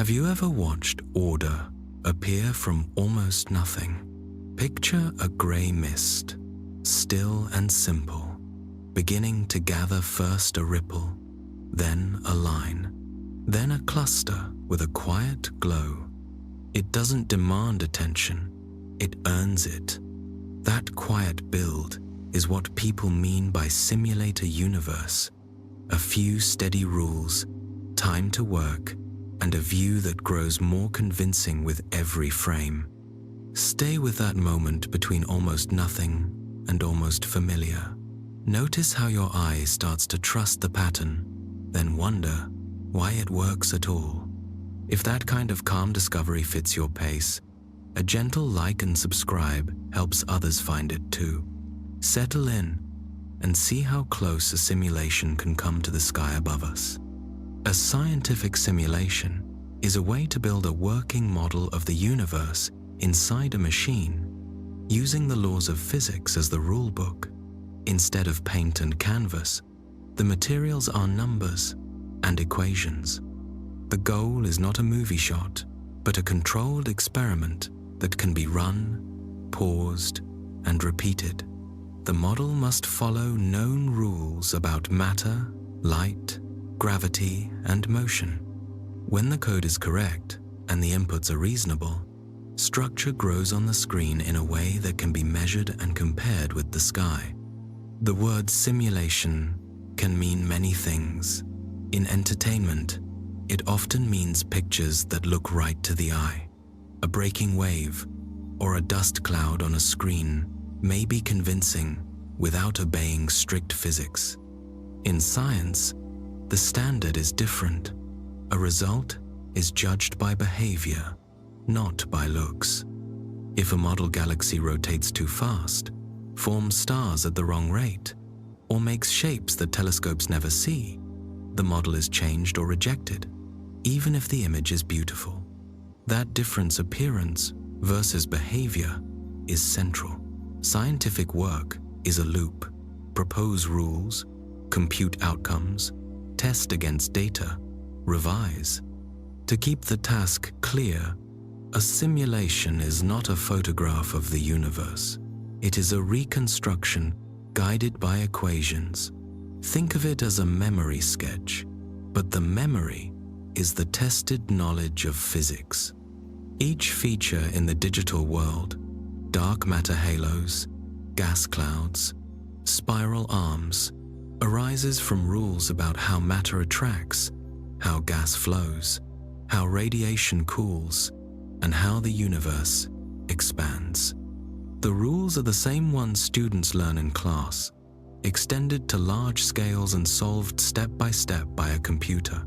Have you ever watched order appear from almost nothing? Picture a gray mist, still and simple, beginning to gather first a ripple, then a line, then a cluster with a quiet glow. It doesn't demand attention, it earns it. That quiet build is what people mean by simulator universe. A few steady rules, time to work, and a view that grows more convincing with every frame. Stay with that moment between almost nothing and almost familiar. Notice how your eye starts to trust the pattern, then wonder why it works at all. If that kind of calm discovery fits your pace, a gentle like and subscribe helps others find it too. Settle in and see how close a simulation can come to the sky above us. A scientific simulation is a way to build a working model of the universe inside a machine, using the laws of physics as the rule book. Instead of paint and canvas, the materials are numbers and equations. The goal is not a movie shot, but a controlled experiment that can be run, paused, and repeated. The model must follow known rules about matter, light, gravity, and motion. When the code is correct and the inputs are reasonable, structure grows on the screen in a way that can be measured and compared with the sky. The word simulation can mean many things. In entertainment, it often means pictures that look right to the eye. A breaking wave or a dust cloud on a screen may be convincing without obeying strict physics. In science, the standard is different. A result is judged by behavior, not by looks. If a model galaxy rotates too fast, forms stars at the wrong rate, or makes shapes that telescopes never see, the model is changed or rejected, even if the image is beautiful. That difference, appearance versus behavior, is central. Scientific work is a loop. Propose rules, compute outcomes, test against data, revise. To keep the task clear, a simulation is not a photograph of the universe. It is a reconstruction guided by equations. Think of it as a memory sketch, but the memory is the tested knowledge of physics. Each feature in the digital world, dark matter halos, gas clouds, spiral arms, arises from rules about how matter attracts, how gas flows, how radiation cools, and how the universe expands. The rules are the same ones students learn in class, extended to large scales and solved step by step by a computer.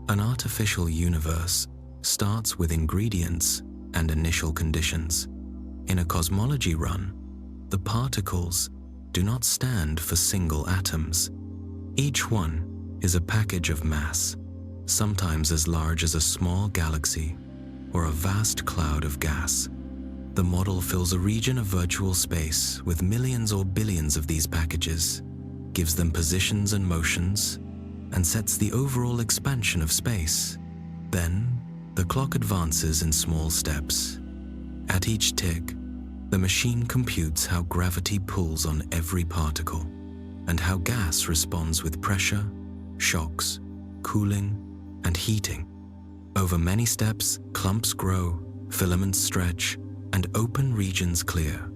An artificial universe starts with ingredients and initial conditions. In a cosmology run, the particles do not stand for single atoms. Each one is a package of mass, sometimes as large as a small galaxy or a vast cloud of gas. The model fills a region of virtual space with millions or billions of these packages, gives them positions and motions, and sets the overall expansion of space. Then, the clock advances in small steps. At each tick, the machine computes how gravity pulls on every particle, and how gas responds with pressure, shocks, cooling, and heating. Over many steps, clumps grow, filaments stretch, and open regions clear.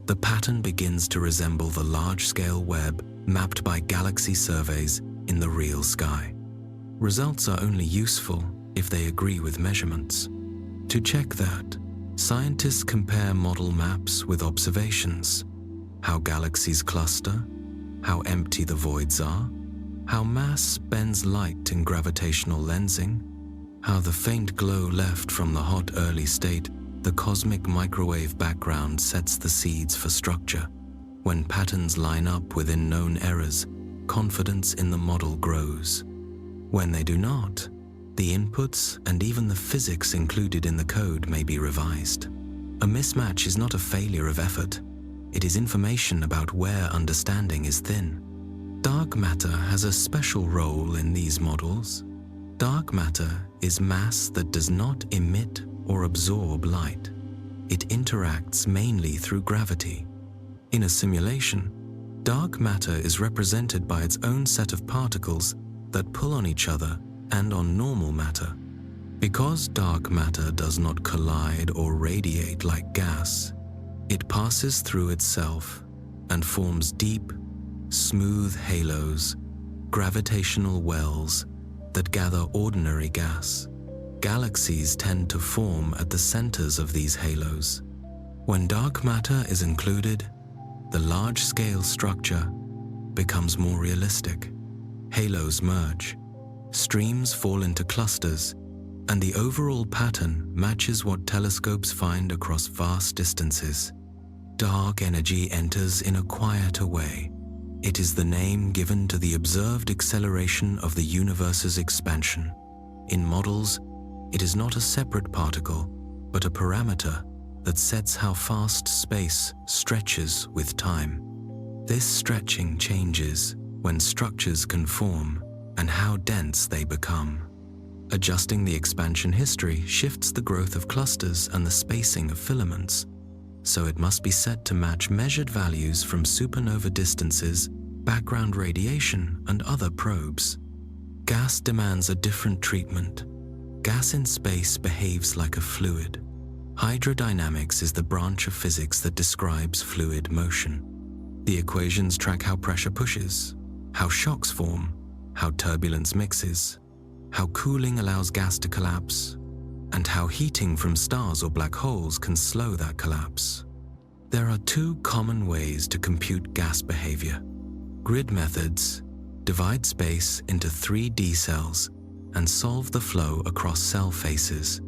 The pattern begins to resemble the large-scale web mapped by galaxy surveys in the real sky. Results are only useful if they agree with measurements. To check that, scientists compare model maps with observations: how galaxies cluster, how empty the voids are, how mass bends light in gravitational lensing, how the faint glow left from the hot early state, the cosmic microwave background, sets the seeds for structure. When patterns line up within known errors, confidence in the model grows. When they do not, the inputs and even the physics included in the code may be revised. A mismatch is not a failure of effort. It is information about where understanding is thin. Dark matter has a special role in these models. Dark matter is mass that does not emit or absorb light. It interacts mainly through gravity. In a simulation, dark matter is represented by its own set of particles that pull on each other and on normal matter. Because dark matter does not collide or radiate like gas, it passes through itself and forms deep, smooth halos, gravitational wells that gather ordinary gas. Galaxies tend to form at the centers of these halos. When dark matter is included, the large-scale structure becomes more realistic. Halos merge, streams fall into clusters, and the overall pattern matches what telescopes find across vast distances. Dark energy enters in a quieter way. It is the name given to the observed acceleration of the universe's expansion. In models, it is not a separate particle, but a parameter that sets how fast space stretches with time. This stretching changes when structures can form and how dense they become. Adjusting the expansion history shifts the growth of clusters and the spacing of filaments, so it must be set to match measured values from supernova distances, background radiation, and other probes. Gas demands a different treatment. Gas in space behaves like a fluid. Hydrodynamics is the branch of physics that describes fluid motion. The equations track how pressure pushes, how shocks form, how turbulence mixes, how cooling allows gas to collapse, and how heating from stars or black holes can slow that collapse. There are two common ways to compute gas behavior. Grid methods divide space into 3D cells and solve the flow across cell faces.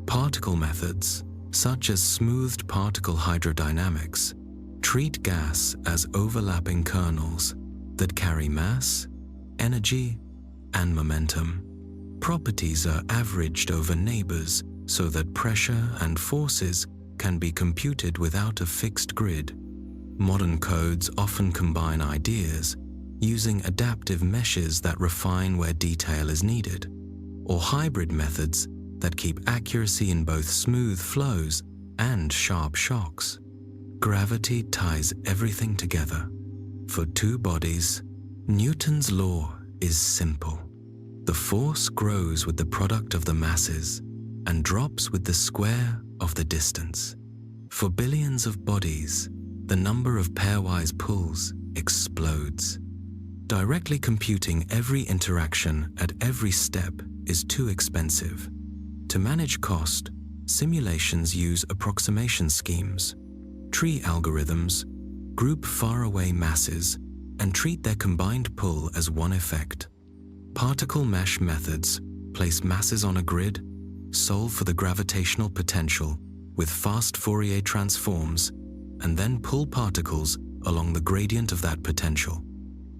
Particle methods, such as smoothed particle hydrodynamics, treat gas as overlapping kernels that carry mass, energy, and momentum. Properties are averaged over neighbors so that pressure and forces can be computed without a fixed grid. Modern codes often combine ideas using adaptive meshes that refine where detail is needed, or hybrid methods that keep accuracy in both smooth flows and sharp shocks. Gravity ties everything together. For two bodies, Newton's law is simple. The force grows with the product of the masses and drops with the square of the distance. For billions of bodies, the number of pairwise pulls explodes. Directly computing every interaction at every step is too expensive. To manage cost, simulations use approximation schemes, tree algorithms, group faraway masses, and treat their combined pull as one effect. Particle mesh methods place masses on a grid, solve for the gravitational potential with fast Fourier transforms, and then pull particles along the gradient of that potential.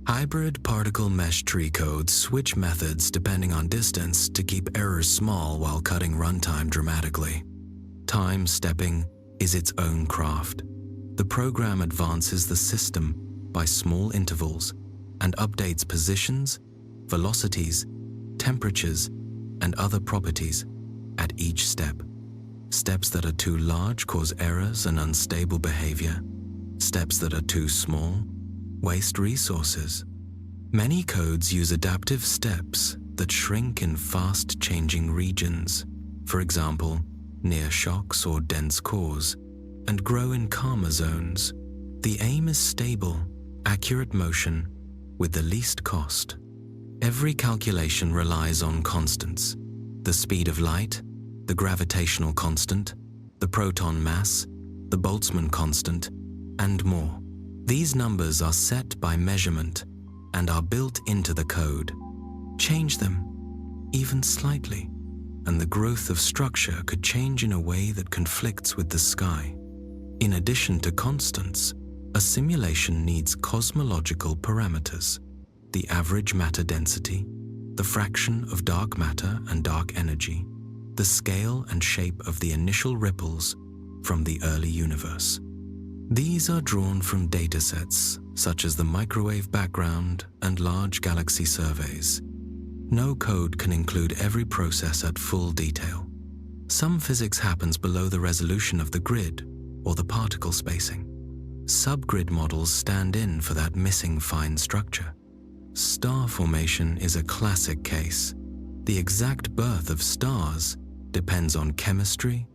Hybrid particle mesh tree codes switch methods depending on distance to keep errors small while cutting runtime dramatically. Time stepping is its own craft. The program advances the system by small intervals and updates positions, velocities, temperatures, and other properties at each step. Steps that are too large cause errors and unstable behavior. Steps that are too small waste resources. Many codes use adaptive steps that shrink in fast-changing regions, for example, near shocks or dense cores, and grow in calmer zones. The aim is stable, accurate motion with the least cost. Every calculation relies on constants: the speed of light, the gravitational constant, the proton mass, the Boltzmann constant, and more. These numbers are set by measurement and are built into the code. Change them, even slightly, and the growth of structure could change in a way that conflicts with the sky. In addition to constants, a simulation needs cosmological parameters: the average matter density, the fraction of dark matter and dark energy, the scale and shape of the initial ripples from the early universe. These are drawn from datasets such as the microwave background and large galaxy surveys. No code can include every process at full detail. Some physics happens below the resolution of the grid or the particle spacing. Subgrid models stand in for that missing fine structure. Star formation is a classic case. The exact birth of stars depends on chemistry,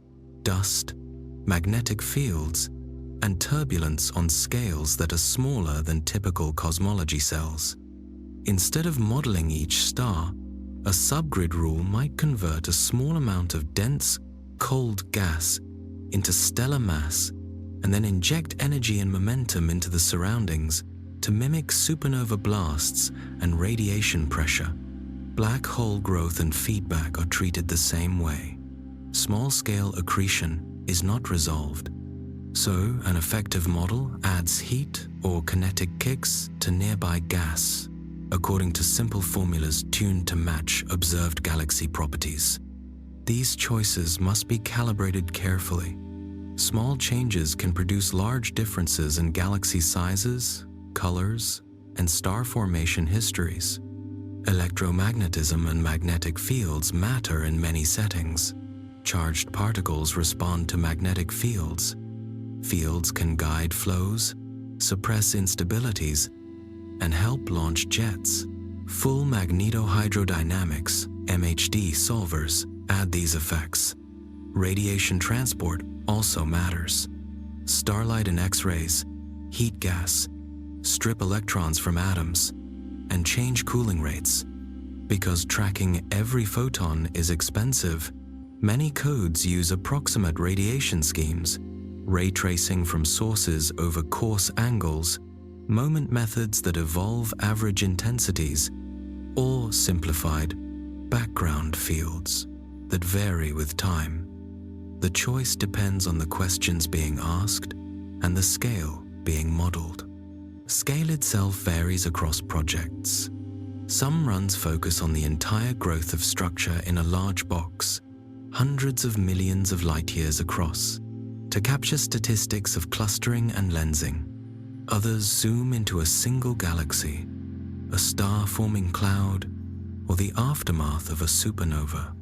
dust, magnetic fields, and turbulence on scales that are smaller than typical cosmology cells. Instead of modeling each star, a subgrid rule might convert a small amount of dense, cold gas into stellar mass and then inject energy and momentum into the surroundings to mimic supernova blasts and radiation pressure. Black hole growth and feedback are treated the same way. Small-scale accretion is not resolved, so an effective model adds heat or kinetic kicks to nearby gas, according to simple formulas tuned to match observed galaxy properties. These choices must be calibrated carefully. Small changes can produce large differences in galaxy sizes, colors, and star formation histories. Electromagnetism and magnetic fields matter in many settings. Charged particles respond to magnetic fields. Fields can guide flows, suppress instabilities, and help launch jets. Full magnetohydrodynamics (MHD) solvers add these effects. Radiation transport also matters. Starlight and X-rays, heat gas, strip electrons from atoms, and change cooling rates. Because tracking every photon is expensive, many codes use approximate radiation schemes, ray tracing from sources over coarse angles, moment methods that evolve average intensities, or simplified background fields that vary with time. The choice depends on the questions being asked and the scale being modeled. Scale itself varies across projects. Some runs focus on the entire growth of structure in a large box, hundreds of millions of light-years across, to capture statistics of clustering and lensing. Others zoom into a single galaxy, a star-forming cloud, or the aftermath of a supernova.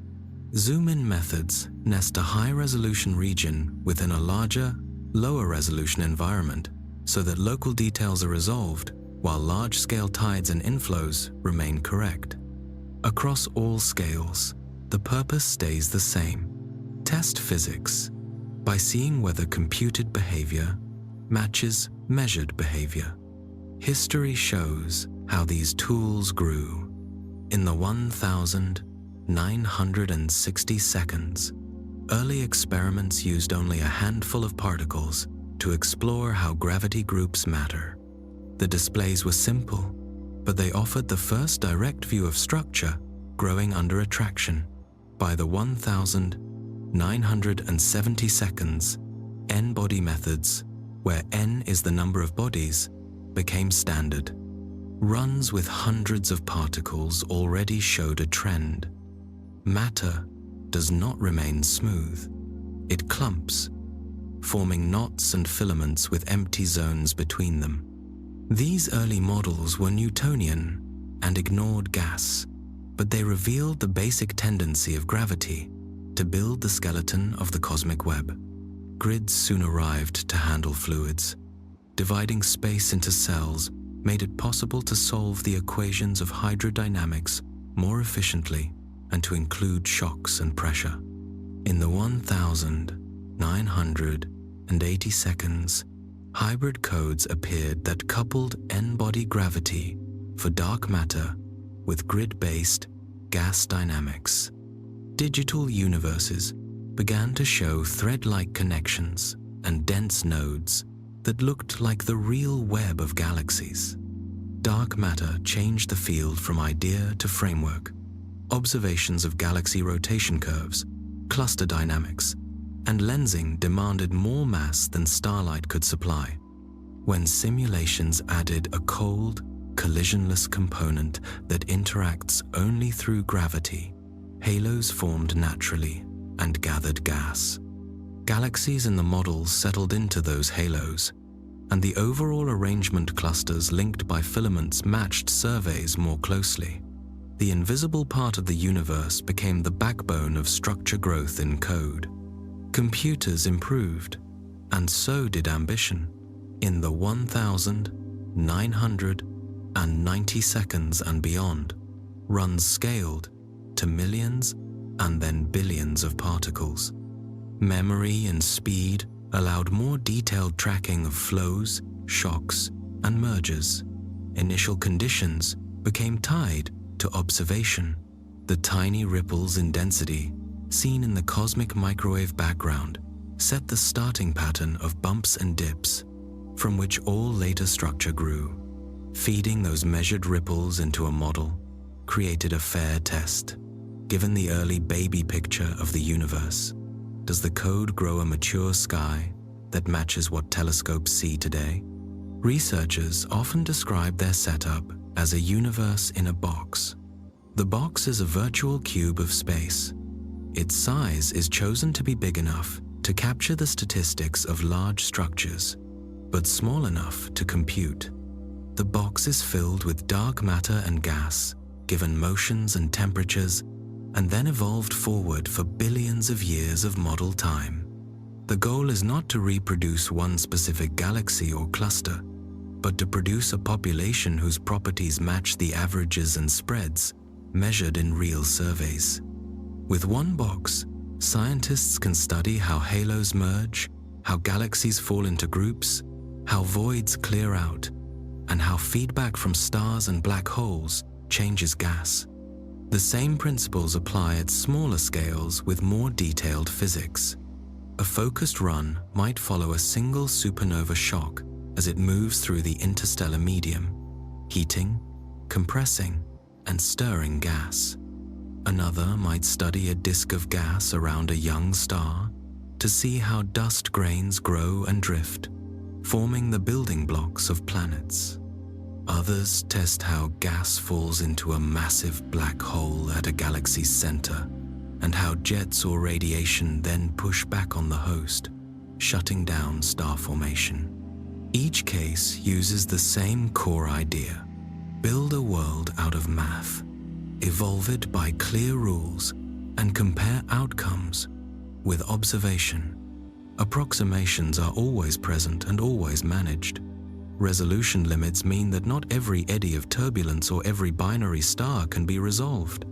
Zoom-in methods nest a high-resolution region within a larger, lower-resolution environment so that local details are resolved while large-scale tides and inflows remain correct. Across all scales, the purpose stays the same. Test physics by seeing whether computed behavior matches measured behavior. History shows how these tools grew. In the 1,960 seconds, early experiments used only a handful of particles to explore how gravity groups matter. The displays were simple, but they offered the first direct view of structure growing under attraction. By the 1,970 seconds, N-body methods, where N is the number of bodies, became standard. Runs with hundreds of particles already showed a trend. Matter does not remain smooth. It clumps, forming knots and filaments with empty zones between them. These early models were Newtonian and ignored gas, but they revealed the basic tendency of gravity to build the skeleton of the cosmic web. Grids soon arrived to handle fluids. Dividing space into cells made it possible to solve the equations of hydrodynamics more efficiently and to include shocks and pressure. In the 1,980 seconds, hybrid codes appeared that coupled N-body gravity for dark matter with grid-based gas dynamics. Digital universes began to show thread-like connections and dense nodes that looked like the real web of galaxies. Dark matter changed the field from idea to framework. Observations of galaxy rotation curves, cluster dynamics, and lensing demanded more mass than starlight could supply. When simulations added a cold, collisionless component that interacts only through gravity, halos formed naturally and gathered gas. Galaxies in the models settled into those halos, and the overall arrangement clusters linked by filaments matched surveys more closely. The invisible part of the universe became the backbone of structure growth in code. Computers improved, and so did ambition. In the 1,990 seconds and beyond, runs scaled to millions and then billions of particles. Memory and speed allowed more detailed tracking of flows, shocks, and mergers. Initial conditions became tied to observation. The tiny ripples in density seen in the cosmic microwave background set the starting pattern of bumps and dips, from which all later structure grew. Feeding those measured ripples into a model created a fair test. Given the early baby picture of the universe, does the code grow a mature sky that matches what telescopes see today? Researchers often describe their setup as a universe in a box. The box is a virtual cube of space. Its size is chosen to be big enough to capture the statistics of large structures, but small enough to compute. The box is filled with dark matter and gas, given motions and temperatures, and then evolved forward for billions of years of model time. The goal is not to reproduce one specific galaxy or cluster, but to produce a population whose properties match the averages and spreads measured in real surveys. With one box, scientists can study how halos merge, how galaxies fall into groups, how voids clear out, and how feedback from stars and black holes changes gas. The same principles apply at smaller scales with more detailed physics. A focused run might follow a single supernova shock as it moves through the interstellar medium, heating, compressing, and stirring gas. Another might study a disk of gas around a young star to see how dust grains grow and drift, forming the building blocks of planets. Others test how gas falls into a massive black hole at a galaxy's center, and how jets or radiation then push back on the host, shutting down star formation. Each case uses the same core idea: build a world out of math, evolve it by clear rules, and compare outcomes with observation. Approximations are always present and always managed. Resolution limits mean that not every eddy of turbulence or every binary star can be resolved.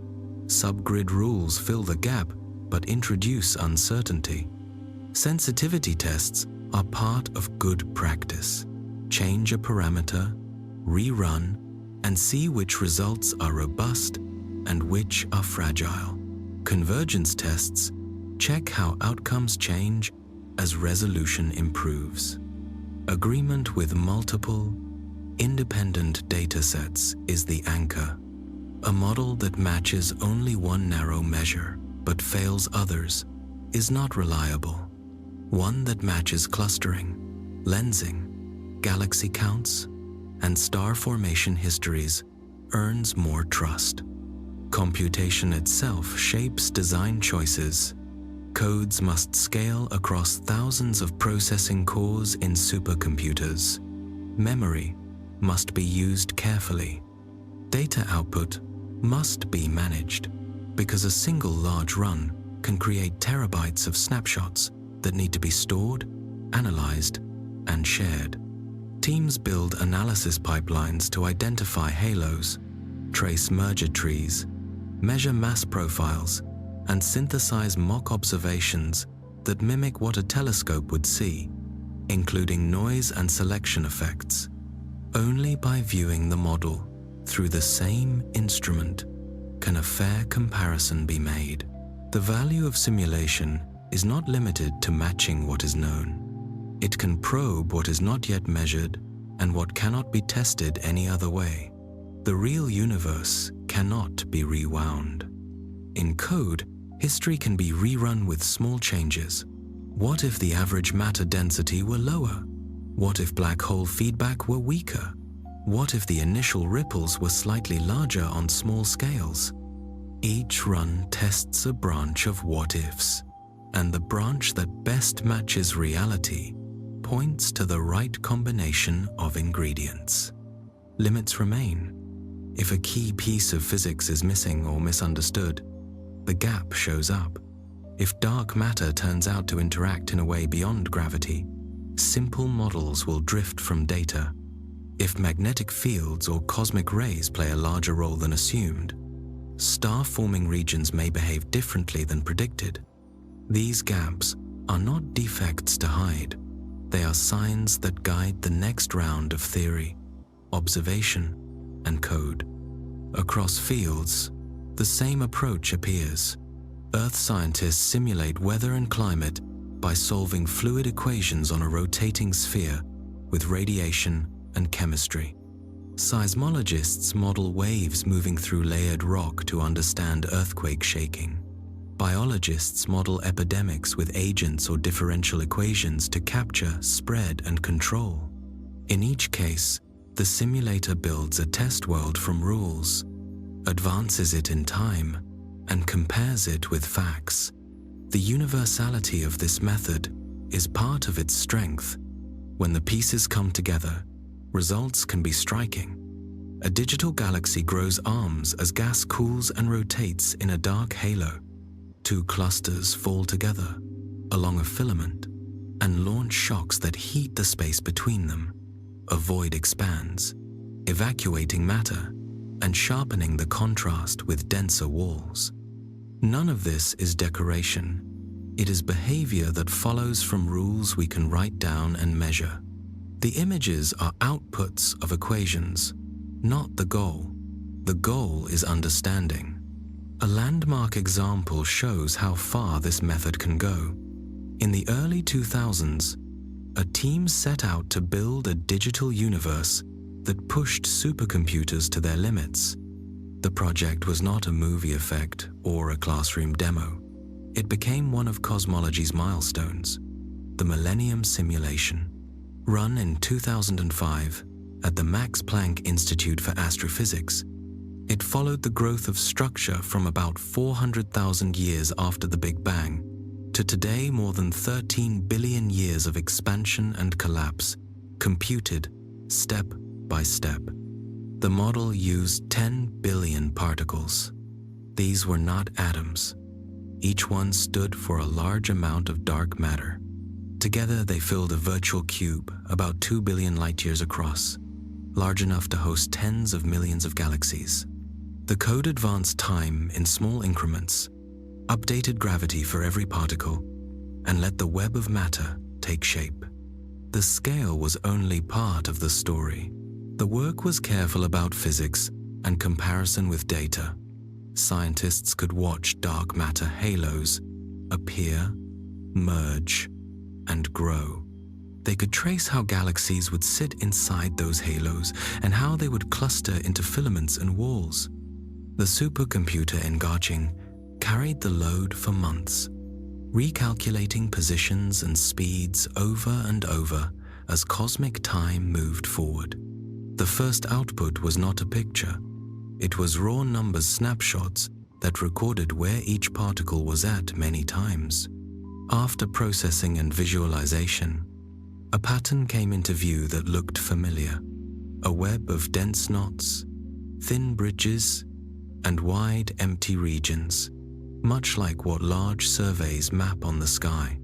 Subgrid rules fill the gap but introduce uncertainty. Sensitivity tests are part of good practice. Change a parameter, rerun, and see which results are robust and which are fragile. Convergence tests check how outcomes change as resolution improves. Agreement with multiple, independent datasets is the anchor. A model that matches only one narrow measure but fails others is not reliable. One that matches clustering, lensing, galaxy counts, and star formation histories earns more trust. Computation itself shapes design choices. Codes must scale across thousands of processing cores in supercomputers. Memory must be used carefully. Data output must be managed, because a single large run can create terabytes of snapshots that need to be stored, analyzed, and shared. Teams build analysis pipelines to identify halos, trace merger trees, measure mass profiles, and synthesize mock observations that mimic what a telescope would see, including noise and selection effects. Only by viewing the model through the same instrument can a fair comparison be made. The value of simulation is not limited to matching what is known. It can probe what is not yet measured and what cannot be tested any other way. The real universe cannot be rewound. In code, history can be rerun with small changes. What if the average matter density were lower? What if black hole feedback were weaker? What if the initial ripples were slightly larger on small scales? Each run tests a branch of what-ifs, and the branch that best matches reality points to the right combination of ingredients. Limits remain. If a key piece of physics is missing or misunderstood, the gap shows up. If dark matter turns out to interact in a way beyond gravity, simple models will drift from data. If magnetic fields or cosmic rays play a larger role than assumed, star-forming regions may behave differently than predicted. These gaps are not defects to hide. They are signs that guide the next round of theory, observation, and code. Across fields, the same approach appears. Earth scientists simulate weather and climate by solving fluid equations on a rotating sphere with radiation and chemistry. Seismologists model waves moving through layered rock to understand earthquake shaking. Biologists model epidemics with agents or differential equations to capture, spread, and control. In each case, the simulator builds a test world from rules, advances it in time, and compares it with facts. The universality of this method is part of its strength. When the pieces come together, results can be striking. A digital galaxy grows arms as gas cools and rotates in a dark halo. Two clusters fall together along a filament and launch shocks that heat the space between them. A void expands, evacuating matter and sharpening the contrast with denser walls. None of this is decoration. It is behavior that follows from rules we can write down and measure. The images are outputs of equations, not the goal. The goal is understanding. A landmark example shows how far this method can go. In the early 2000s, a team set out to build a digital universe that pushed supercomputers to their limits. The project was not a movie effect or a classroom demo. It became one of cosmology's milestones, the Millennium Simulation. Run in 2005 at the Max Planck Institute for Astrophysics, it followed the growth of structure from about 400,000 years after the Big Bang to today more than 13 billion years of expansion and collapse, computed step by step. The model used 10 billion particles. These were not atoms. Each one stood for a large amount of dark matter. Together they filled a virtual cube about 2 billion light-years across, large enough to host tens of millions of galaxies. The code advanced time in small increments, updated gravity for every particle, and let the web of matter take shape. The scale was only part of the story. The work was careful about physics and comparison with data. Scientists could watch dark matter halos appear, merge, and grow. They could trace how galaxies would sit inside those halos and how they would cluster into filaments and walls. The supercomputer in Garching carried the load for months, recalculating positions and speeds over and over as cosmic time moved forward. The first output was not a picture. It was raw numbers snapshots that recorded where each particle was at many times. After processing and visualization, a pattern came into view that looked familiar. A web of dense knots, thin bridges, and wide, empty regions, much like what large surveys map on the sky.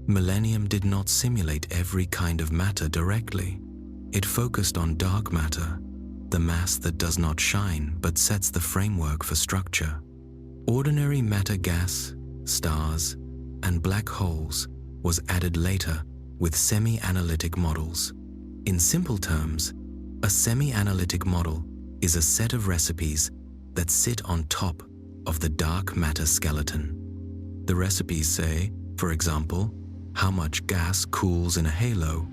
Millennium did not simulate every kind of matter directly. It focused on dark matter, the mass that does not shine but sets the framework for structure. Ordinary matter gas, stars, and black holes was added later with semi-analytic models. In simple terms, a semi-analytic model is a set of recipes that sit on top of the dark matter skeleton. The recipes say, for example, how much gas cools in a halo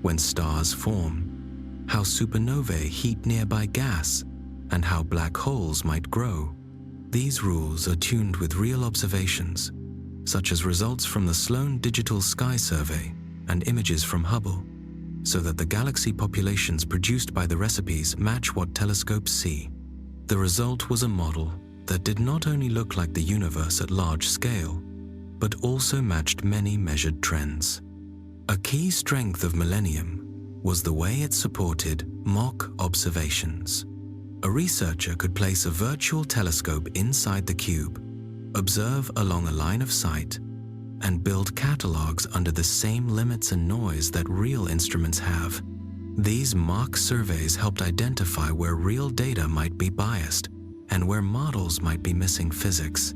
when stars form, how supernovae heat nearby gas, and how black holes might grow. These rules are tuned with real observations, such as results from the Sloan Digital Sky Survey and images from Hubble, so that the galaxy populations produced by the recipes match what telescopes see. The result was a model that did not only look like the universe at large scale, but also matched many measured trends. A key strength of Millennium was the way it supported mock observations. A researcher could place a virtual telescope inside the cube, observe along a line of sight, and build catalogs under the same limits and noise that real instruments have. These mock surveys helped identify where real data might be biased and where models might be missing physics.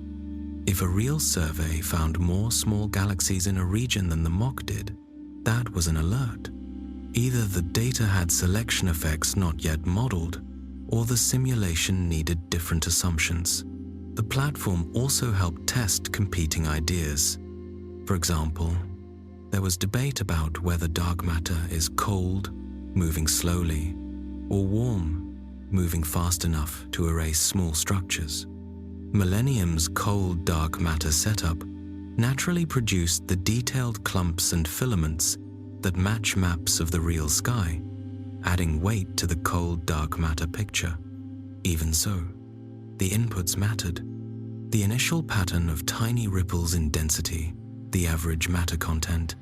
If a real survey found more small galaxies in a region than the mock did, that was an alert. Either the data had selection effects not yet modeled, or the simulation needed different assumptions. The platform also helped test competing ideas. For example, there was debate about whether dark matter is cold, moving slowly, or warm, moving fast enough to erase small structures. Millennium's cold dark matter setup naturally produced the detailed clumps and filaments that match maps of the real sky, adding weight to the cold dark matter picture. Even so, the inputs mattered. The initial pattern of tiny ripples in density, the average matter content,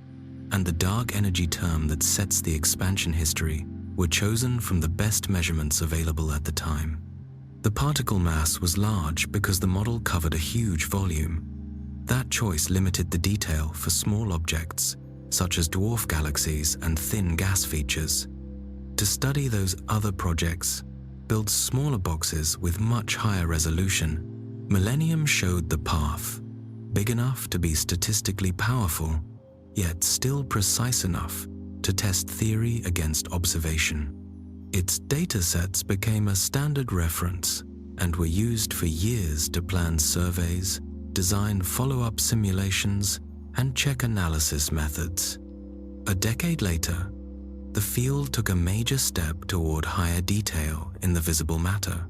and the dark energy term that sets the expansion history were chosen from the best measurements available at the time. The particle mass was large because the model covered a huge volume. That choice limited the detail for small objects, such as dwarf galaxies and thin gas features. To study those other projects, build smaller boxes with much higher resolution, Millennium showed the path, big enough to be statistically powerful, yet still precise enough to test theory against observation. Its datasets became a standard reference and were used for years to plan surveys, design follow-up simulations, and check analysis methods. A decade later, the field took a major step toward higher detail in the visible matter.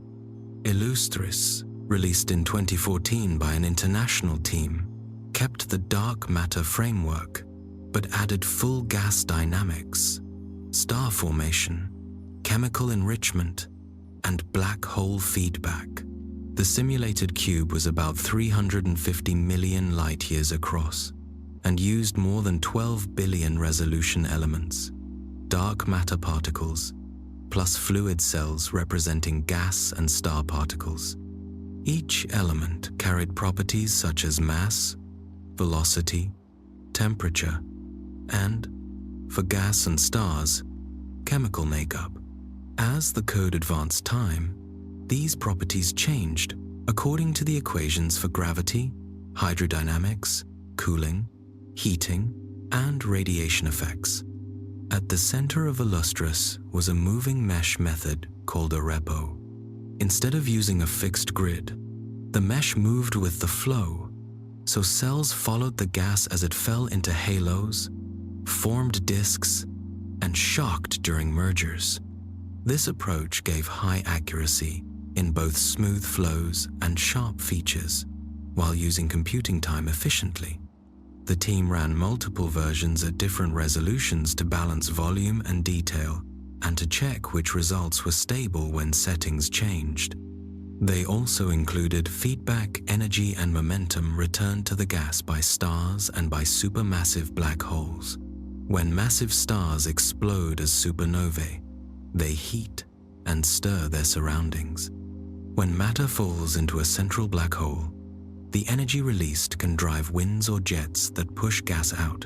Illustris, released in 2014 by an international team, kept the dark matter framework, but added full gas dynamics, star formation, chemical enrichment, and black hole feedback. The simulated cube was about 350 million light-years across and used more than 12 billion resolution elements, dark matter particles, plus fluid cells representing gas and star particles. Each element carried properties such as mass, velocity, temperature, and, for gas and stars, chemical makeup. As the code advanced time, these properties changed according to the equations for gravity, hydrodynamics, cooling, heating, and radiation effects. At the center of Illustris was a moving mesh method called a repo. Instead of using a fixed grid, the mesh moved with the flow, so cells followed the gas as it fell into halos, formed disks, and shocked during mergers. This approach gave high accuracy in both smooth flows and sharp features, while using computing time efficiently. The team ran multiple versions at different resolutions to balance volume and detail, and to check which results were stable when settings changed. They also included feedback, energy, and momentum returned to the gas by stars and by supermassive black holes. When massive stars explode as supernovae, they heat and stir their surroundings. When matter falls into a central black hole, the energy released can drive winds or jets that push gas out.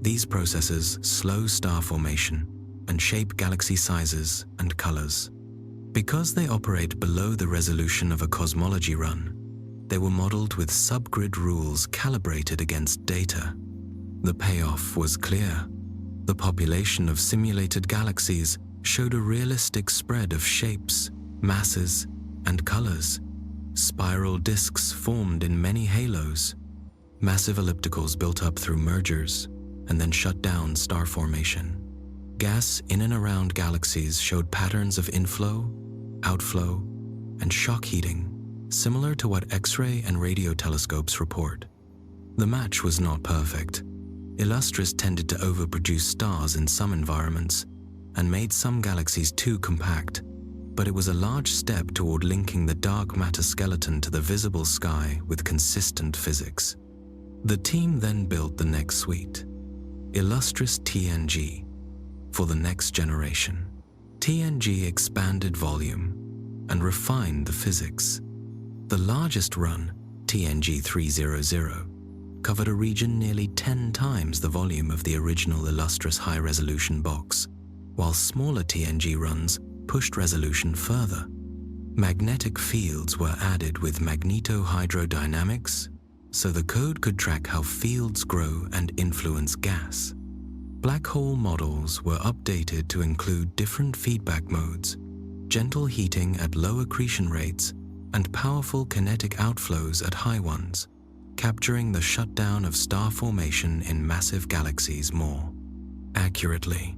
These processes slow star formation and shape galaxy sizes and colors. Because they operate below the resolution of a cosmology run, they were modeled with subgrid rules calibrated against data. The payoff was clear. The population of simulated galaxies showed a realistic spread of shapes, masses, and colors. Spiral disks formed in many halos, massive ellipticals built up through mergers, and then shut down star formation. Gas in and around galaxies showed patterns of inflow, outflow, and shock heating, similar to what X-ray and radio telescopes report. The match was not perfect. Illustris tended to overproduce stars in some environments and made some galaxies too compact, but it was a large step toward linking the dark matter skeleton to the visible sky with consistent physics. The team then built the next suite, Illustris TNG, for the next generation. TNG expanded volume, and refined the physics. The largest run, TNG 300, covered a region nearly 10 times the volume of the original Illustris high-resolution box, while smaller TNG runs pushed resolution further. Magnetic fields were added with magnetohydrodynamics, so the code could track how fields grow and influence gas. Black hole models were updated to include different feedback modes, gentle heating at low accretion rates, and powerful kinetic outflows at high ones, capturing the shutdown of star formation in massive galaxies more accurately.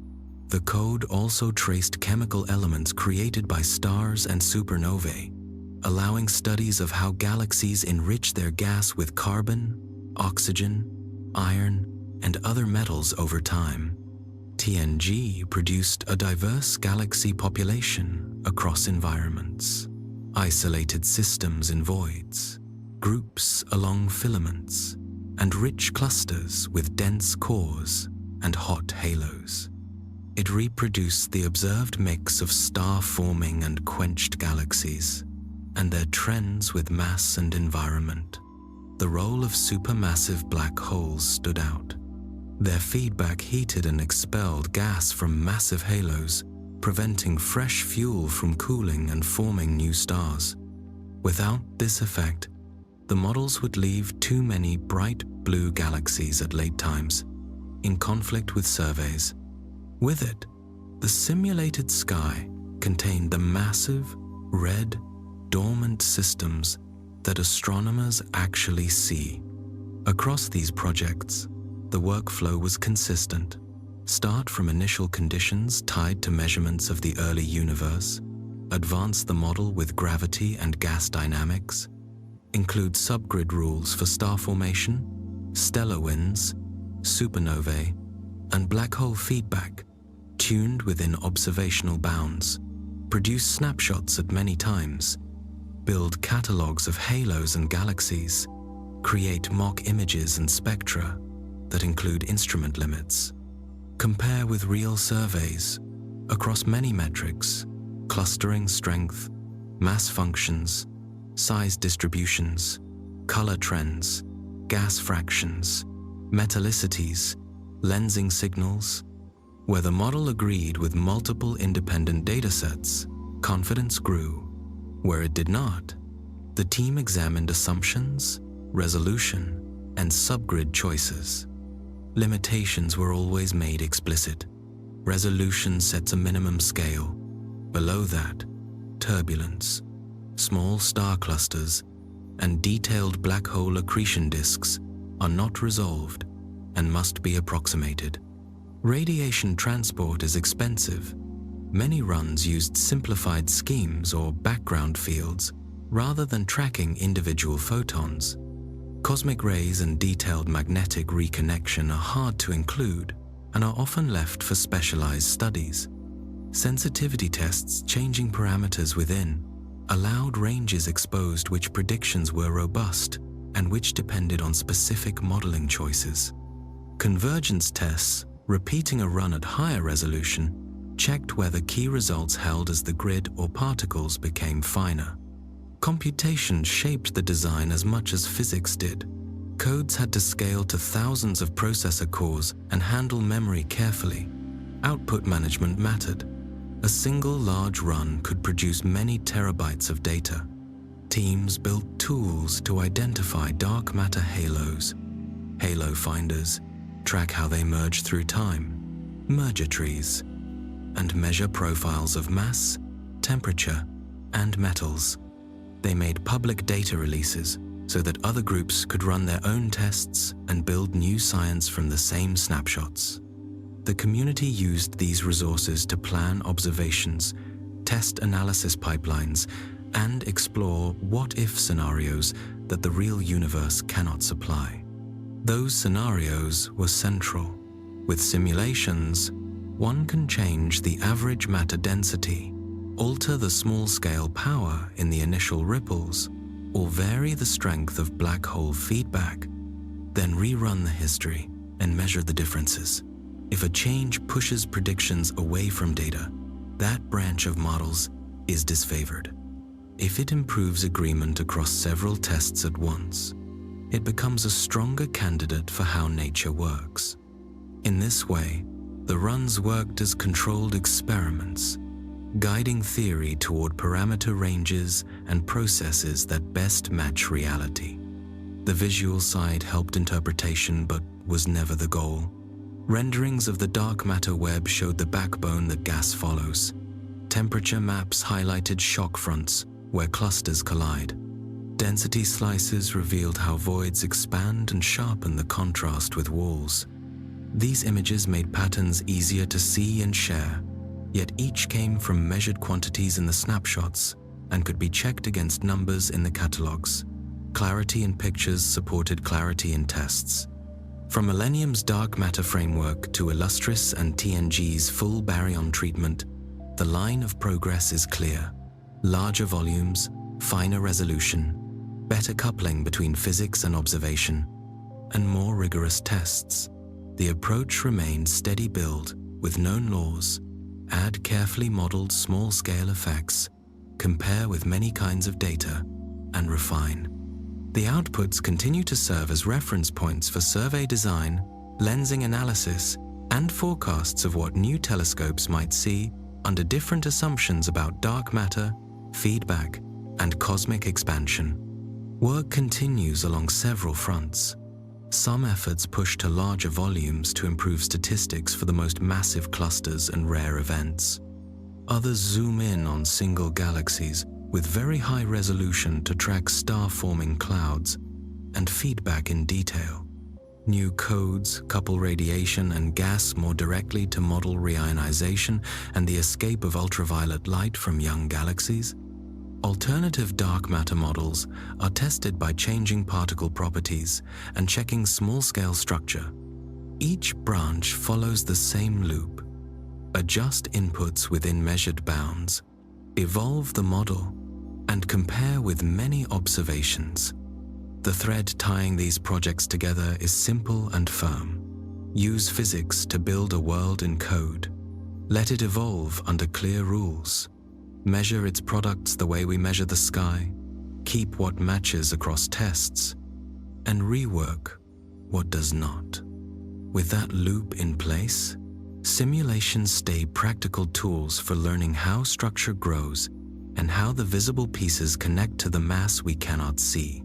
The code also traced chemical elements created by stars and supernovae, allowing studies of how galaxies enrich their gas with carbon, oxygen, iron, and other metals over time. TNG produced a diverse galaxy population across environments, isolated systems in voids, groups along filaments, and rich clusters with dense cores and hot halos. It reproduced the observed mix of star-forming and quenched galaxies, and their trends with mass and environment. The role of supermassive black holes stood out. Their feedback heated and expelled gas from massive halos, preventing fresh fuel from cooling and forming new stars. Without this effect, the models would leave too many bright blue galaxies at late times, in conflict with surveys. With it, the simulated sky contained the massive, red, dormant systems that astronomers actually see. Across these projects, the workflow was consistent. Start from initial conditions tied to measurements of the early universe, advance the model with gravity and gas dynamics, include subgrid rules for star formation, stellar winds, supernovae, and black hole feedback, tuned within observational bounds, produce snapshots at many times, build catalogs of halos and galaxies, create mock images and spectra that include instrument limits, compare with real surveys across many metrics, clustering strength, mass functions, size distributions, color trends, gas fractions, metallicities, lensing signals. Where the model agreed with multiple independent datasets, confidence grew. Where it did not, the team examined assumptions, resolution, and subgrid choices. Limitations were always made explicit. Resolution sets a minimum scale. Below that, turbulence, small star clusters, and detailed black hole accretion disks are not resolved and must be approximated. Radiation transport is expensive. Many runs used simplified schemes or background fields rather than tracking individual photons. Cosmic rays and detailed magnetic reconnection are hard to include and are often left for specialized studies. Sensitivity tests changing parameters within allowed ranges exposed which predictions were robust and which depended on specific modeling choices. Convergence tests, repeating a run at higher resolution, checked whether key results held as the grid or particles became finer. Computation shaped the design as much as physics did. Codes had to scale to thousands of processor cores and handle memory carefully. Output management mattered. A single large run could produce many terabytes of data. Teams built tools to identify dark matter halos, halo finders, track how they merge through time, merger trees, and measure profiles of mass, temperature, and metals. They made public data releases so that other groups could run their own tests and build new science from the same snapshots. The community used these resources to plan observations, test analysis pipelines, and explore what-if scenarios that the real universe cannot supply. Those scenarios were central. With simulations, one can change the average matter density, alter the small-scale power in the initial ripples, or vary the strength of black hole feedback, then rerun the history and measure the differences. If a change pushes predictions away from data, that branch of models is disfavored. If it improves agreement across several tests at once, it becomes a stronger candidate for how nature works. In this way, the runs worked as controlled experiments, guiding theory toward parameter ranges and processes that best match reality. The visual side helped interpretation but was never the goal. Renderings of the dark matter web showed the backbone that gas follows. Temperature maps highlighted shock fronts where clusters collide. Density slices revealed how voids expand and sharpen the contrast with walls. These images made patterns easier to see and share, yet each came from measured quantities in the snapshots and could be checked against numbers in the catalogs. Clarity in pictures supported clarity in tests. From Millennium's dark matter framework to Illustris and TNG's full baryon treatment, the line of progress is clear. Larger volumes, finer resolution, better coupling between physics and observation, and more rigorous tests. The approach remains steady build with known laws, add carefully modeled small-scale effects, compare with many kinds of data, and refine. The outputs continue to serve as reference points for survey design, lensing analysis, and forecasts of what new telescopes might see under different assumptions about dark matter, feedback, and cosmic expansion. Work continues along several fronts. Some efforts push to larger volumes to improve statistics for the most massive clusters and rare events. Others zoom in on single galaxies with very high resolution to track star-forming clouds and feedback in detail. New codes couple radiation and gas more directly to model reionization and the escape of ultraviolet light from young galaxies. Alternative dark matter models are tested by changing particle properties and checking small-scale structure. Each branch follows the same loop. Adjust inputs within measured bounds, evolve the model, and compare with many observations. The thread tying these projects together is simple and firm. Use physics to build a world in code. Let it evolve under clear rules. Measure its products the way we measure the sky, keep what matches across tests, and rework what does not. With that loop in place, simulations stay practical tools for learning how structure grows and how the visible pieces connect to the mass we cannot see.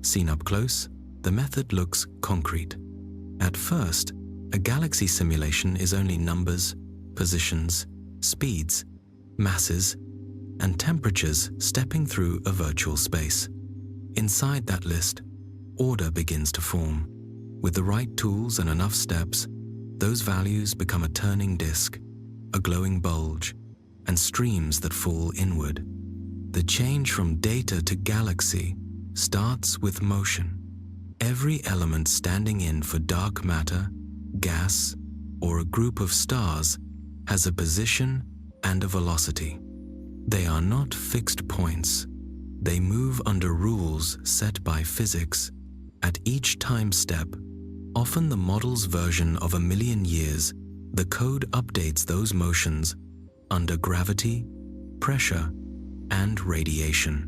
Seen up close, the method looks concrete. At first, a galaxy simulation is only numbers, positions, speeds, masses, and temperatures stepping through a virtual space. Inside that list, order begins to form. With the right tools and enough steps, those values become a turning disk, a glowing bulge, and streams that fall inward. The change from data to galaxy starts with motion. Every element standing in for dark matter, gas, or a group of stars has a position and a velocity. They are not fixed points. They move under rules set by physics. At each time step, often the model's version of 1,000,000 years, the code updates those motions under gravity, pressure, and radiation.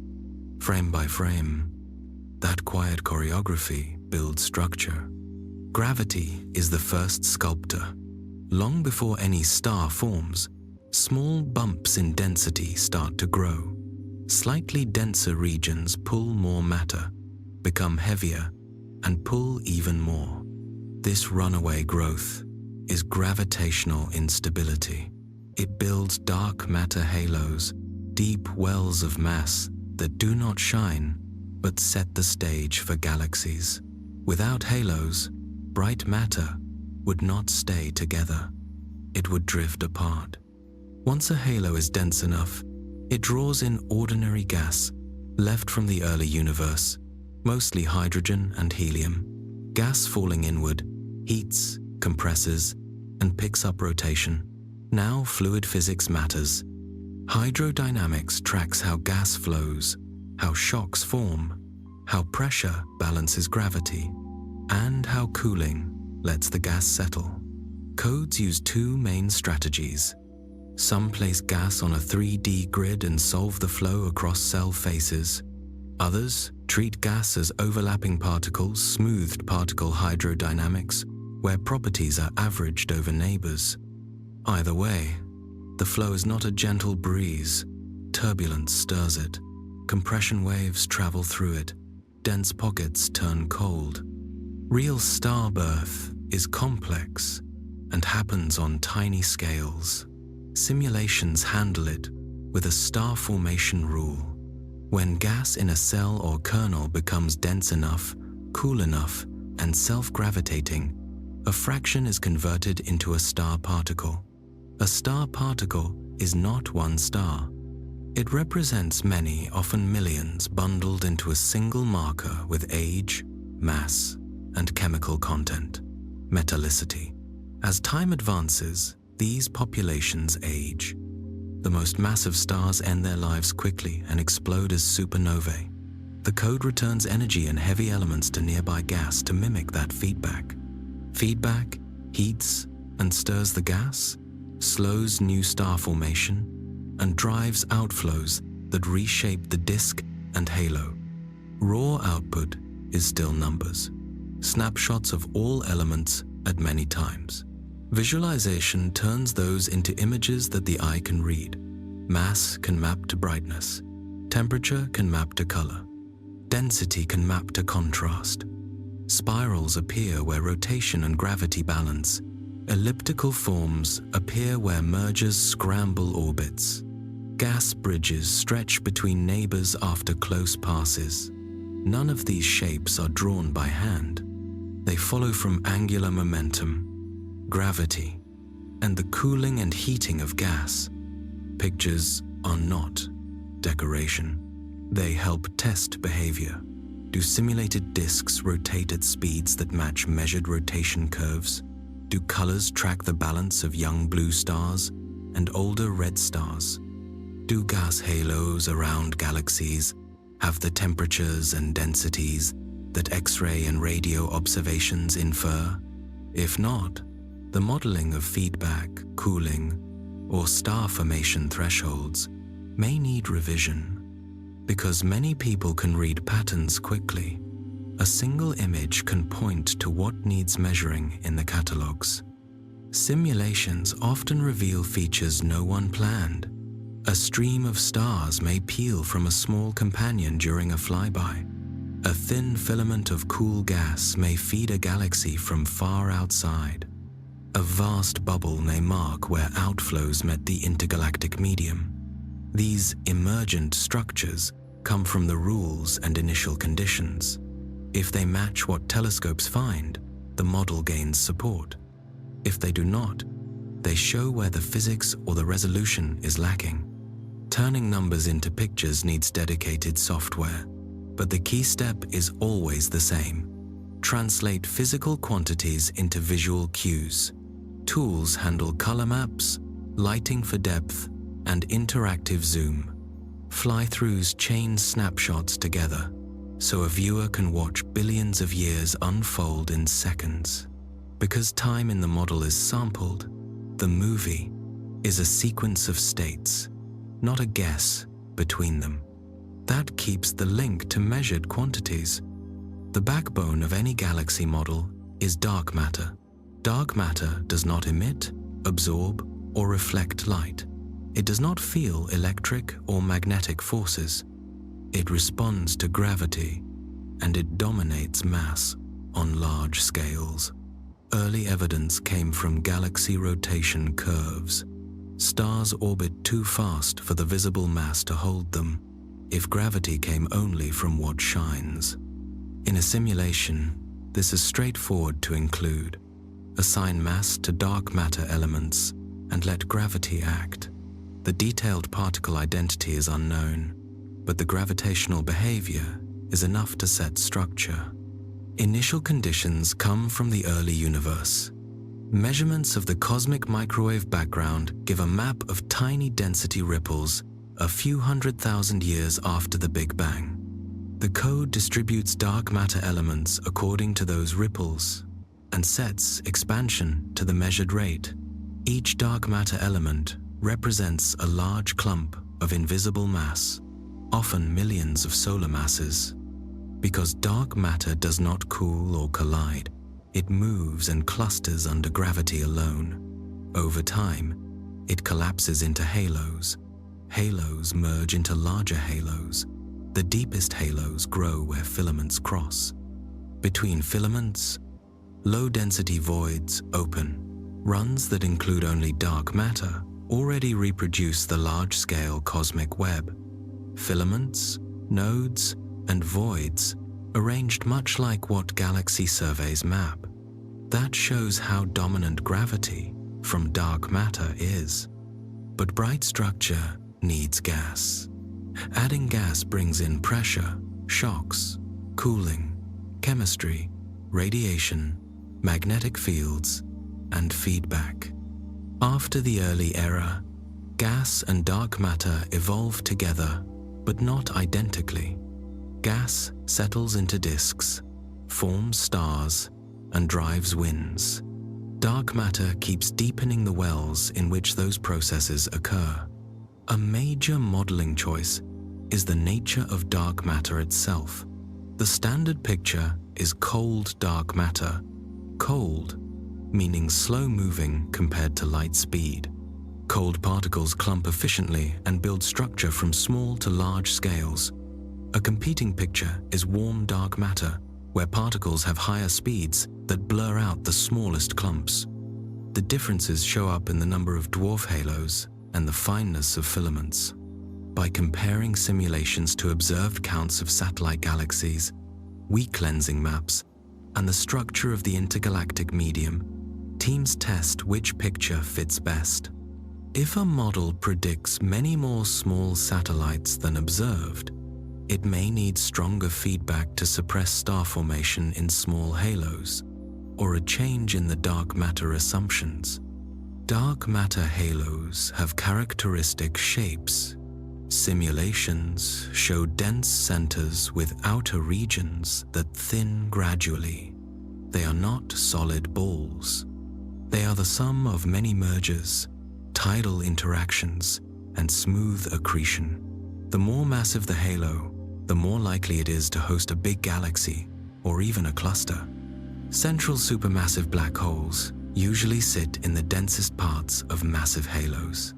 Frame by frame, that quiet choreography builds structure. Gravity is the first sculptor. Long before any star forms, small bumps in density start to grow. Slightly denser regions pull more matter, become heavier, and pull even more. This runaway growth is gravitational instability. It builds dark matter halos, deep wells of mass that do not shine, but set the stage for galaxies. Without halos, bright matter would not stay together. It would drift apart. Once a halo is dense enough, it draws in ordinary gas left from the early universe, mostly hydrogen and helium. Gas falling inward heats, compresses, and picks up rotation. Now fluid physics matters. Hydrodynamics tracks how gas flows, how shocks form, how pressure balances gravity, and how cooling lets the gas settle. Codes use two main strategies: Some place gas on a 3D grid and solve the flow across cell faces. Others treat gas as overlapping particles, smoothed particle hydrodynamics, where properties are averaged over neighbors. Either way, the flow is not a gentle breeze. Turbulence stirs it. Compression waves travel through it. Dense pockets turn cold. Real star birth is complex and happens on tiny scales. Simulations handle it with a star formation rule. When gas in a cell or kernel becomes dense enough, cool enough, and self-gravitating, a fraction is converted into a star particle. A star particle is not one star. It represents many, often millions, bundled into a single marker with age, mass, and chemical content, metallicity. As time advances, these populations age. The most massive stars end their lives quickly and explode as supernovae. The code returns energy and heavy elements to nearby gas to mimic that feedback. Feedback heats and stirs the gas, slows new star formation, and drives outflows that reshape the disk and halo. Raw output is still numbers, snapshots of all elements at many times. Visualization turns those into images that the eye can read. Mass can map to brightness. Temperature can map to color. Density can map to contrast. Spirals appear where rotation and gravity balance. Elliptical forms appear where mergers scramble orbits. Gas bridges stretch between neighbors after close passes. None of these shapes are drawn by hand. They follow from angular momentum, gravity, and the cooling and heating of gas. Pictures are not decoration. They help test behavior. Do simulated disks rotate at speeds that match measured rotation curves? Do colors track the balance of young blue stars and older red stars? Do gas halos around galaxies have the temperatures and densities that X-ray and radio observations infer? If not, the modeling of feedback, cooling, or star formation thresholds may need revision. Because many people can read patterns quickly, a single image can point to what needs measuring in the catalogs. Simulations often reveal features no one planned. A stream of stars may peel from a small companion during a flyby. A thin filament of cool gas may feed a galaxy from far outside. A vast bubble may mark where outflows met the intergalactic medium. These emergent structures come from the rules and initial conditions. If they match what telescopes find, the model gains support. If they do not, they show where the physics or the resolution is lacking. Turning numbers into pictures needs dedicated software, but the key step is always the same. Translate physical quantities into visual cues. Tools handle color maps, lighting for depth, and interactive zoom. Fly-throughs chain snapshots together, so a viewer can watch billions of years unfold in seconds. Because time in the model is sampled, the movie is a sequence of states, not a guess between them. That keeps the link to measured quantities. The backbone of any galaxy model is dark matter. Dark matter does not emit, absorb, or reflect light. It does not feel electric or magnetic forces. It responds to gravity, and it dominates mass on large scales. Early evidence came from galaxy rotation curves. Stars orbit too fast for the visible mass to hold them, if gravity came only from what shines. In a simulation, this is straightforward to include. Assign mass to dark matter elements and let gravity act. The detailed particle identity is unknown, but the gravitational behavior is enough to set structure. Initial conditions come from the early universe. Measurements of the cosmic microwave background give a map of tiny density ripples a few 100,000 years after the Big Bang. The code distributes dark matter elements according to those ripples and sets expansion to the measured rate. Each dark matter element represents a large clump of invisible mass, often millions of solar masses. Because dark matter does not cool or collide, it moves and clusters under gravity alone. Over time, it collapses into halos. Halos merge into larger halos. The deepest halos grow where filaments cross. Between filaments, low-density voids open. Runs that include only dark matter already reproduce the large-scale cosmic web. Filaments, nodes, and voids arranged much like what galaxy surveys map. That shows how dominant gravity from dark matter is. But bright structure needs gas. Adding gas brings in pressure, shocks, cooling, chemistry, radiation, magnetic fields, and feedback. After the early era, gas and dark matter evolve together, but not identically. Gas settles into disks, forms stars, and drives winds. Dark matter keeps deepening the wells in which those processes occur. A major modeling choice is the nature of dark matter itself. The standard picture is cold dark matter. Cold, meaning slow-moving compared to light speed. Cold particles clump efficiently and build structure from small to large scales. A competing picture is warm dark matter, where particles have higher speeds that blur out the smallest clumps. The differences show up in the number of dwarf halos and the fineness of filaments. By comparing simulations to observed counts of satellite galaxies, weak lensing maps, and the structure of the intergalactic medium, teams test which picture fits best. If a model predicts many more small satellites than observed, it may need stronger feedback to suppress star formation in small halos, or a change in the dark matter assumptions. Dark matter halos have characteristic shapes. Simulations show dense centers with outer regions that thin gradually. They are not solid balls. They are the sum of many mergers, tidal interactions, and smooth accretion. The more massive the halo, the more likely it is to host a big galaxy or even a cluster. Central supermassive black holes usually sit in the densest parts of massive halos.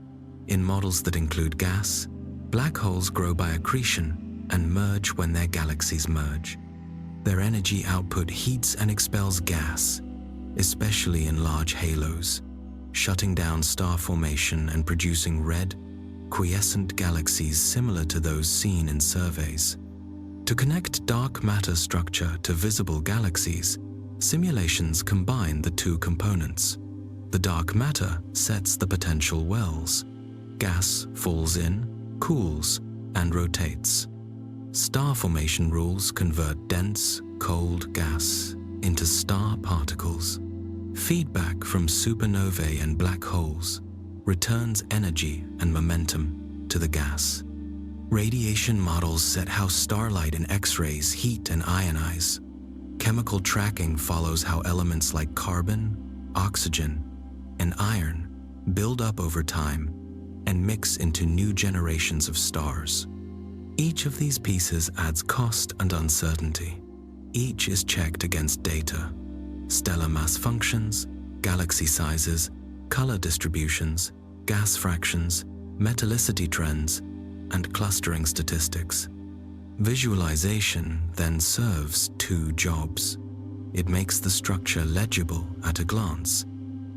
In models that include gas, black holes grow by accretion and merge when their galaxies merge. Their energy output heats and expels gas, especially in large halos, shutting down star formation and producing red, quiescent galaxies similar to those seen in surveys. To connect dark matter structure to visible galaxies, simulations combine the two components. The dark matter sets the potential wells. Gas falls in, cools, and rotates. Star formation rules convert dense, cold gas into star particles. Feedback from supernovae and black holes returns energy and momentum to the gas. Radiation models set how starlight and X-rays heat and ionize. Chemical tracking follows how elements like carbon, oxygen, and iron build up over time and mix into new generations of stars. Each of these pieces adds cost and uncertainty. Each is checked against data: stellar mass functions, galaxy sizes, color distributions, gas fractions, metallicity trends, and clustering statistics. Visualization then serves two jobs. It makes the structure legible at a glance,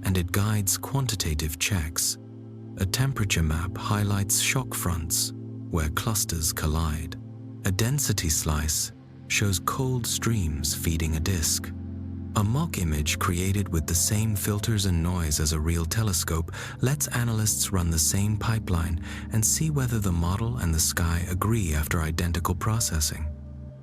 and it guides quantitative checks. A temperature map highlights shock fronts where clusters collide. A density slice shows cold streams feeding a disk. A mock image created with the same filters and noise as a real telescope lets analysts run the same pipeline and see whether the model and the sky agree after identical processing.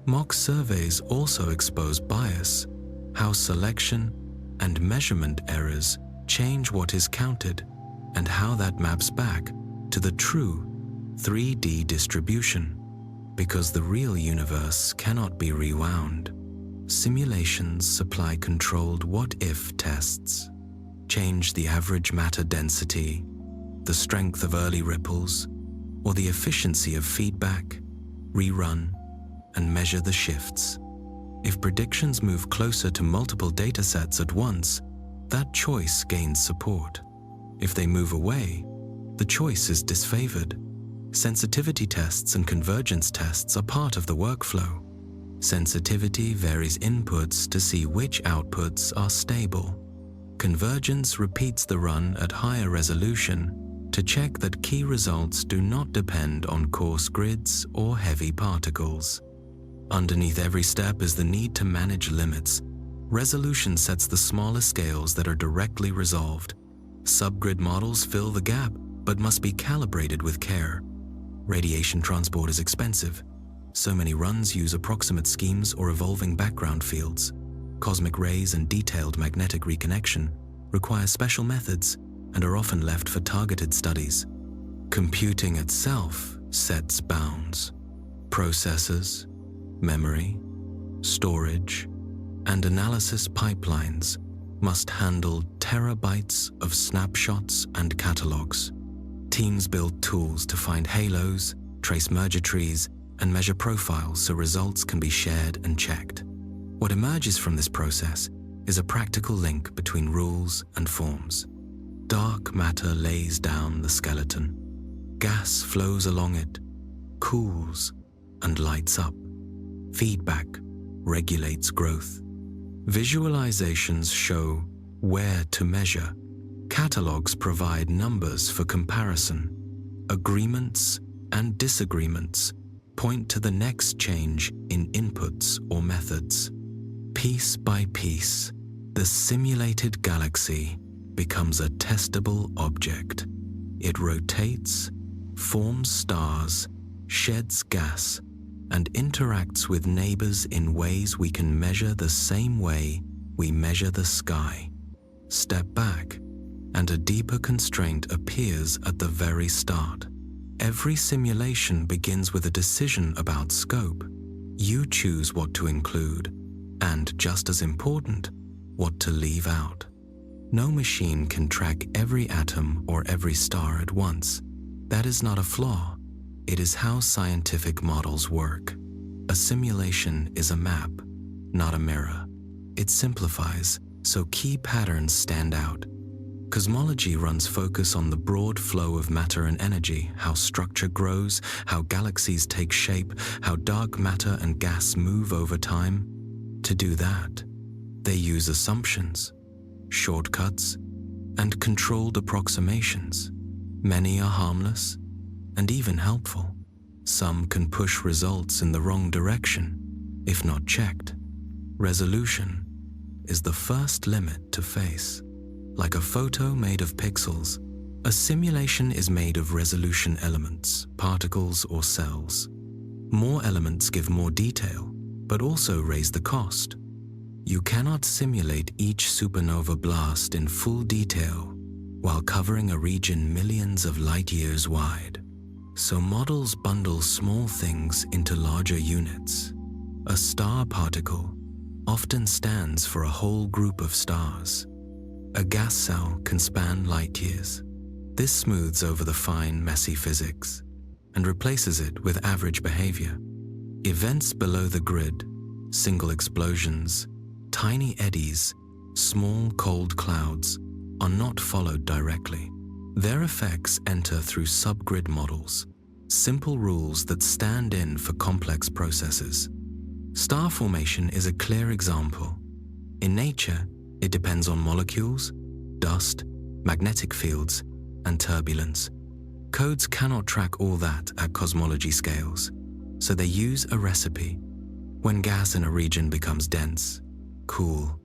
Mock surveys also expose bias, how selection and measurement errors change what is counted, and how that maps back to the true 3D distribution. Because the real universe cannot be rewound, simulations supply controlled what-if tests. Change the average matter density, the strength of early ripples, or the efficiency of feedback, rerun, and measure the shifts. If predictions move closer to multiple datasets at once, that choice gains support. If they move away, the choice is disfavored. Sensitivity tests and convergence tests are part of the workflow. Sensitivity varies inputs to see which outputs are stable. Convergence repeats the run at higher resolution to check that key results do not depend on coarse grids or heavy particles. Underneath every step is the need to manage limits. Resolution sets the smaller scales that are directly resolved. Subgrid models fill the gap, but must be calibrated with care. Radiation transport is expensive. So many runs use approximate schemes or evolving background fields. Cosmic rays and detailed magnetic reconnection require special methods and are often left for targeted studies. Computing itself sets bounds. Processors, memory, storage, and analysis pipelines must handle terabytes of snapshots and catalogs. Teams build tools to find halos, trace merger trees, and measure profiles so results can be shared and checked. What emerges from this process is a practical link between rules and forms. Dark matter lays down the skeleton. Gas flows along it, cools, and lights up. Feedback regulates growth. Visualizations show where to measure. Catalogs provide numbers for comparison. Agreements and disagreements point to the next change in inputs or methods. Piece by piece, the simulated galaxy becomes a testable object. It rotates, forms stars, sheds gas, and interacts with neighbors in ways we can measure the same way we measure the sky. Step back, and a deeper constraint appears at the very start. Every simulation begins with a decision about scope. You choose what to include, and just as important, what to leave out. No machine can track every atom or every star at once. That is not a flaw. It is how scientific models work. A simulation is a map, not a mirror. It simplifies, so key patterns stand out. Cosmology runs focus on the broad flow of matter and energy, how structure grows, how galaxies take shape, how dark matter and gas move over time. To do that, they use assumptions, shortcuts, and controlled approximations. Many are harmless and even helpful. Some can push results in the wrong direction, if not checked. Resolution is the first limit to face. Like a photo made of pixels, a simulation is made of resolution elements, particles, or cells. More elements give more detail, but also raise the cost. You cannot simulate each supernova blast in full detail while covering a region millions of light years wide. So models bundle small things into larger units. A star particle often stands for a whole group of stars. A gas cell can span light years. This smooths over the fine, messy physics and replaces it with average behavior. Events below the grid, single explosions, tiny eddies, small cold clouds, are not followed directly. Their effects enter through subgrid models, simple rules that stand in for complex processes. Star formation is a clear example. In nature, it depends on molecules, dust, magnetic fields, and turbulence. Codes cannot track all that at cosmology scales, so they use a recipe. When gas in a region becomes dense, cool,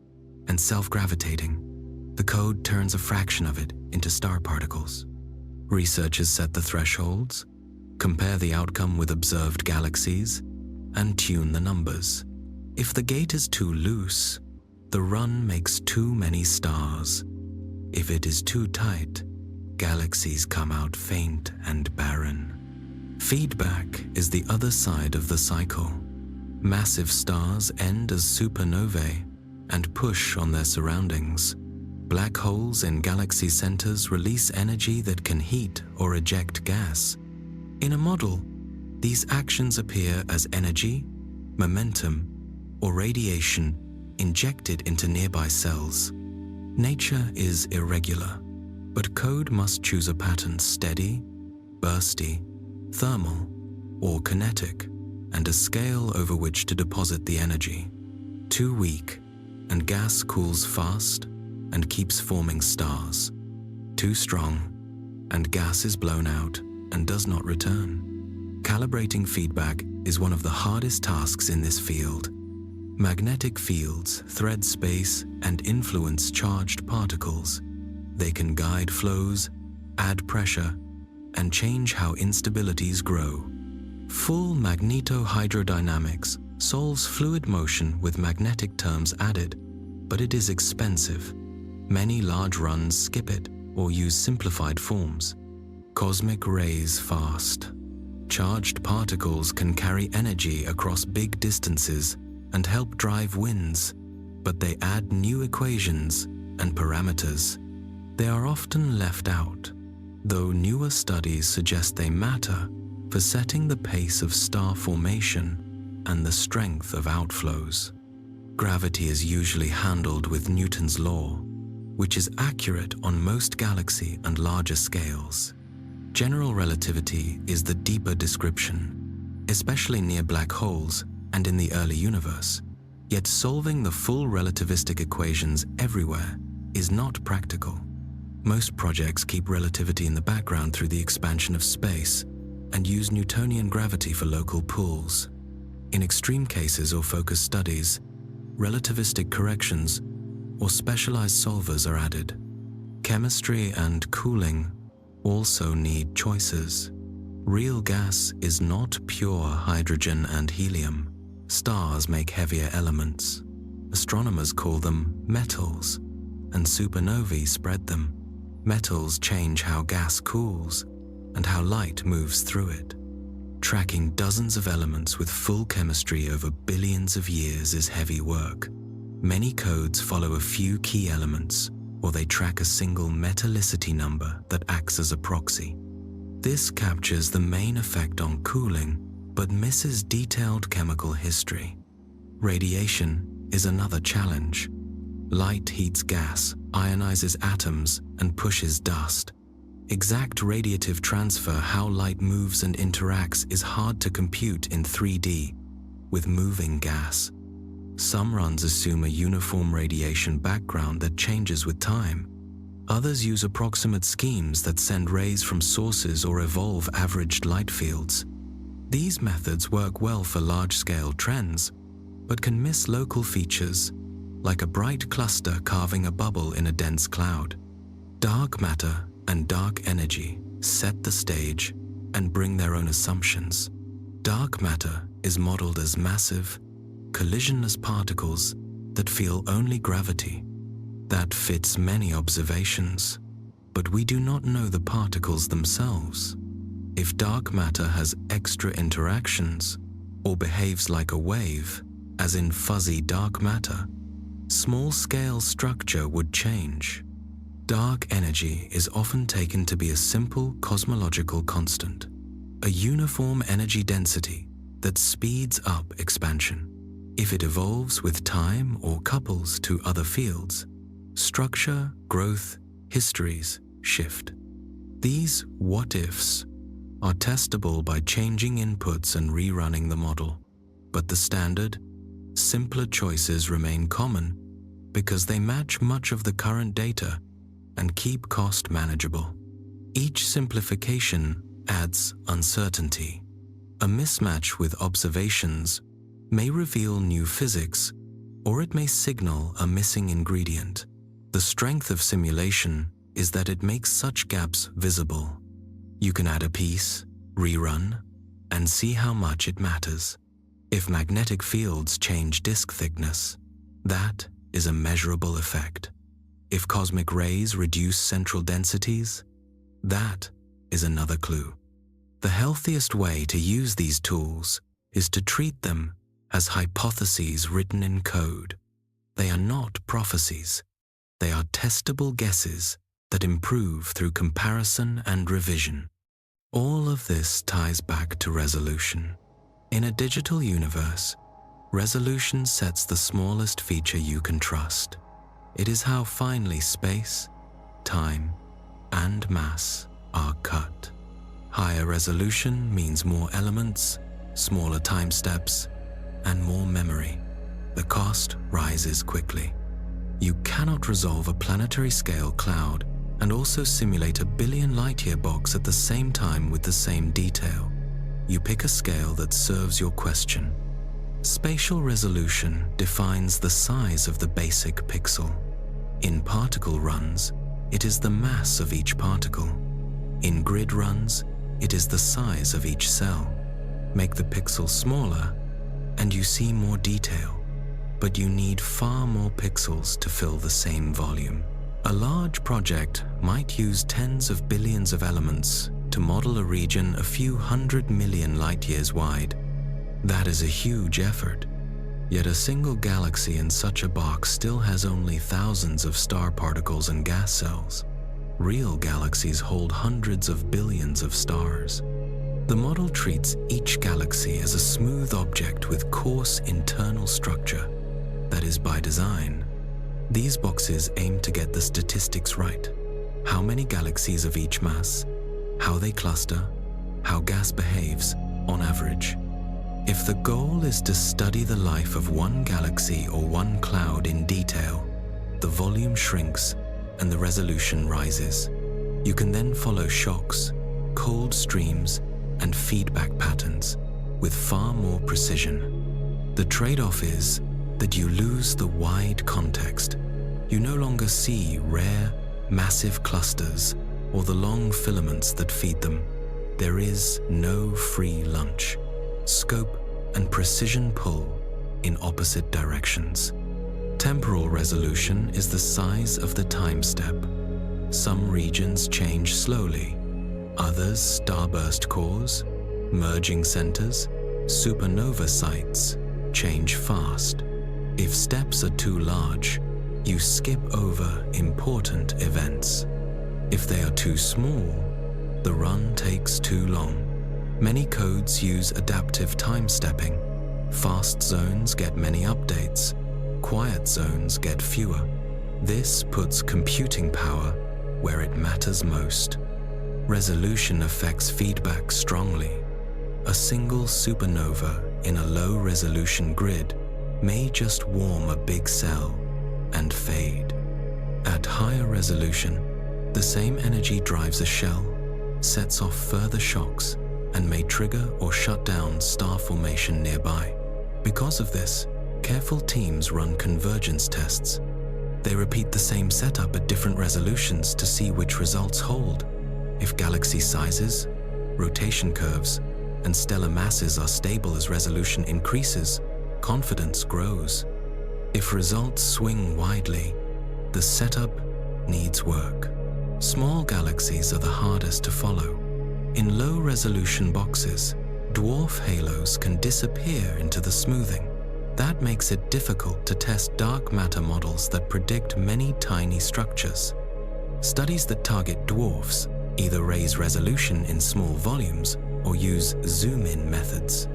and self-gravitating, the code turns a fraction of it into star particles. Researchers set the thresholds, compare the outcome with observed galaxies, and tune the numbers. If the gate is too loose, the run makes too many stars. If it is too tight, galaxies come out faint and barren. Feedback is the other side of the cycle. Massive stars end as supernovae and push on their surroundings. Black holes in galaxy centers release energy that can heat or eject gas. In a model, these actions appear as energy, momentum, or radiation injected into nearby cells. Nature is irregular, but code must choose a pattern: steady, bursty, thermal, or kinetic, and a scale over which to deposit the energy. Too weak, and gas cools fast and keeps forming stars. Too strong, and gas is blown out and does not return. Calibrating feedback is one of the hardest tasks in this field. Magnetic fields thread space and influence charged particles. They can guide flows, add pressure, and change how instabilities grow. Full magnetohydrodynamics solves fluid motion with magnetic terms added, but it is expensive. Many large runs skip it or use simplified forms. Cosmic rays fast. Charged particles can carry energy across big distances and help drive winds, but they add new equations and parameters. They are often left out, though newer studies suggest they matter for setting the pace of star formation and the strength of outflows. Gravity is usually handled with Newton's law, which is accurate on most galaxy and larger scales. General relativity is the deeper description, especially near black holes and in the early universe, yet solving the full relativistic equations everywhere is not practical. Most projects keep relativity in the background through the expansion of space and use Newtonian gravity for local pulls. In extreme cases or focused studies, relativistic corrections or specialized solvers are added. Chemistry and cooling also need choices. Real gas is not pure hydrogen and helium. Stars make heavier elements. Astronomers call them metals, and supernovae spread them. Metals change how gas cools and how light moves through it. Tracking dozens of elements with full chemistry over billions of years is heavy work. Many codes follow a few key elements, or they track a single metallicity number that acts as a proxy. This captures the main effect on cooling, but misses detailed chemical history. Radiation is another challenge. Light heats gas, ionizes atoms, and pushes dust. Exact radiative transfer, how light moves and interacts, is hard to compute in 3D with moving gas. Some runs assume a uniform radiation background that changes with time. Others use approximate schemes that send rays from sources or evolve averaged light fields. These methods work well for large-scale trends, but can miss local features, like a bright cluster carving a bubble in a dense cloud. Dark matter and dark energy set the stage and bring their own assumptions. Dark matter is modeled as massive, collisionless particles that feel only gravity. That fits many observations, but we do not know the particles themselves. If dark matter has extra interactions or behaves like a wave, as in fuzzy dark matter, small-scale structure would change. Dark energy is often taken to be a simple cosmological constant, a uniform energy density that speeds up expansion. If it evolves with time or couples to other fields, structure, growth, histories shift. These what-ifs are testable by changing inputs and rerunning the model, but the standard, simpler choices remain common because they match much of the current data and keep cost manageable. Each simplification adds uncertainty. A mismatch with observations may reveal new physics, or it may signal a missing ingredient. The strength of simulation is that it makes such gaps visible. You can add a piece, rerun, and see how much it matters. If magnetic fields change disk thickness, that is a measurable effect. If cosmic rays reduce central densities, that is another clue. The healthiest way to use these tools is to treat them as hypotheses written in code. They are not prophecies. They are testable guesses that improve through comparison and revision. All of this ties back to resolution. In a digital universe, resolution sets the smallest feature you can trust. It is how finely space, time, and mass are cut. Higher resolution means more elements, smaller time steps, and more memory. The cost rises quickly. You cannot resolve a planetary scale cloud and also simulate a billion light-year box at the same time with the same detail. You pick a scale that serves your question. Spatial resolution defines the size of the basic pixel. In particle runs, it is the mass of each particle. In grid runs, it is the size of each cell. Make the pixel smaller, and you see more detail. But you need far more pixels to fill the same volume. A large project might use tens of billions of elements to model a region a few 100 million light-years wide. That is a huge effort. Yet a single galaxy in such a box still has only thousands of star particles and gas cells. Real galaxies hold hundreds of billions of stars. The model treats each galaxy as a smooth object with coarse internal structure. That is by design. These boxes aim to get the statistics right. How many galaxies of each mass, how they cluster, how gas behaves on average. If the goal is to study the life of one galaxy or one cloud in detail, the volume shrinks and the resolution rises. You can then follow shocks, cold streams, and feedback patterns with far more precision. The trade-off is that you lose the wide context. You no longer see rare, massive clusters or the long filaments that feed them. There is no free lunch. Scope and precision pull in opposite directions. Temporal resolution is the size of the time step. Some regions change slowly, others starburst cores, merging centers, supernova sites change fast. If steps are too large, you skip over important events. If they are too small, the run takes too long. Many codes use adaptive time stepping. Fast zones get many updates. Quiet zones get fewer. This puts computing power where it matters most. Resolution affects feedback strongly. A single supernova in a low-resolution grid may just warm a big cell and fade. At higher resolution, the same energy drives a shell, sets off further shocks, and may trigger or shut down star formation nearby. Because of this, careful teams run convergence tests. They repeat the same setup at different resolutions to see which results hold. If galaxy sizes, rotation curves, and stellar masses are stable as resolution increases, confidence grows. If results swing widely, the setup needs work. Small galaxies are the hardest to follow. In low-resolution boxes, dwarf halos can disappear into the smoothing. That makes it difficult to test dark matter models that predict many tiny structures. Studies that target dwarfs either raise resolution in small volumes or use zoom-in methods.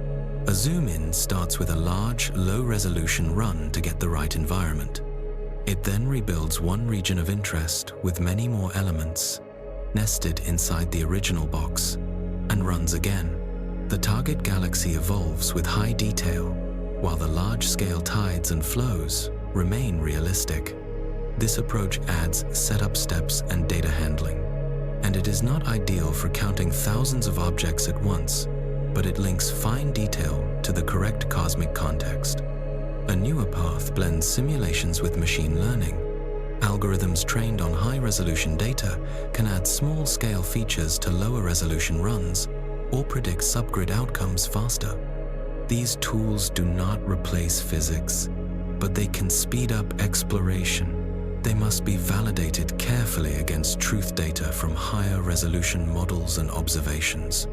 A zoom-in starts with a large, low-resolution run to get the right environment. It then rebuilds one region of interest with many more elements, nested inside the original box, and runs again. The target galaxy evolves with high detail, while the large-scale tides and flows remain realistic. This approach adds setup steps and data handling, and it is not ideal for counting thousands of objects at once, but it links fine detail to the correct cosmic context. A newer path blends simulations with machine learning. Algorithms trained on high-resolution data can add small-scale features to lower-resolution runs or predict subgrid outcomes faster. These tools do not replace physics, but they can speed up exploration. They must be validated carefully against truth data from higher-resolution models and observations.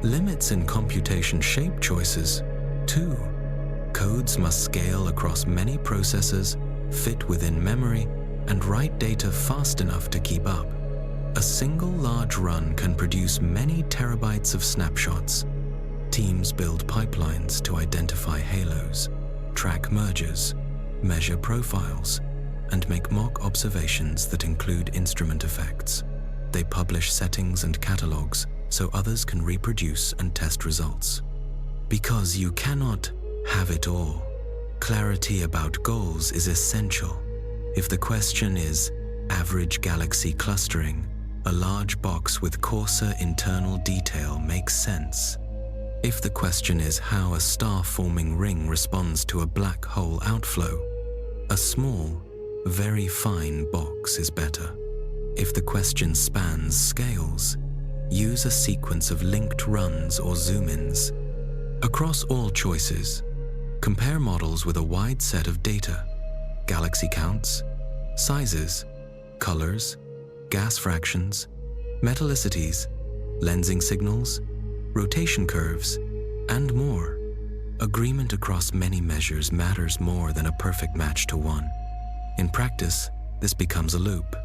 Limits in computation shape choices, too. Codes must scale across many processors, fit within memory, and write data fast enough to keep up. A single large run can produce many terabytes of snapshots. Teams build pipelines to identify halos, track mergers, measure profiles, and make mock observations that include instrument effects. They publish settings and catalogs so others can reproduce and test results. Because you cannot have it all, clarity about goals is essential. If the question is average galaxy clustering, a large box with coarser internal detail makes sense. If the question is how a star-forming ring responds to a black hole outflow, a small, very fine box is better. If the question spans scales, use a sequence of linked runs or zoom-ins. Across all choices, compare models with a wide set of data: galaxy counts, sizes, colors, gas fractions, metallicities, lensing signals, rotation curves, and more. Agreement across many measures matters more than a perfect match to one. In practice, this becomes a loop.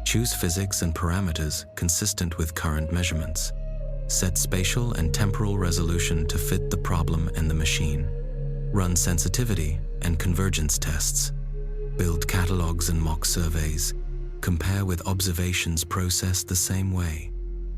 Choose physics and parameters consistent with current measurements. Set spatial and temporal resolution to fit the problem and the machine. Run sensitivity and convergence tests. Build catalogs and mock surveys. Compare with observations processed the same way.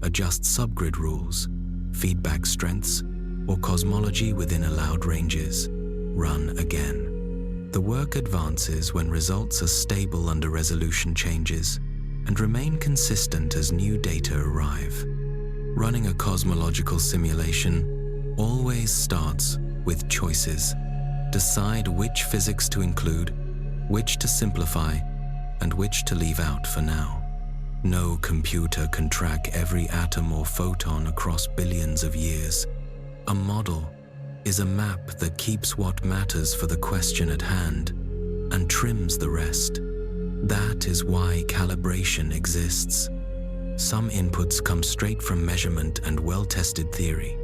Adjust subgrid rules, feedback strengths, or cosmology within allowed ranges. Run again. The work advances when results are stable under resolution changes and remain consistent as new data arrive. Running a cosmological simulation always starts with choices. Decide which physics to include, which to simplify, and which to leave out for now. No computer can track every atom or photon across billions of years. A model is a map that keeps what matters for the question at hand and trims the rest. That is why calibration exists. Some inputs come straight from measurement and well-tested theory.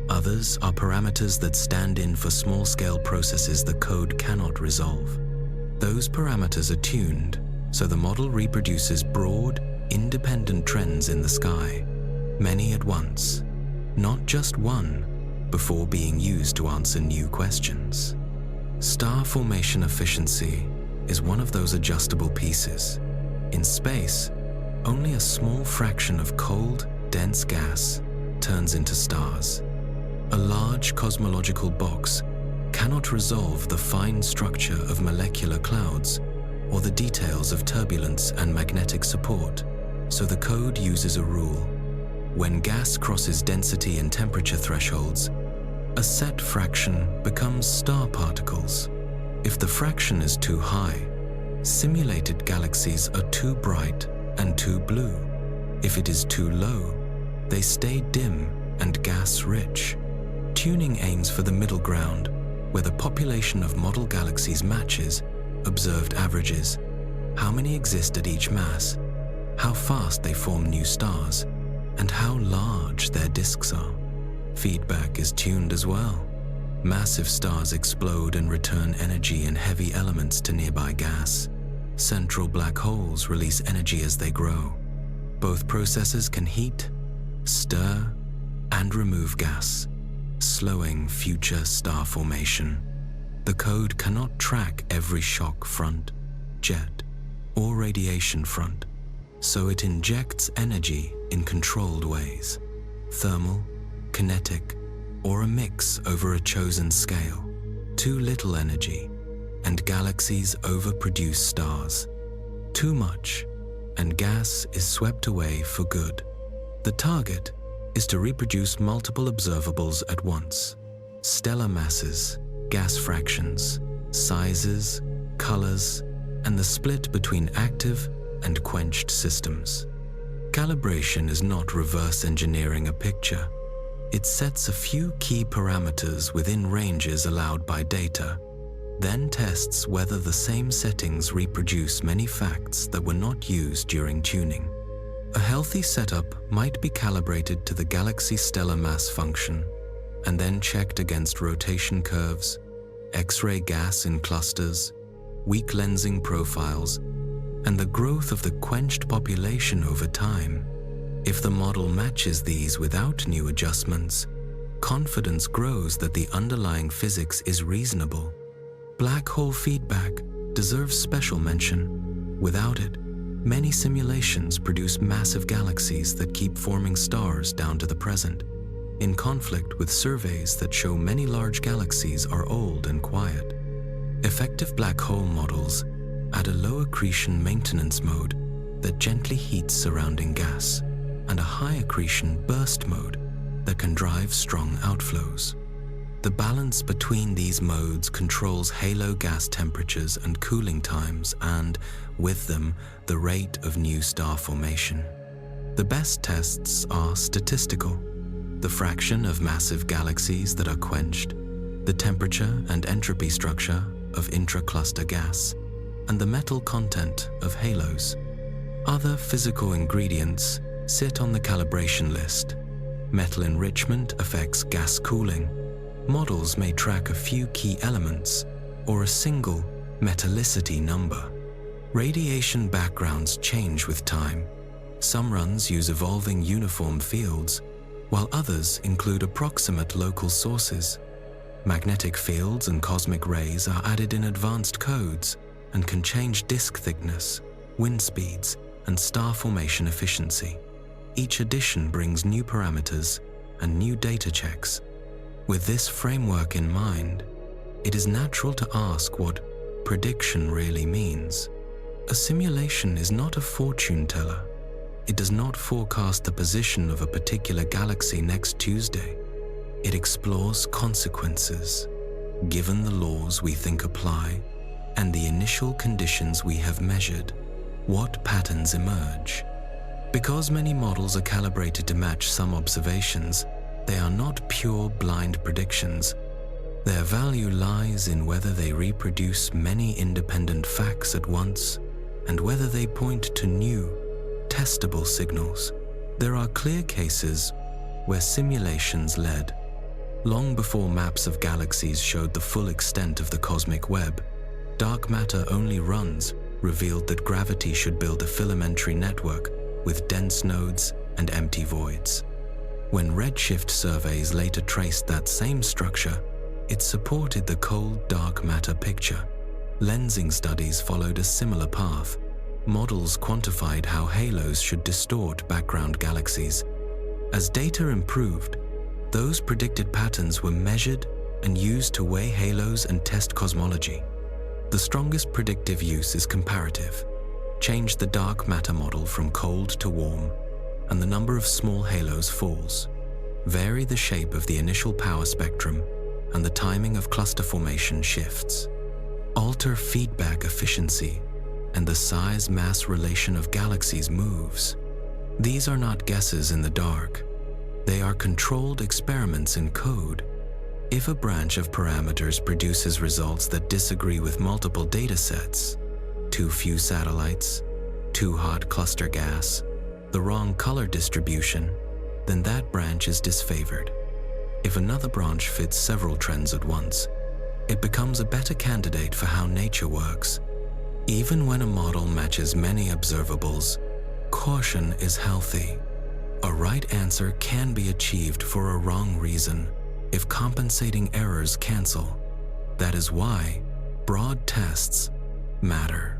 Others are parameters that stand in for small-scale processes the code cannot resolve. Those parameters are tuned so the model reproduces broad, independent trends in the sky, many at once, not just one, before being used to answer new questions. Star formation efficiency is one of those adjustable pieces. In space, only a small fraction of cold, dense gas turns into stars. A large cosmological box cannot resolve the fine structure of molecular clouds or the details of turbulence and magnetic support, so the code uses a rule. When gas crosses density and temperature thresholds, a set fraction becomes star particles. If the fraction is too high, simulated galaxies are too bright and too blue. If it is too low, they stay dim and gas-rich. Tuning aims for the middle ground, where the population of model galaxies matches observed averages, how many exist at each mass, how fast they form new stars, and how large their disks are. Feedback is tuned as well. Massive stars explode and return energy and heavy elements to nearby gas. Central black holes release energy as they grow. Both processes can heat, stir, and remove gas, slowing future star formation. The code cannot track every shock front, jet, or radiation front, so it injects energy in controlled ways, thermal, kinetic, or a mix over a chosen scale. Too little energy, and galaxies overproduce stars. Too much, and gas is swept away for good. The target is to reproduce multiple observables at once: stellar masses, gas fractions, sizes, colors, and the split between active and quenched systems. Calibration is not reverse engineering a picture. It sets a few key parameters within ranges allowed by data, then tests whether the same settings reproduce many facts that were not used during tuning. A healthy setup might be calibrated to the galaxy stellar mass function, and then checked against rotation curves, X-ray gas in clusters, weak lensing profiles, and the growth of the quenched population over time. If the model matches these without new adjustments, confidence grows that the underlying physics is reasonable. Black hole feedback deserves special mention. Without it, many simulations produce massive galaxies that keep forming stars down to the present, in conflict with surveys that show many large galaxies are old and quiet. Effective black hole models add a low accretion maintenance mode that gently heats surrounding gas, and a high accretion burst mode that can drive strong outflows. The balance between these modes controls halo gas temperatures and cooling times and, with them, the rate of new star formation. The best tests are statistical: the fraction of massive galaxies that are quenched, the temperature and entropy structure of intra-cluster gas, and the metal content of halos. Other physical ingredients sit on the calibration list. Metal enrichment affects gas cooling. Models may track a few key elements or a single metallicity number. Radiation backgrounds change with time. Some runs use evolving uniform fields, while others include approximate local sources. Magnetic fields and cosmic rays are added in advanced codes and can change disk thickness, wind speeds, and star formation efficiency. Each addition brings new parameters and new data checks. With this framework in mind, it is natural to ask what prediction really means. A simulation is not a fortune teller. It does not forecast the position of a particular galaxy next Tuesday. It explores consequences, given the laws we think apply and the initial conditions we have measured. What patterns emerge? Because many models are calibrated to match some observations, they are not pure blind predictions. Their value lies in whether they reproduce many independent facts at once and whether they point to new, testable signals. There are clear cases where simulations led. Long before maps of galaxies showed the full extent of the cosmic web, dark matter-only runs revealed that gravity should build a filamentary network with dense nodes and empty voids. When redshift surveys later traced that same structure, it supported the cold dark matter picture. Lensing studies followed a similar path. Models quantified how halos should distort background galaxies. As data improved, those predicted patterns were measured and used to weigh halos and test cosmology. The strongest predictive use is comparative. Change the dark matter model from cold to warm, and the number of small halos falls. Vary the shape of the initial power spectrum, and the timing of cluster formation shifts. Alter feedback efficiency, and the size-mass relation of galaxies moves. These are not guesses in the dark. They are controlled experiments in code. If a branch of parameters produces results that disagree with multiple datasets, too few satellites, too hot cluster gas, the wrong color distribution, then that branch is disfavored. If another branch fits several trends at once, it becomes a better candidate for how nature works. Even when a model matches many observables, caution is healthy. A right answer can be achieved for a wrong reason if compensating errors cancel. That is why broad tests matter.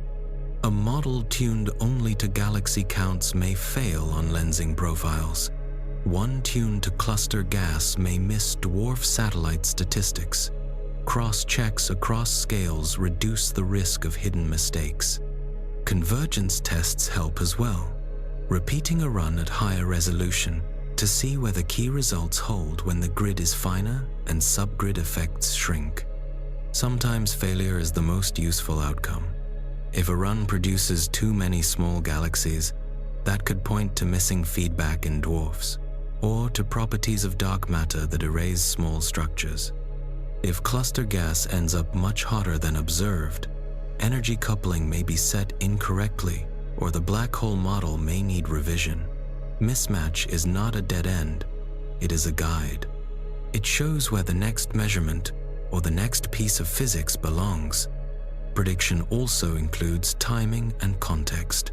A model tuned only to galaxy counts may fail on lensing profiles. One tuned to cluster gas may miss dwarf satellite statistics. Cross-checks across scales reduce the risk of hidden mistakes. Convergence tests help as well. Repeating a run at higher resolution to see whether key results hold when the grid is finer and subgrid effects shrink. Sometimes failure is the most useful outcome. If a run produces too many small galaxies, that could point to missing feedback in dwarfs, or to properties of dark matter that erase small structures. If cluster gas ends up much hotter than observed, energy coupling may be set incorrectly, or the black hole model may need revision. Mismatch is not a dead end, it is a guide. It shows where the next measurement or the next piece of physics belongs. prediction also includes timing and context.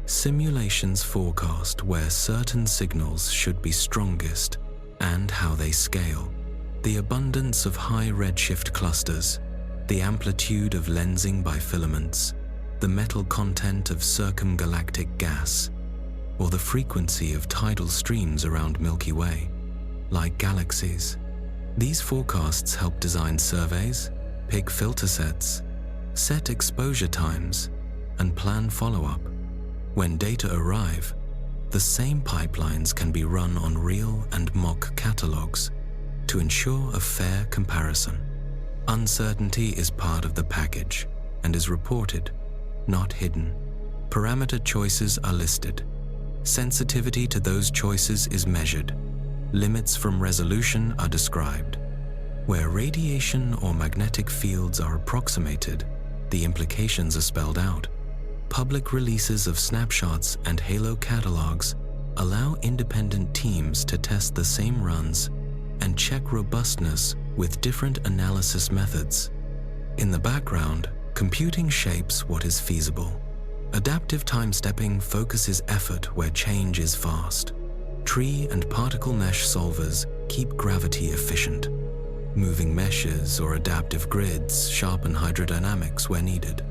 Simulations forecast where certain signals should be strongest and how they scale. The abundance of high redshift clusters, the amplitude of lensing by filaments, the metal content of circumgalactic gas, or the frequency of tidal streams around Milky Way, like galaxies. These forecasts help design surveys, pick filter sets, set exposure times, and plan follow-up. When data arrive, the same pipelines can be run on real and mock catalogs to ensure a fair comparison. Uncertainty is part of the package and is reported, not hidden. Parameter choices are listed. Sensitivity to those choices is measured. Limits from resolution are described. Where radiation or magnetic fields are approximated, the implications are spelled out. Public releases of snapshots and halo catalogs allow independent teams to test the same runs and check robustness with different analysis methods. In the background, computing shapes what is feasible. Adaptive time-stepping focuses effort where change is fast. Tree and particle mesh solvers keep gravity efficient. Moving meshes or adaptive grids sharpen hydrodynamics where needed.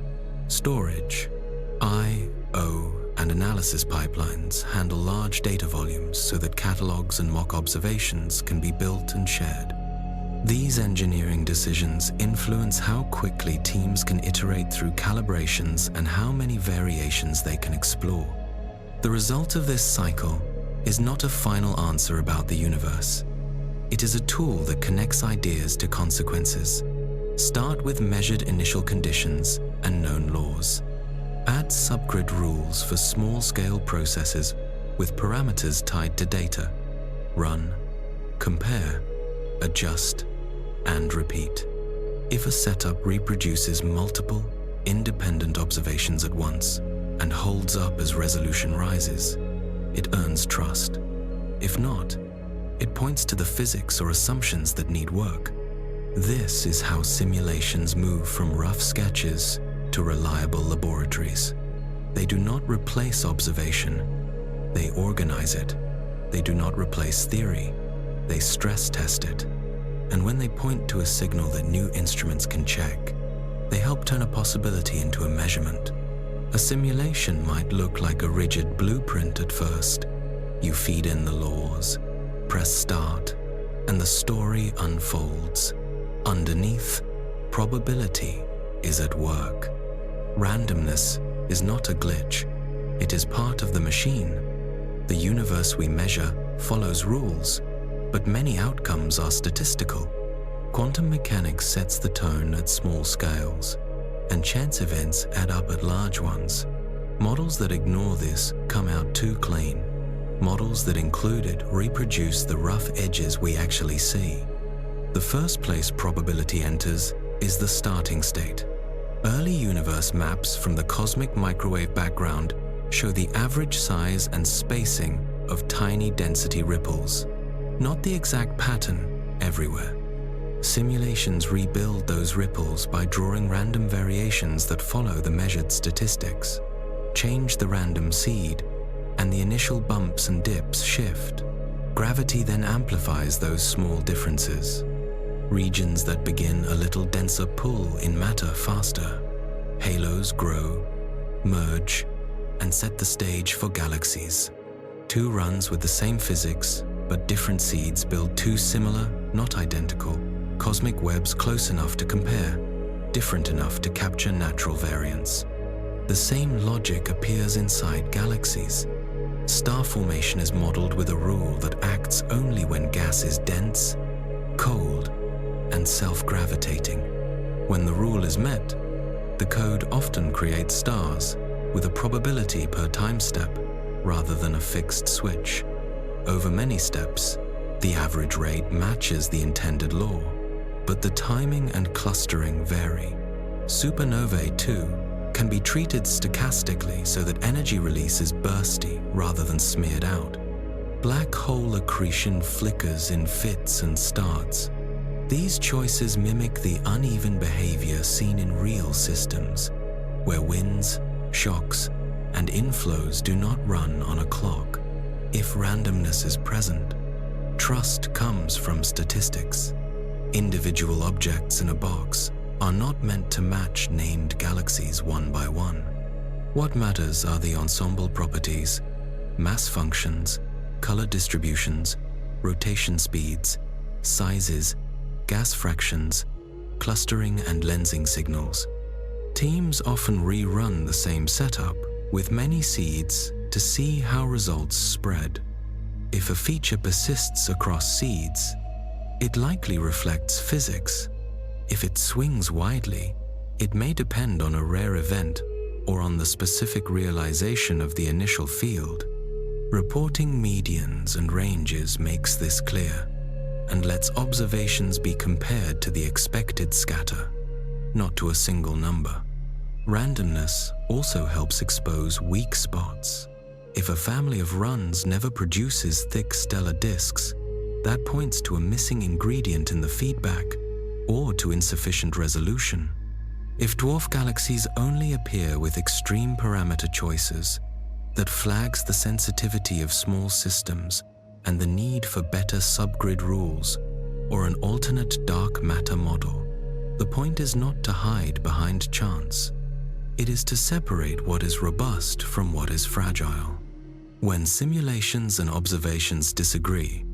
Storage, I/O, and analysis pipelines handle large data volumes so that catalogs and mock observations can be built and shared. These engineering decisions influence how quickly teams can iterate through calibrations and how many variations they can explore. The result of this cycle is not a final answer about the universe. It is a tool that connects ideas to consequences. Start with measured initial conditions and known laws. Add subgrid rules for small-scale processes with parameters tied to data. Run, compare, adjust, and repeat. If a setup reproduces multiple, independent observations at once and holds up as resolution rises, it earns trust. If not, it points to the physics or assumptions that need work. This is how simulations move from rough sketches to reliable laboratories. They do not replace observation, they organize it. They do not replace theory, they stress test it. And when they point to a signal that new instruments can check, they help turn a possibility into a measurement. A simulation might look like a rigid blueprint at first. You feed in the laws, press start, and the story unfolds. Underneath, probability is at work. Randomness is not a glitch. It is part of the machine. The universe we measure follows rules, but many outcomes are statistical. Quantum mechanics sets the tone at small scales, and chance events add up at large ones. Models that ignore this come out too clean. Models that include it reproduce the rough edges we actually see. The first place probability enters is the starting state. Early universe maps from the cosmic microwave background show the average size and spacing of tiny density ripples, not the exact pattern everywhere. Simulations rebuild those ripples by drawing random variations that follow the measured statistics. Change the random seed, and the initial bumps and dips shift. Gravity then amplifies those small differences. Regions that begin a little denser pull in matter faster. Halos grow, merge, and set the stage for galaxies. Two runs with the same physics, but different seeds build two similar, not identical, cosmic webs close enough to compare, different enough to capture natural variance. The same logic appears inside galaxies. Star formation is modeled with a rule that acts only when gas is dense, cold, and self-gravitating. When the rule is met, the code often creates stars with a probability per time step rather than a fixed switch. Over many steps, the average rate matches the intended law, but the timing and clustering vary. Supernovae, too, can be treated stochastically so that energy release is bursty rather than smeared out. Black hole accretion flickers in fits and starts. These choices mimic the uneven behavior seen in real systems, where winds, shocks, and inflows do not run on a clock. If randomness is present, trust comes from statistics. Individual objects in a box are not meant to match named galaxies one by one. What matters are the ensemble properties, mass functions, color distributions, rotation speeds, sizes, gas fractions, clustering and lensing signals. Teams often rerun the same setup with many seeds to see how results spread. If a feature persists across seeds, it likely reflects physics. If it swings widely, it may depend on a rare event or on the specific realization of the initial field. Reporting medians and ranges makes this clear and lets observations be compared to the expected scatter, not to a single number. Randomness also helps expose weak spots. If a family of runs never produces thick stellar disks, that points to a missing ingredient in the feedback or to insufficient resolution. If dwarf galaxies only appear with extreme parameter choices, that flags the sensitivity of small systems and the need for better subgrid rules or an alternate dark matter model. The point is not to hide behind chance. It is to separate what is robust from what is fragile. When simulations and observations disagree,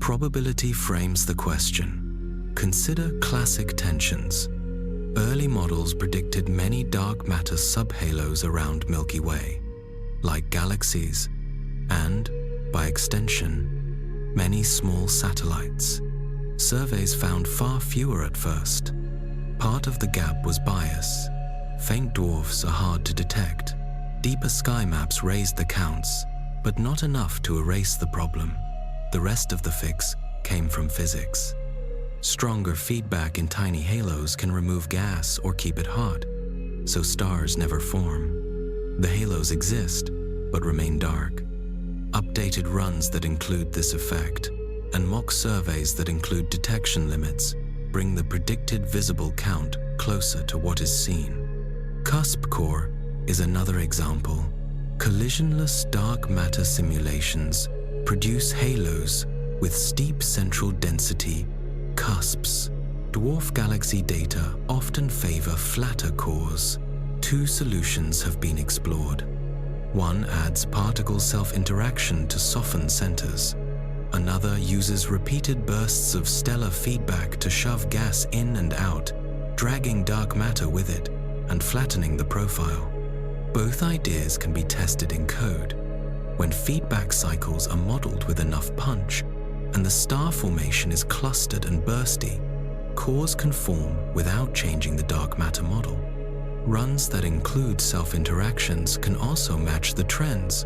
probability frames the question. Consider classic tensions. Early models predicted many dark matter subhalos around Milky Way, like galaxies, and, by extension, many small satellites. Surveys found far fewer at first. Part of the gap was bias. Faint dwarfs are hard to detect. Deeper sky maps raised the counts, but not enough to erase the problem. The rest of the fix came from physics. Stronger feedback in tiny halos can remove gas or keep it hot, so stars never form. The halos exist, but remain dark. Updated runs that include this effect, and mock surveys that include detection limits, bring the predicted visible count closer to what is seen. Cusp core is another example. Collisionless dark matter simulations produce halos with steep central density cusps. Dwarf galaxy data often favor flatter cores. Two solutions have been explored. One adds particle self-interaction to soften centers. Another uses repeated bursts of stellar feedback to shove gas in and out, dragging dark matter with it and flattening the profile. Both ideas can be tested in code. When feedback cycles are modeled with enough punch and the star formation is clustered and bursty, cores can form without changing the dark matter model. Runs that include self-interactions can also match the trends,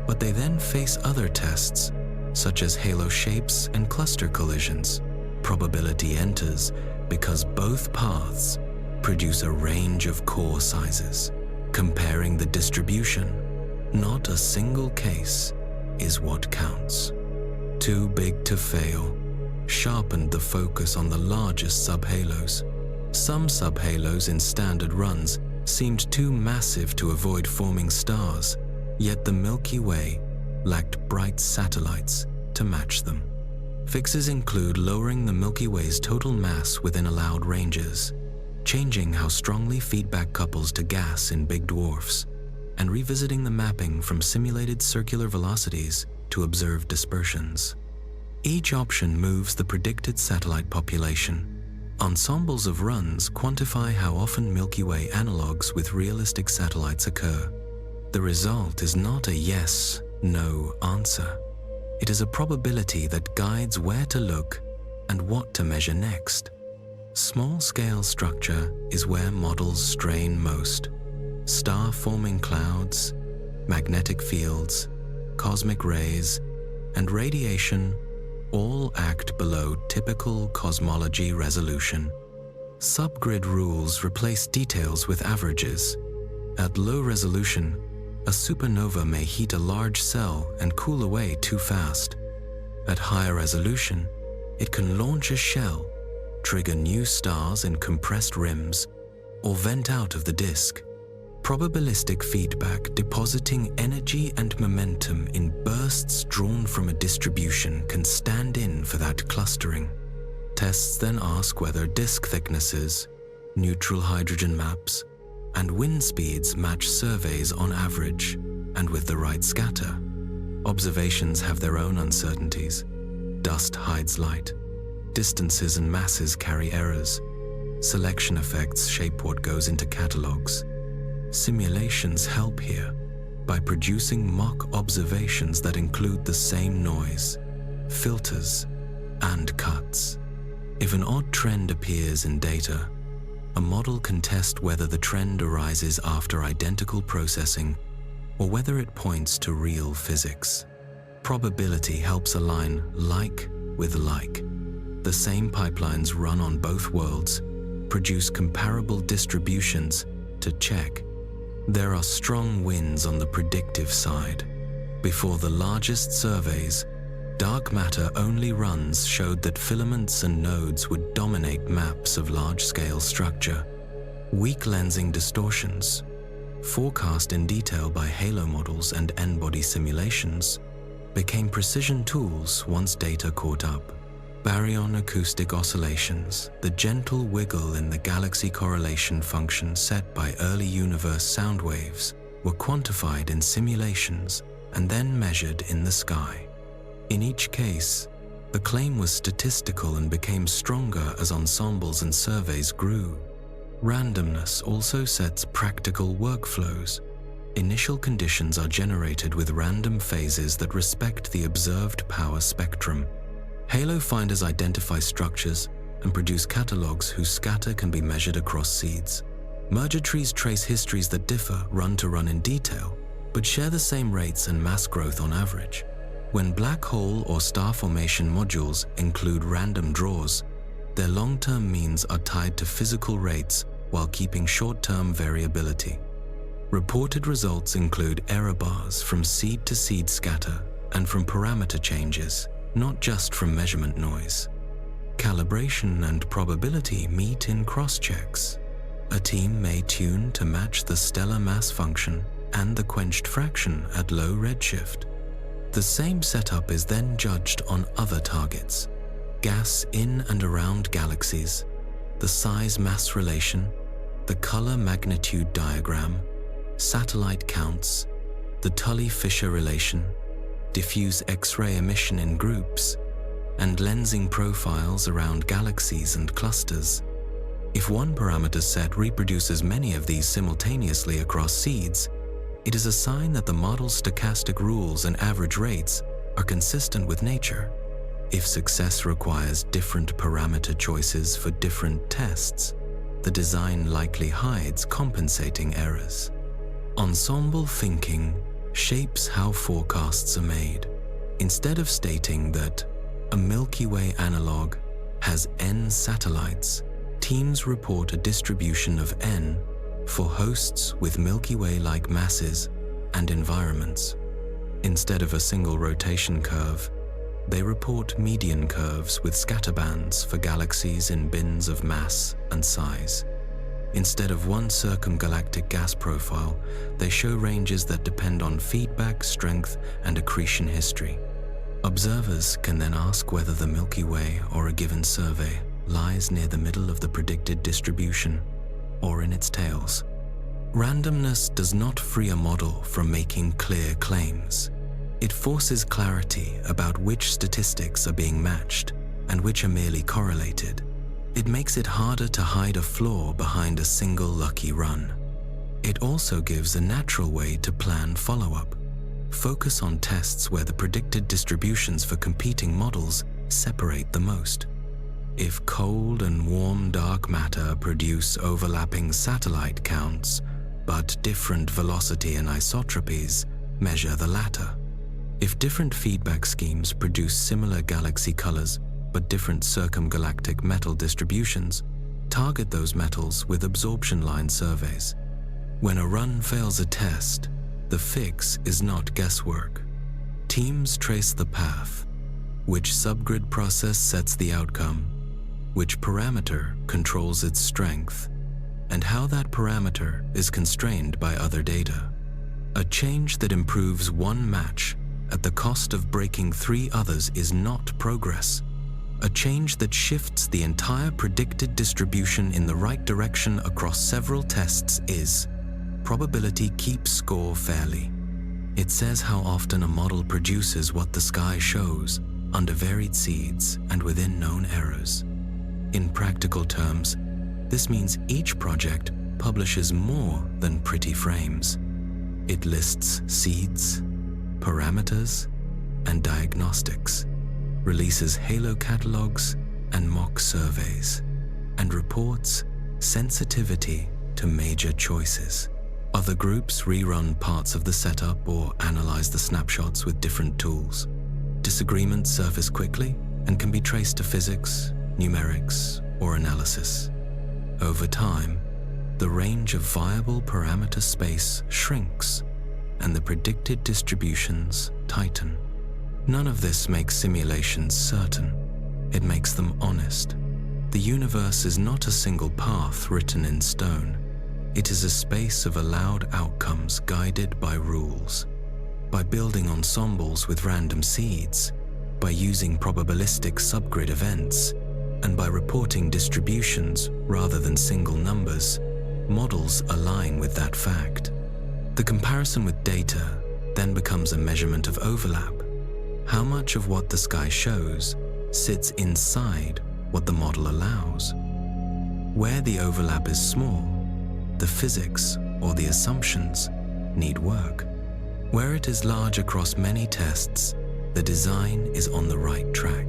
but they then face other tests, such as halo shapes and cluster collisions. Probability enters because both paths produce a range of core sizes. Comparing the distribution, not a single case, is what counts. Too big to fail sharpened the focus on the largest subhalos. Some subhalos in standard runs seemed too massive to avoid forming stars, yet the Milky Way lacked bright satellites to match them. Fixes include lowering the Milky Way's total mass within allowed ranges, changing how strongly feedback couples to gas in big dwarfs, and revisiting the mapping from simulated circular velocities to observed dispersions. Each option moves the predicted satellite population. Ensembles of runs quantify how often Milky Way analogs with realistic satellites occur. The result is not a yes/no answer. It is a probability that guides where to look and what to measure next. Small-scale structure is where models strain most. Star-forming clouds, magnetic fields, cosmic rays, and radiation all act below typical cosmology resolution. Subgrid rules replace details with averages. At low resolution, a supernova may heat a large cell and cool away too fast. At higher resolution, it can launch a shell, trigger new stars in compressed rims, or vent out of the disk. Probabilistic feedback depositing energy and momentum in bursts drawn from a distribution can stand in for that clustering. Tests then ask whether disk thicknesses, neutral hydrogen maps, and wind speeds match surveys on average and with the right scatter. Observations have their own uncertainties. Dust hides light. Distances and masses carry errors. Selection effects shape what goes into catalogs. Simulations help here by producing mock observations that include the same noise, filters, and cuts. If an odd trend appears in data, a model can test whether the trend arises after identical processing or whether it points to real physics. Probability helps align like with like. The same pipelines run on both worlds, produce comparable distributions to check. There are strong wins on the predictive side. Before the largest surveys, dark matter only runs showed that filaments and nodes would dominate maps of large-scale structure. Weak lensing distortions, forecast in detail by halo models and N-body simulations, became precision tools once data caught up. Baryon acoustic oscillations, the gentle wiggle in the galaxy correlation function set by early universe sound waves, were quantified in simulations and then measured in the sky. In each case, the claim was statistical and became stronger as ensembles and surveys grew. Randomness also sets practical workflows. Initial conditions are generated with random phases that respect the observed power spectrum. Halo finders identify structures and produce catalogs whose scatter can be measured across seeds. Merger trees trace histories that differ run to run in detail, but share the same rates and mass growth on average. When black hole or star formation modules include random draws, their long-term means are tied to physical rates while keeping short-term variability. Reported results include error bars from seed to seed scatter and from parameter changes, not just from measurement noise. Calibration and probability meet in cross-checks. A team may tune to match the stellar mass function and the quenched fraction at low redshift. The same setup is then judged on other targets: gas in and around galaxies, the size-mass relation, the color magnitude diagram, satellite counts, the Tully-Fisher relation, diffuse X-ray emission in groups, and lensing profiles around galaxies and clusters. If one parameter set reproduces many of these simultaneously across seeds, it is a sign that the model's stochastic rules and average rates are consistent with nature. If success requires different parameter choices for different tests, the design likely hides compensating errors. Ensemble thinking shapes how forecasts are made. Instead of stating that a Milky Way analog has n satellites, teams report a distribution of n for hosts with Milky Way-like masses and environments. Instead of a single rotation curve, they report median curves with scatter bands for galaxies in bins of mass and size. Instead of one circumgalactic gas profile, they show ranges that depend on feedback, strength, and accretion history. Observers can then ask whether the Milky Way or a given survey lies near the middle of the predicted distribution or in its tails. Randomness does not free a model from making clear claims. It forces clarity about which statistics are being matched and which are merely correlated. It makes it harder to hide a flaw behind a single lucky run. It also gives a natural way to plan follow-up. Focus on tests where the predicted distributions for competing models separate the most. If cold and warm dark matter produce overlapping satellite counts, but different velocity and isotropies, measure the latter. If different feedback schemes produce similar galaxy colors but different circumgalactic metal distributions, target those metals with absorption line surveys. When a run fails a test, the fix is not guesswork. Teams trace the path. Which subgrid process sets the outcome? which parameter controls its strength, and how that parameter is constrained by other data. A change that improves one match at the cost of breaking 3 others is not progress. A change that shifts the entire predicted distribution in the right direction across several tests is. Probability keeps score fairly. It says how often a model produces what the sky shows under varied seeds and within known errors. In practical terms, this means each project publishes more than pretty frames. It lists seeds, parameters, and diagnostics, releases Halo catalogs and mock surveys, and reports sensitivity to major choices. Other groups rerun parts of the setup or analyze the snapshots with different tools. Disagreements surface quickly and can be traced to physics, numerics, or analysis. Over time, the range of viable parameter space shrinks, and the predicted distributions tighten. None of this makes simulations certain. It makes them honest. The universe is not a single path written in stone. It is a space of allowed outcomes guided by rules. By building ensembles with random seeds, by using probabilistic subgrid events, and by reporting distributions rather than single numbers, models align with that fact. The comparison with data then becomes a measurement of overlap. How much of what the sky shows sits inside what the model allows? Where the overlap is small, the physics or the assumptions need work. Where it is large across many tests, the design is on the right track.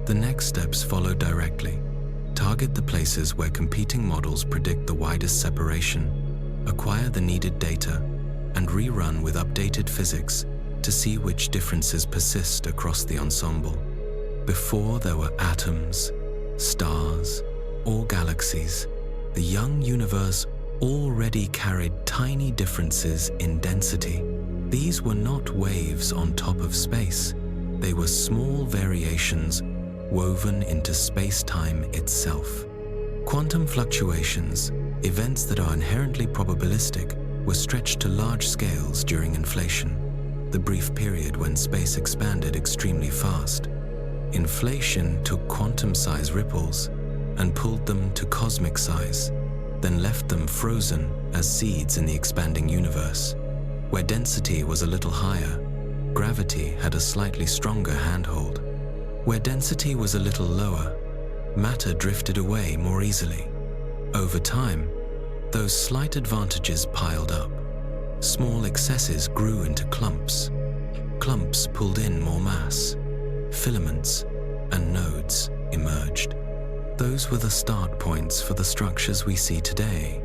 The next steps follow directly. Target the places where competing models predict the widest separation, acquire the needed data, and rerun with updated physics to see which differences persist across the ensemble. Before there were atoms, stars, or galaxies, the young universe already carried tiny differences in density. These were not waves on top of space. They were small variations woven into space-time itself. Quantum fluctuations, events that are inherently probabilistic, were stretched to large scales during inflation, the brief period when space expanded extremely fast. Inflation took quantum-size ripples and pulled them to cosmic size, then left them frozen as seeds in the expanding universe. Where density was a little higher, gravity had a slightly stronger handhold. Where density was a little lower, matter drifted away more easily. Over time, those slight advantages piled up. Small excesses grew into clumps. Clumps pulled in more mass. Filaments and nodes emerged. Those were the start points for the structures we see today.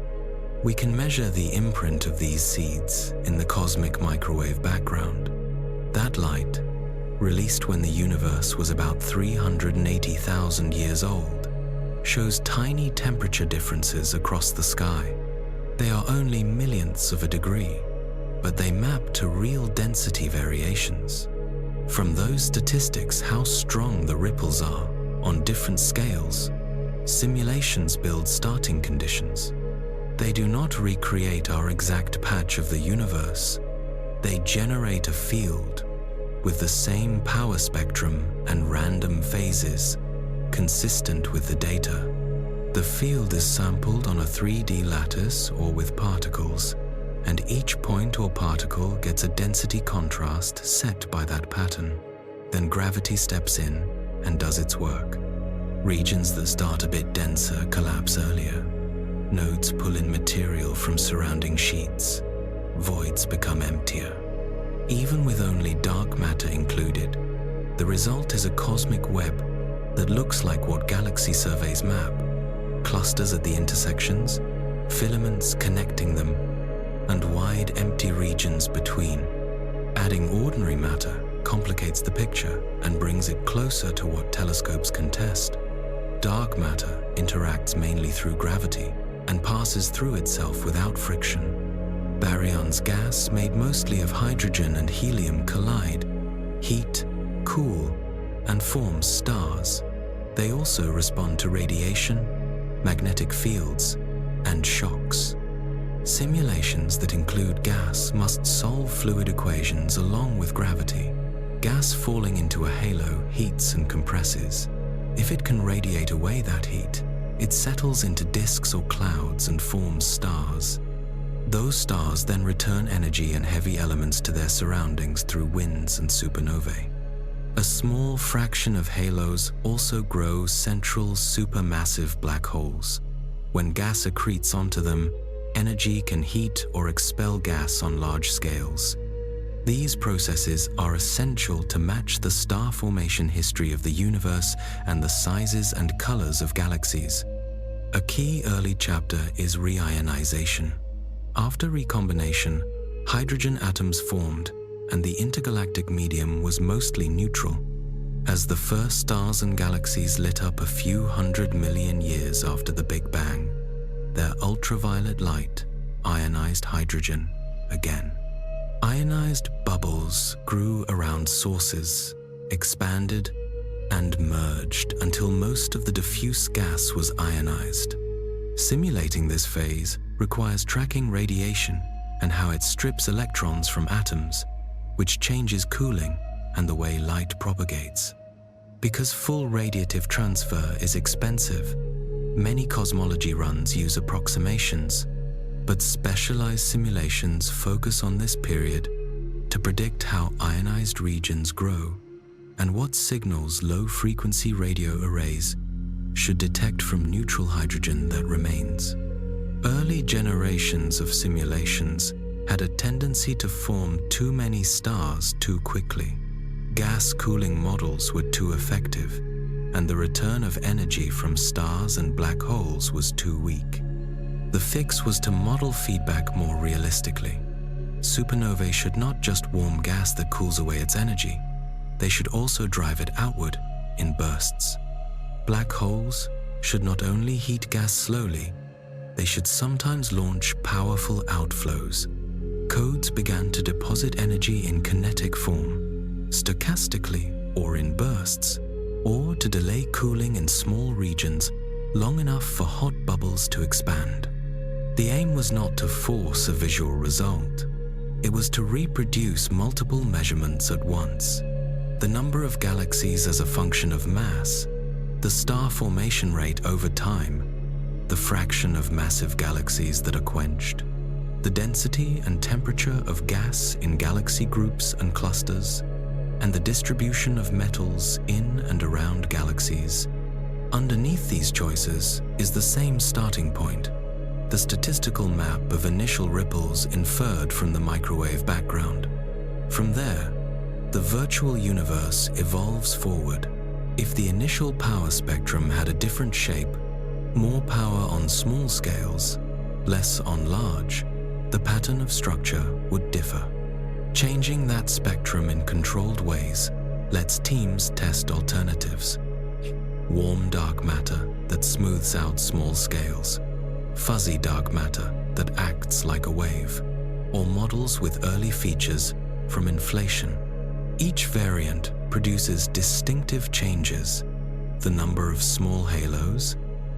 We can measure the imprint of these seeds in the cosmic microwave background. That light, released when the universe was about 380,000 years old, shows tiny temperature differences across the sky. They are only millionths of a degree, but they map to real density variations. From those statistics, how strong the ripples are on different scales, simulations build starting conditions. They do not recreate our exact patch of the universe. They generate a field with the same power spectrum and random phases, consistent with the data. The field is sampled on a 3D lattice or with particles, and each point or particle gets a density contrast set by that pattern. Then gravity steps in and does its work. Regions that start a bit denser collapse earlier. Nodes pull in material from surrounding sheets. Voids become emptier. Even with only dark matter included, the result is a cosmic web that looks like what galaxy surveys map. Clusters at the intersections, filaments connecting them, and wide empty regions between. Adding ordinary matter complicates the picture and brings it closer to what telescopes can test. Dark matter interacts mainly through gravity and passes through itself without friction. Baryons gas made mostly of hydrogen and helium collide, heat, cool, and form stars. They also respond to radiation, magnetic fields, and shocks. Simulations that include gas must solve fluid equations along with gravity. Gas falling into a halo heats and compresses. If it can radiate away that heat, it settles into disks or clouds and forms stars. Those stars then return energy and heavy elements to their surroundings through winds and supernovae. A small fraction of halos also grow central supermassive black holes. When gas accretes onto them, energy can heat or expel gas on large scales. These processes are essential to match the star formation history of the universe and the sizes and colors of galaxies. A key early chapter is reionization. After recombination, hydrogen atoms formed, and the intergalactic medium was mostly neutral. As the first stars and galaxies lit up a few 100 million years after the Big Bang, their ultraviolet light ionized hydrogen again. Ionized bubbles grew around sources, expanded, and merged until most of the diffuse gas was ionized. Simulating this phase requires tracking radiation and how it strips electrons from atoms, which changes cooling and the way light propagates. Because full radiative transfer is expensive, many cosmology runs use approximations, but specialized simulations focus on this period to predict how ionized regions grow and what signals low-frequency radio arrays should detect from neutral hydrogen that remains. Early generations of simulations had a tendency to form too many stars too quickly. Gas cooling models were too effective, and the return of energy from stars and black holes was too weak. The fix was to model feedback more realistically. Supernovae should not just warm gas that cools away its energy, they should also drive it outward in bursts. Black holes should not only heat gas slowly, they should sometimes launch powerful outflows. Codes began to deposit energy in kinetic form, stochastically or in bursts, or to delay cooling in small regions long enough for hot bubbles to expand. The aim was not to force a visual result. It was to reproduce multiple measurements at once. The number of galaxies as a function of mass, the star formation rate over time, the fraction of massive galaxies that are quenched, the density and temperature of gas in galaxy groups and clusters, and the distribution of metals in and around galaxies. Underneath these choices is the same starting point, the statistical map of initial ripples inferred from the microwave background. From there, the virtual universe evolves forward. If the initial power spectrum had a different shape, more power on small scales, less on large, the pattern of structure would differ. Changing that spectrum in controlled ways lets teams test alternatives. Warm dark matter that smooths out small scales, fuzzy dark matter that acts like a wave, or models with early features from inflation. Each variant produces distinctive changes: the number of small halos,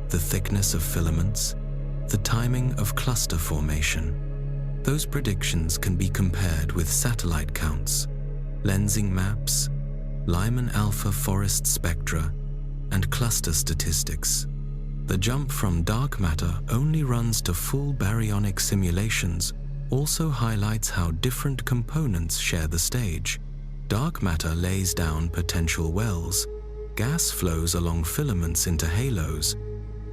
the thickness of filaments, the timing of cluster formation. Those predictions can be compared with satellite counts, lensing maps, Lyman alpha forest spectra, and cluster statistics. The jump from dark matter only runs to full baryonic simulations also highlights how different components share the stage. Dark matter lays down potential wells. Gas flows along filaments into halos.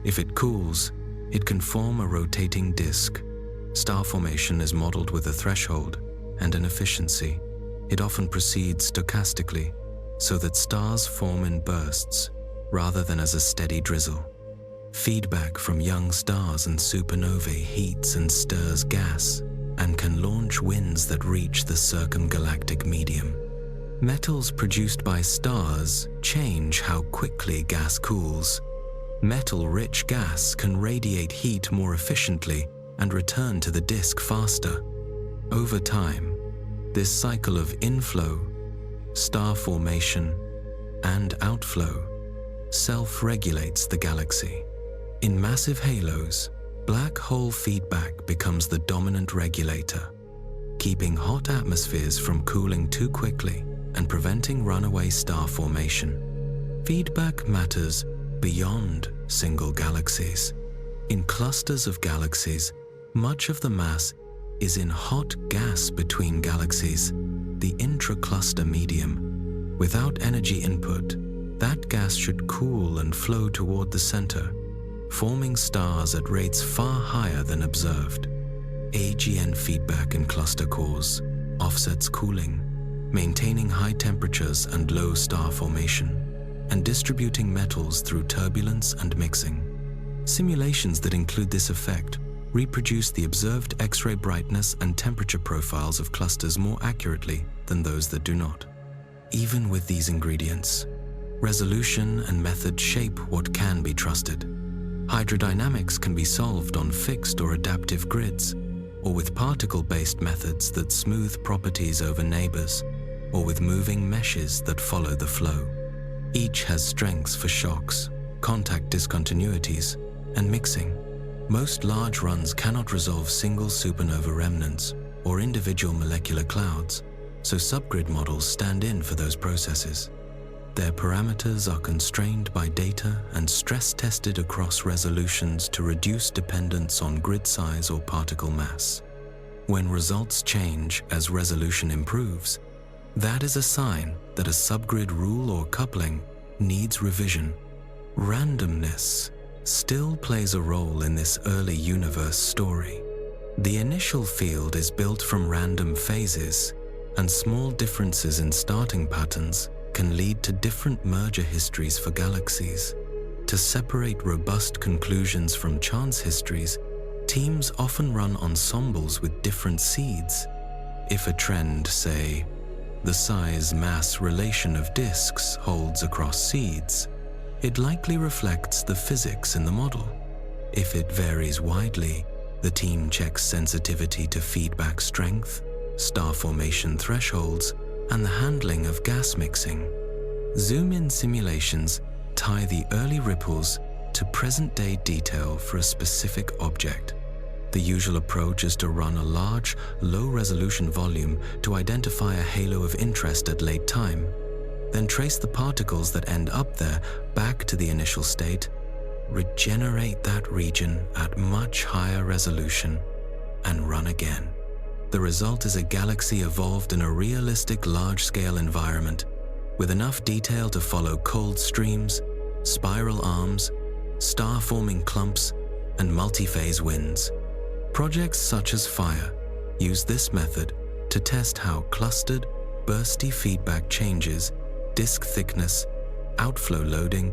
If it cools, it can form a rotating disk. Star formation is modeled with a threshold and an efficiency. It often proceeds stochastically, so that stars form in bursts rather than as a steady drizzle. Feedback from young stars and supernovae heats and stirs gas and can launch winds that reach the circumgalactic medium. Metals produced by stars change how quickly gas cools. Metal-rich gas can radiate heat more efficiently and return to the disk faster. Over time, this cycle of inflow, star formation, and outflow self-regulates the galaxy. In massive halos, black hole feedback becomes the dominant regulator, keeping hot atmospheres from cooling too quickly and preventing runaway star formation. Feedback matters beyond single galaxies. In clusters of galaxies, much of the mass is in hot gas between galaxies, the intra-cluster medium. Without energy input, that gas should cool and flow toward the center, forming stars at rates far higher than observed. AGN feedback in cluster cores offsets cooling, maintaining high temperatures and low star formation, and distributing metals through turbulence and mixing. Simulations that include this effect reproduce the observed X-ray brightness and temperature profiles of clusters more accurately than those that do not. Even with these ingredients, resolution and method shape what can be trusted. Hydrodynamics can be solved on fixed or adaptive grids, or with particle-based methods that smooth properties over neighbors, or with moving meshes that follow the flow. Each has strengths for shocks, contact discontinuities, and mixing. Most large runs cannot resolve single supernova remnants or individual molecular clouds, so subgrid models stand in for those processes. Their parameters are constrained by data and stress-tested across resolutions to reduce dependence on grid size or particle mass. When results change as resolution improves, that is a sign that a subgrid rule or coupling needs revision. Randomness still plays a role in this early universe story. The initial field is built from random phases, and small differences in starting patterns can lead to different merger histories for galaxies. To separate robust conclusions from chance histories, teams often run ensembles with different seeds. If a trend, say, the size-mass relation of disks holds across seeds, it likely reflects the physics in the model. If it varies widely, the team checks sensitivity to feedback strength, star formation thresholds, and the handling of gas mixing. Zoom-in simulations tie the early ripples to present-day detail for a specific object. The usual approach is to run a large, low-resolution volume to identify a halo of interest at late time, then trace the particles that end up there back to the initial state, regenerate that region at much higher resolution, and run again. The result is a galaxy evolved in a realistic large-scale environment, with enough detail to follow cold streams, spiral arms, star-forming clumps, and multi-phase winds. Projects such as FIRE use this method to test how clustered, bursty feedback changes disk thickness, outflow loading,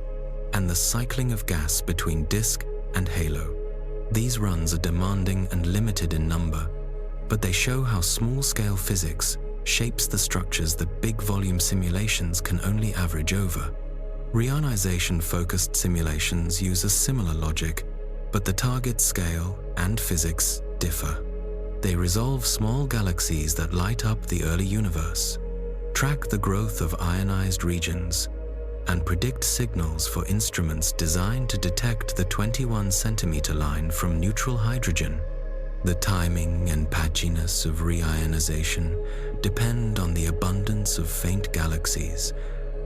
and the cycling of gas between disk and halo. These runs are demanding and limited in number, but they show how small-scale physics shapes the structures that big-volume simulations can only average over. Reionization-focused simulations use a similar logic, but the target scale and physics differ. They resolve small galaxies that light up the early universe, track the growth of ionized regions, and predict signals for instruments designed to detect the 21-centimeter line from neutral hydrogen. The timing and patchiness of reionization depend on the abundance of faint galaxies,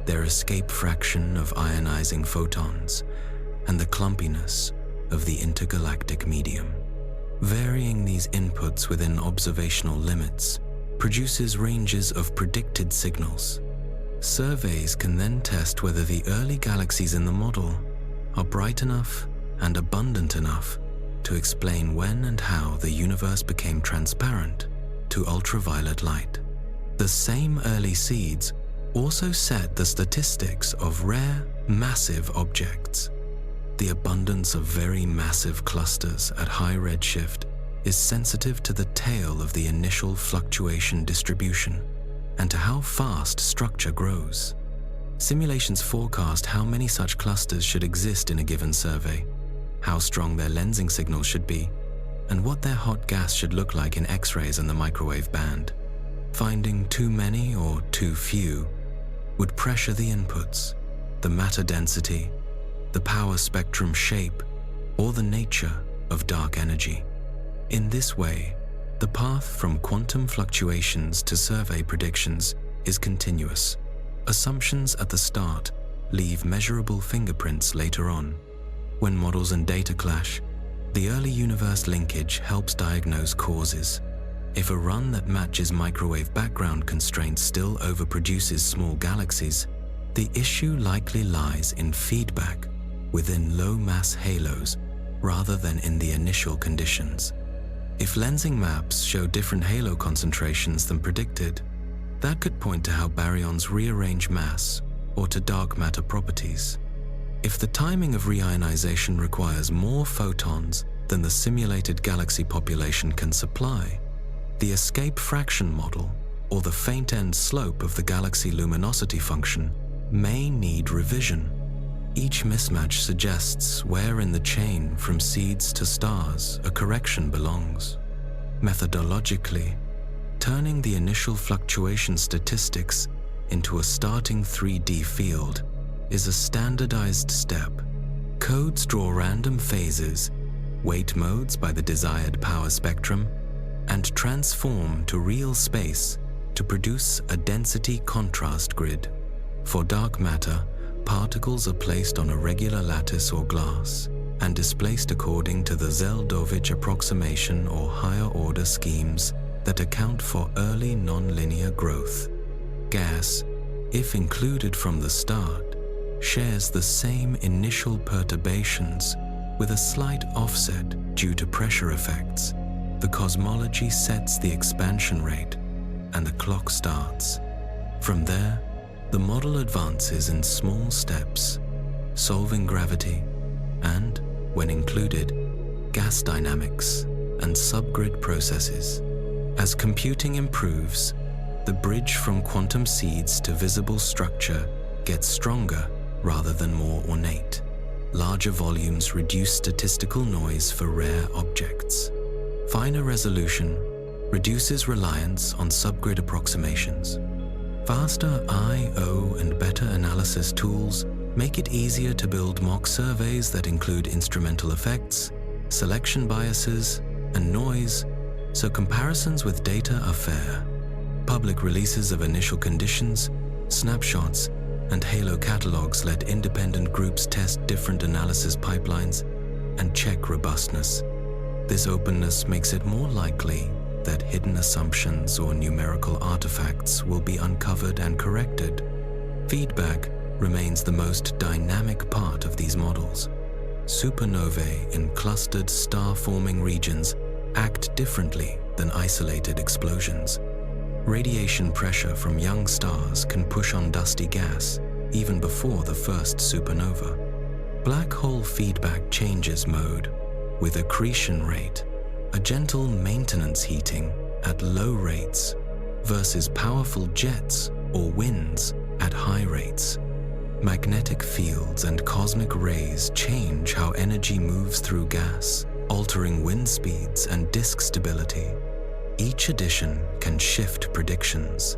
their escape fraction of ionizing photons, and the clumpiness of the intergalactic medium. Varying these inputs within observational limits produces ranges of predicted signals. Surveys can then test whether the early galaxies in the model are bright enough and abundant enough to explain when and how the universe became transparent to ultraviolet light. The same early seeds also set the statistics of rare, massive objects. The abundance of very massive clusters at high redshift is sensitive to the tail of the initial fluctuation distribution and to how fast structure grows. Simulations forecast how many such clusters should exist in a given survey, how strong their lensing signals should be, and what their hot gas should look like in X-rays and the microwave band. Finding too many or too few would pressure the inputs, the matter density, the power spectrum shape, or the nature of dark energy. In this way, the path from quantum fluctuations to survey predictions is continuous. Assumptions at the start leave measurable fingerprints later on. When models and data clash, the early universe linkage helps diagnose causes. If a run that matches microwave background constraints still overproduces small galaxies, the issue likely lies in feedback within low-mass halos rather than in the initial conditions. If lensing maps show different halo concentrations than predicted, that could point to how baryons rearrange mass or to dark matter properties. If the timing of reionization requires more photons than the simulated galaxy population can supply, the escape fraction model, or the faint-end slope of the galaxy luminosity function, may need revision. Each mismatch suggests where in the chain from seeds to stars a correction belongs. Methodologically, turning the initial fluctuation statistics into a starting 3D field is a standardized step. Codes draw random phases, weight modes by the desired power spectrum, and transform to real space to produce a density contrast grid. For dark matter, particles are placed on a regular lattice or glass and displaced according to the Zeldovich approximation or higher-order schemes that account for early nonlinear growth. Gas, if included from the start, shares the same initial perturbations with a slight offset due to pressure effects. The cosmology sets the expansion rate and the clock starts. From there, the model advances in small steps, solving gravity and, when included, gas dynamics and subgrid processes. As computing improves, the bridge from quantum seeds to visible structure gets stronger rather than more ornate. Larger volumes reduce statistical noise for rare objects. Finer resolution reduces reliance on subgrid approximations. Faster I/O and better analysis tools make it easier to build mock surveys that include instrumental effects, selection biases, and noise, so comparisons with data are fair. Public releases of initial conditions, snapshots, and halo catalogs let independent groups test different analysis pipelines and check robustness. This openness makes it more likely that hidden assumptions or numerical artifacts will be uncovered and corrected. Feedback remains the most dynamic part of these models. Supernovae in clustered star-forming regions act differently than isolated explosions. Radiation pressure from young stars can push on dusty gas even before the first supernova. Black hole feedback changes mode with accretion rate, a gentle maintenance heating at low rates versus powerful jets or winds at high rates. Magnetic fields and cosmic rays change how energy moves through gas, altering wind speeds and disk stability. Each addition can shift predictions.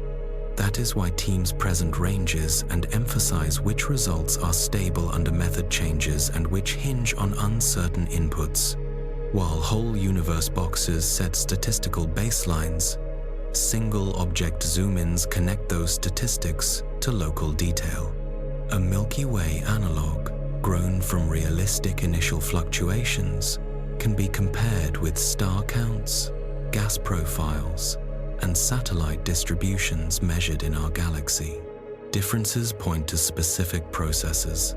That is why teams present ranges and emphasize which results are stable under method changes and which hinge on uncertain inputs. While whole universe boxes set statistical baselines, single object zoom-ins connect those statistics to local detail. A Milky Way analog, grown from realistic initial fluctuations, can be compared with star counts, gas profiles, and satellite distributions measured in our galaxy. Differences point to specific processes.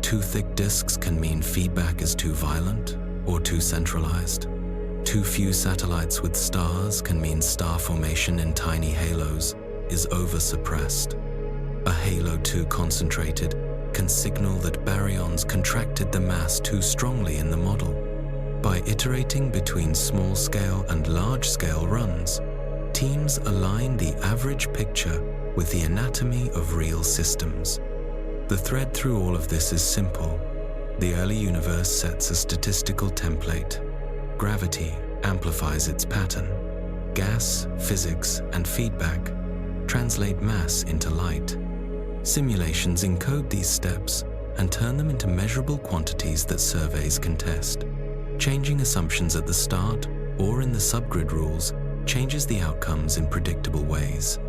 Too thick disks can mean feedback is too violent or too centralized. Too few satellites with stars can mean star formation in tiny halos is oversuppressed. A halo too concentrated can signal that baryons contracted the mass too strongly in the model. By iterating between small-scale and large-scale runs, teams align the average picture with the anatomy of real systems. The thread through all of this is simple. The early universe sets a statistical template. Gravity amplifies its pattern. Gas, physics, and feedback translate mass into light. Simulations encode these steps and turn them into measurable quantities that surveys can test. Changing assumptions at the start or in the subgrid rules changes the outcomes in predictable ways.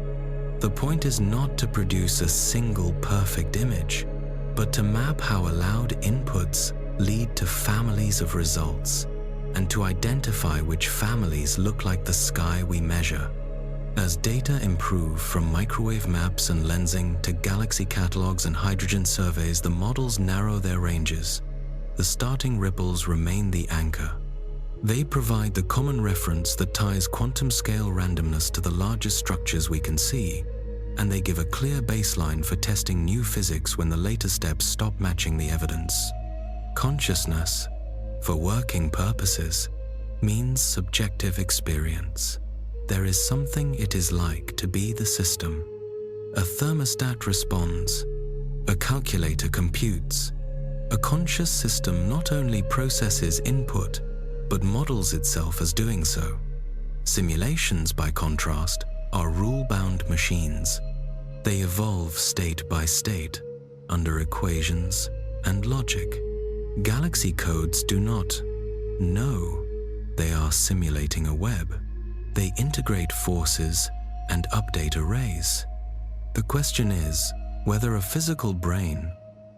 The point is not to produce a single perfect image, but to map how allowed inputs lead to families of results, and to identify which families look like the sky we measure. As data improve from microwave maps and lensing to galaxy catalogs and hydrogen surveys, the models narrow their ranges. The starting ripples remain the anchor. They provide the common reference that ties quantum-scale randomness to the largest structures we can see, and they give a clear baseline for testing new physics when the later steps stop matching the evidence. Consciousness, for working purposes, means subjective experience. There is something it is like to be the system. A thermostat responds. A calculator computes. A conscious system not only processes input, but models itself as doing so. Simulations, by contrast, are rule-bound machines. They evolve state by state, under equations and logic. Galaxy codes do not know they are simulating a web. They integrate forces and update arrays. The question is whether a physical brain,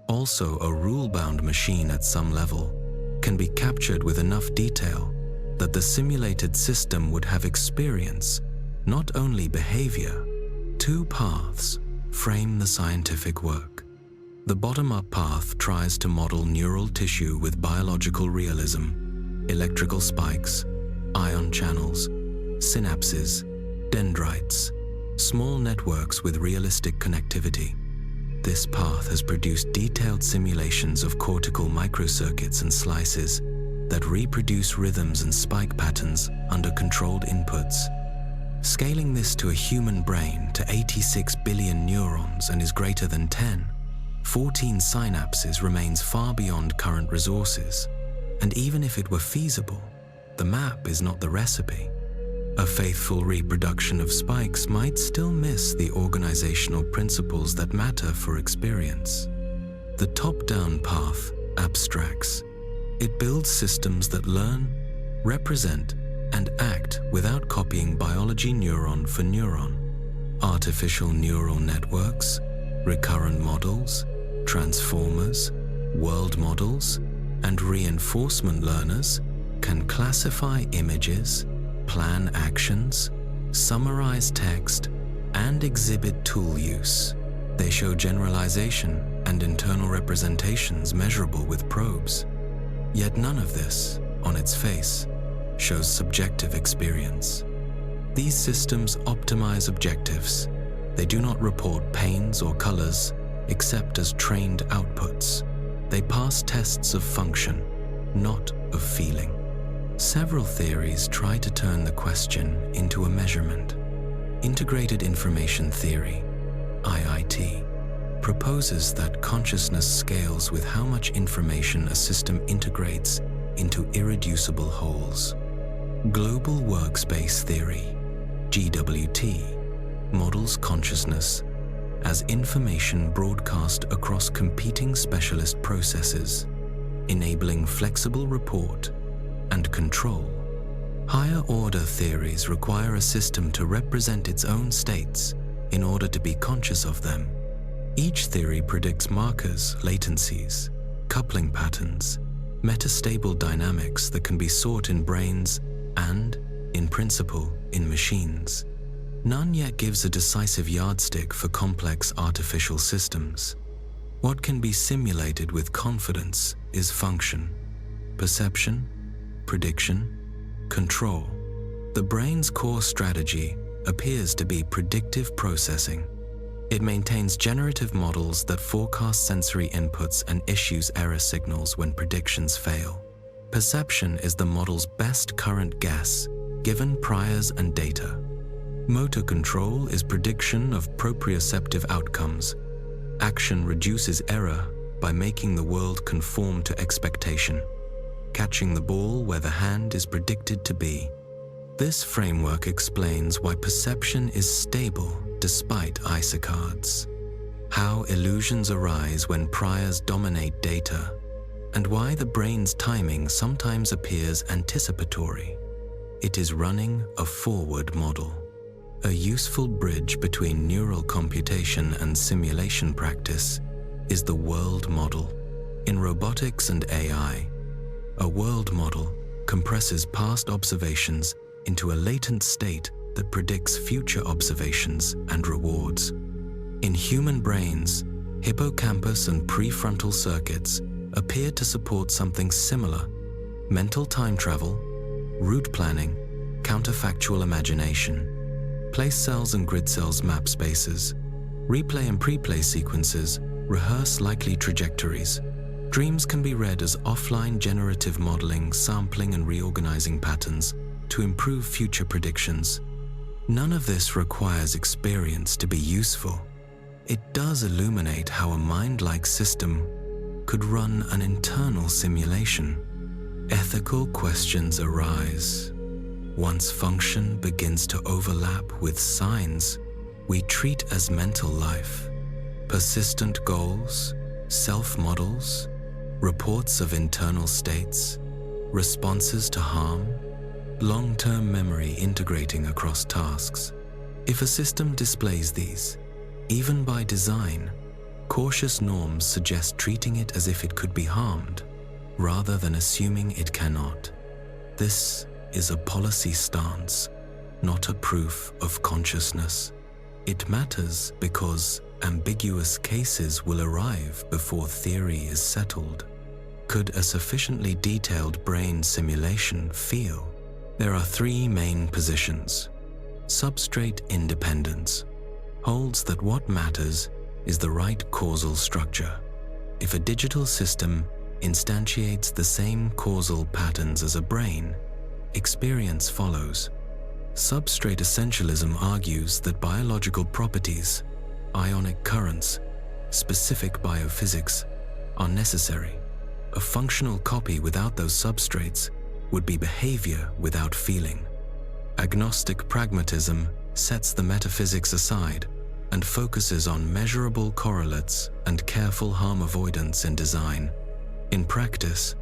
also a rule-bound machine at some level, can be captured with enough detail that the simulated system would have experience, not only behavior. Two paths frame the scientific work. The bottom-up path tries to model neural tissue with biological realism, electrical spikes, ion channels, synapses, dendrites, small networks with realistic connectivity. This path has produced detailed simulations of cortical microcircuits and slices that reproduce rhythms and spike patterns under controlled inputs. Scaling this to a human brain to 86 billion neurons and is greater than 14 synapses remains far beyond current resources. And even if it were feasible, the map is not the recipe. A faithful reproduction of spikes might still miss the organizational principles that matter for experience. The top-down path abstracts. It builds systems that learn, represent, and act without copying biology neuron for neuron. Artificial neural networks, recurrent models, transformers, world models, and reinforcement learners can classify images, plan actions, summarize text, and exhibit tool use. They show generalization and internal representations measurable with probes. Yet none of this, on its face, shows subjective experience. These systems optimize objectives. They do not report pains or colors except as trained outputs. They pass tests of function, not of feeling. Several theories try to turn the question into a measurement. Integrated Information Theory, IIT, proposes that consciousness scales with how much information a system integrates into irreducible wholes. Global Workspace Theory, GWT, models consciousness as information broadcast across competing specialist processes, enabling flexible report and control. Higher-order theories require a system to represent its own states in order to be conscious of them. Each theory predicts markers, latencies, coupling patterns, metastable dynamics that can be sought in brains and, in principle, in machines. None yet gives a decisive yardstick for complex artificial systems. What can be simulated with confidence is function, perception, prediction, control. The brain's core strategy appears to be predictive processing. It maintains generative models that forecast sensory inputs and issues error signals when predictions fail. Perception is the model's best current guess, given priors and data. Motor control is prediction of proprioceptive outcomes. Action reduces error by making the world conform to expectation, catching the ball where the hand is predicted to be. This framework explains why perception is stable despite isocards. how illusions arise when priors dominate data, and why the brain's timing sometimes appears anticipatory. It is running a forward model, a useful bridge between neural computation and simulation practice is the world model. In robotics and AI, a world model compresses past observations into a latent state that predicts future observations and rewards. In human brains, hippocampus and prefrontal circuits appear to support something similar: mental time travel, route planning, counterfactual imagination. Place cells and grid cells map spaces. Replay and preplay sequences rehearse likely trajectories. Dreams can be read as offline generative modeling, sampling and reorganizing patterns to improve future predictions. None of this requires experience to be useful. It does illuminate how a mind-like system could run an internal simulation. Ethical questions arise. Once function begins to overlap with signs we treat as mental life, persistent goals, self-models, reports of internal states, responses to harm, long-term memory integrating across tasks. If a system displays these, even by design, cautious norms suggest treating it as if it could be harmed, rather than assuming it cannot. This is a policy stance, not a proof of consciousness. It matters because ambiguous cases will arrive before theory is settled. Could a sufficiently detailed brain simulation feel? There are three main positions. Substrate independence holds that what matters is the right causal structure. If a digital system instantiates the same causal patterns as a brain, experience follows. Substrate essentialism argues that biological properties, ionic currents, specific biophysics, are necessary. A functional copy without those substrates would be behavior without feeling. Agnostic pragmatism sets the metaphysics aside and focuses on measurable correlates and careful harm avoidance in design. In practice,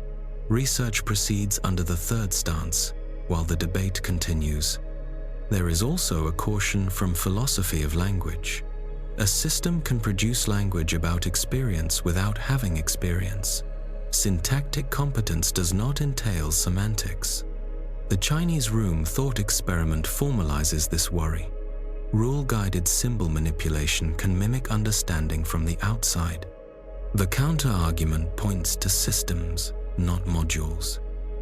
research proceeds under the third stance, while the debate continues. There is also a caution from philosophy of language. A system can produce language about experience without having experience. Syntactic competence does not entail semantics. The Chinese room thought experiment formalizes this worry. Rule-guided symbol manipulation can mimic understanding from the outside. The counter-argument points to systems, not modules.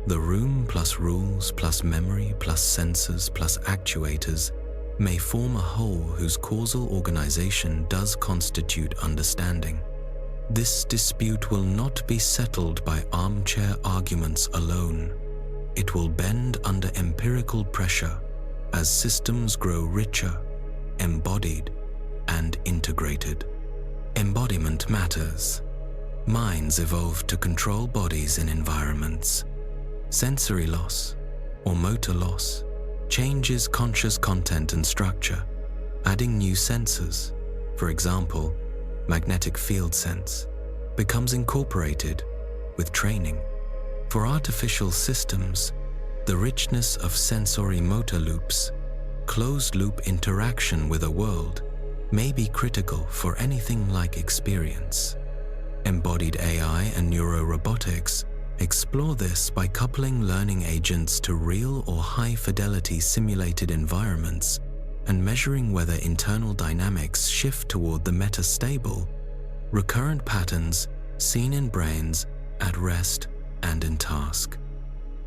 The room plus rules plus memory plus sensors plus actuators may form a whole whose causal organization does constitute understanding. This dispute will not be settled by armchair arguments alone. It will bend under empirical pressure as systems grow richer, embodied, and integrated. Embodiment matters. Minds evolved to control bodies in environments. Sensory loss, or motor loss, changes conscious content and structure, adding new sensors. For example, magnetic field sense becomes incorporated with training. For artificial systems, the richness of sensory motor loops, closed-loop interaction with a world, may be critical for anything like experience. Embodied AI and neurorobotics explore this by coupling learning agents to real or high-fidelity simulated environments and measuring whether internal dynamics shift toward the metastable, recurrent patterns seen in brains at rest and in task.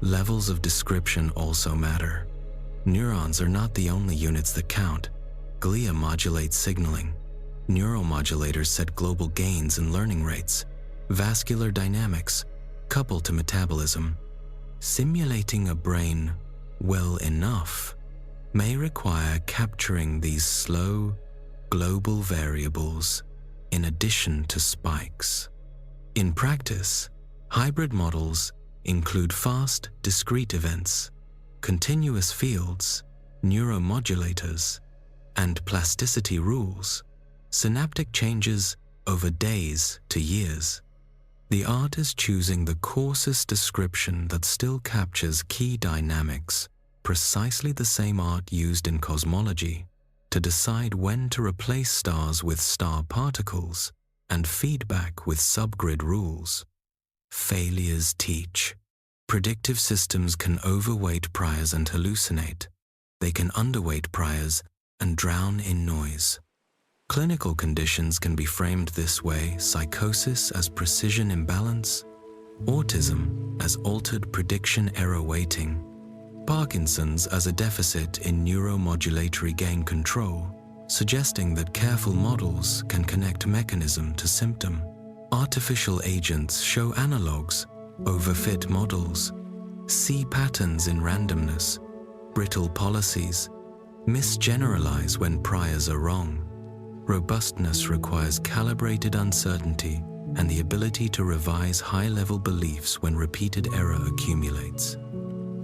Levels of description also matter. Neurons are not the only units that count. Glia modulates signaling. Neuromodulators set global gains in learning rates. Vascular dynamics couple to metabolism. Simulating a brain well enough may require capturing these slow, global variables in addition to spikes. In practice, hybrid models include fast, discrete events, continuous fields, neuromodulators, and plasticity rules. synaptic changes over days to years. The art is choosing the coarsest description that still captures key dynamics, precisely the same art used in cosmology to decide when to replace stars with star particles and feedback with subgrid rules. Failures teach. Predictive systems can overweight priors and hallucinate. They can underweight priors and drown in noise. Clinical conditions can be framed this way: psychosis as precision imbalance, autism as altered prediction error weighting, Parkinson's as a deficit in neuromodulatory gain control, suggesting that careful models can connect mechanism to symptom. Artificial agents show analogs, overfit models, see patterns in randomness, brittle policies, misgeneralize when priors are wrong. Robustness requires calibrated uncertainty and the ability to revise high-level beliefs when repeated error accumulates.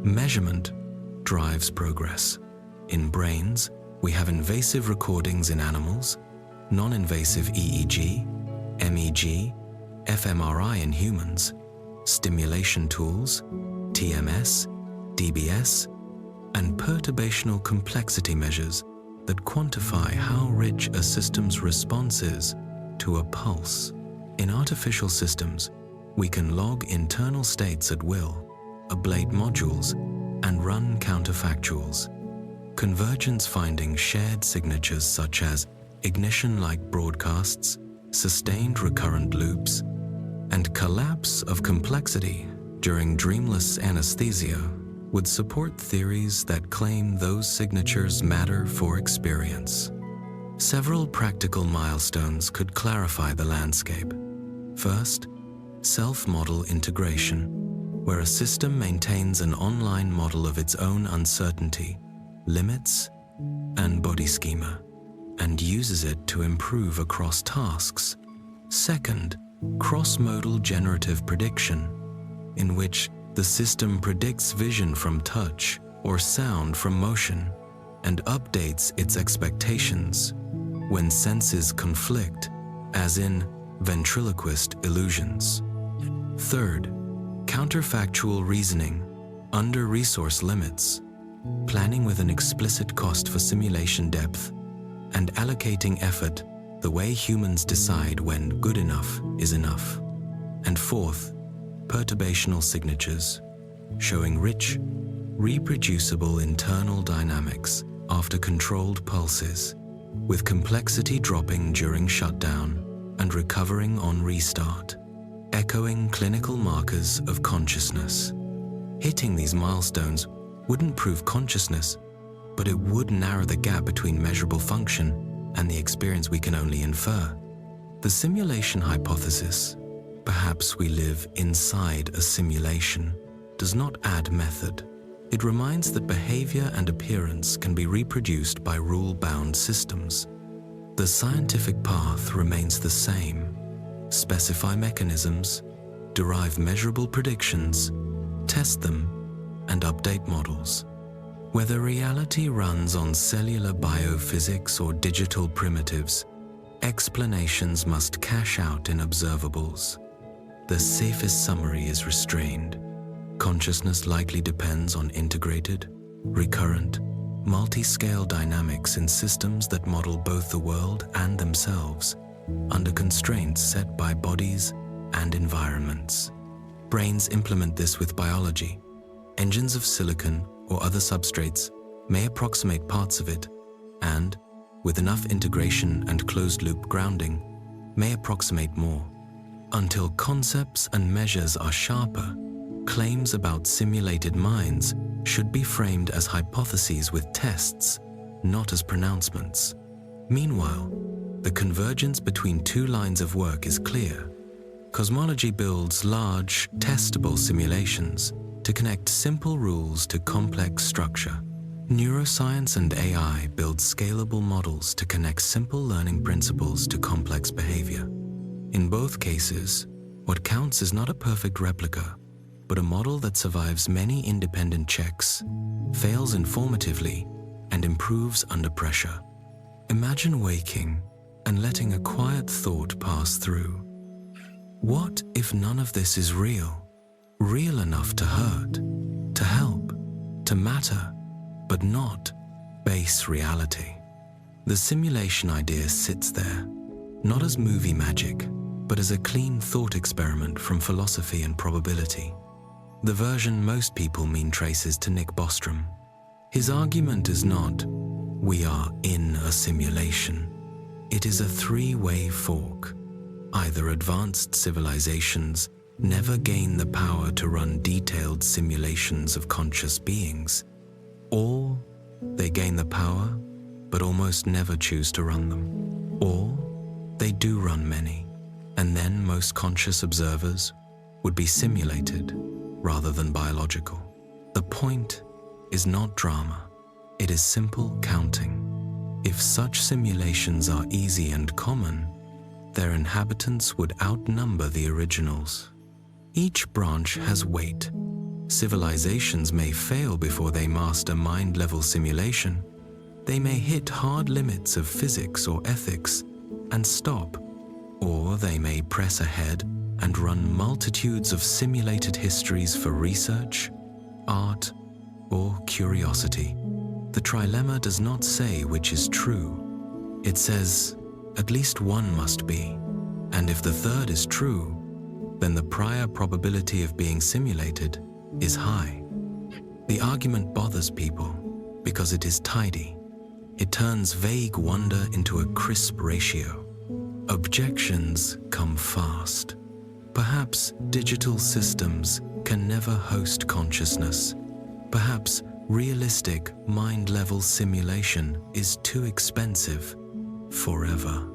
Measurement drives progress. In brains, we have invasive recordings in animals, non-invasive EEG, MEG, fMRI in humans, stimulation tools, TMS, DBS, and perturbational complexity measures that quantify how rich a system's response is to a pulse. In artificial systems, we can log internal states at will, ablate modules, and run counterfactuals. Convergence finding shared signatures such as ignition-like broadcasts, sustained recurrent loops, and collapse of complexity during dreamless anesthesia would support theories that claim those signatures matter for experience. Several practical milestones could clarify the landscape. First, self-model integration, where a system maintains an online model of its own uncertainty, limits, and body schema, and uses it to improve across tasks. Second, cross-modal generative prediction, in which the system predicts vision from touch or sound from motion and updates its expectations when senses conflict, as in ventriloquist illusions. Third, counterfactual reasoning under resource limits, planning with an explicit cost for simulation depth, and allocating effort the way humans decide when good enough is enough. And fourth, perturbational signatures, showing rich, reproducible internal dynamics after controlled pulses, with complexity dropping during shutdown and recovering on restart, echoing clinical markers of consciousness. Hitting these milestones wouldn't prove consciousness, but it would narrow the gap between measurable function and the experience we can only infer. The simulation hypothesis, perhaps we live inside a simulation, does not add method. It reminds that behavior and appearance can be reproduced by rule-bound systems. The scientific path remains the same. Specify mechanisms, derive measurable predictions, test them, and update models. Whether reality runs on cellular biophysics or digital primitives, explanations must cash out in observables. The safest summary is restrained. Consciousness likely depends on integrated, recurrent, multi-scale dynamics in systems that model both the world and themselves, under constraints set by bodies and environments. Brains implement this with biology. Engines of silicon or other substrates may approximate parts of it, and, with enough integration and closed-loop grounding, may approximate more. Until concepts and measures are sharper, claims about simulated minds should be framed as hypotheses with tests, not as pronouncements. Meanwhile, the convergence between two lines of work is clear. Cosmology builds large, testable simulations to connect simple rules to complex structure. Neuroscience and AI build scalable models to connect simple learning principles to complex behavior. In both cases, what counts is not a perfect replica, but a model that survives many independent checks, fails informatively, and improves under pressure. Imagine waking and letting a quiet thought pass through. What if none of this is real? Real enough to hurt, to help, to matter, but not base reality. The simulation idea sits there, not as movie magic, but as a clean thought experiment from philosophy and probability. The version most people mean traces to Nick Bostrom. His argument is not, we are in a simulation. It is a three-way fork. Either advanced civilizations never gain the power to run detailed simulations of conscious beings, or they gain the power but almost never choose to run them, or they do run many, and then most conscious observers would be simulated rather than biological. The point is not drama, it is simple counting. If such simulations are easy and common, their inhabitants would outnumber the originals. Each branch has weight. Civilizations may fail before they master mind-level simulation. They may hit hard limits of physics or ethics and stop, or they may press ahead and run multitudes of simulated histories for research, art, or curiosity. The trilemma does not say which is true. It says, at least one must be, and if the third is true, then the prior probability of being simulated is high. The argument bothers people because it is tidy. It turns vague wonder into a crisp ratio. Objections come fast. Perhaps digital systems can never host consciousness. Perhaps realistic mind-level simulation is too expensive forever.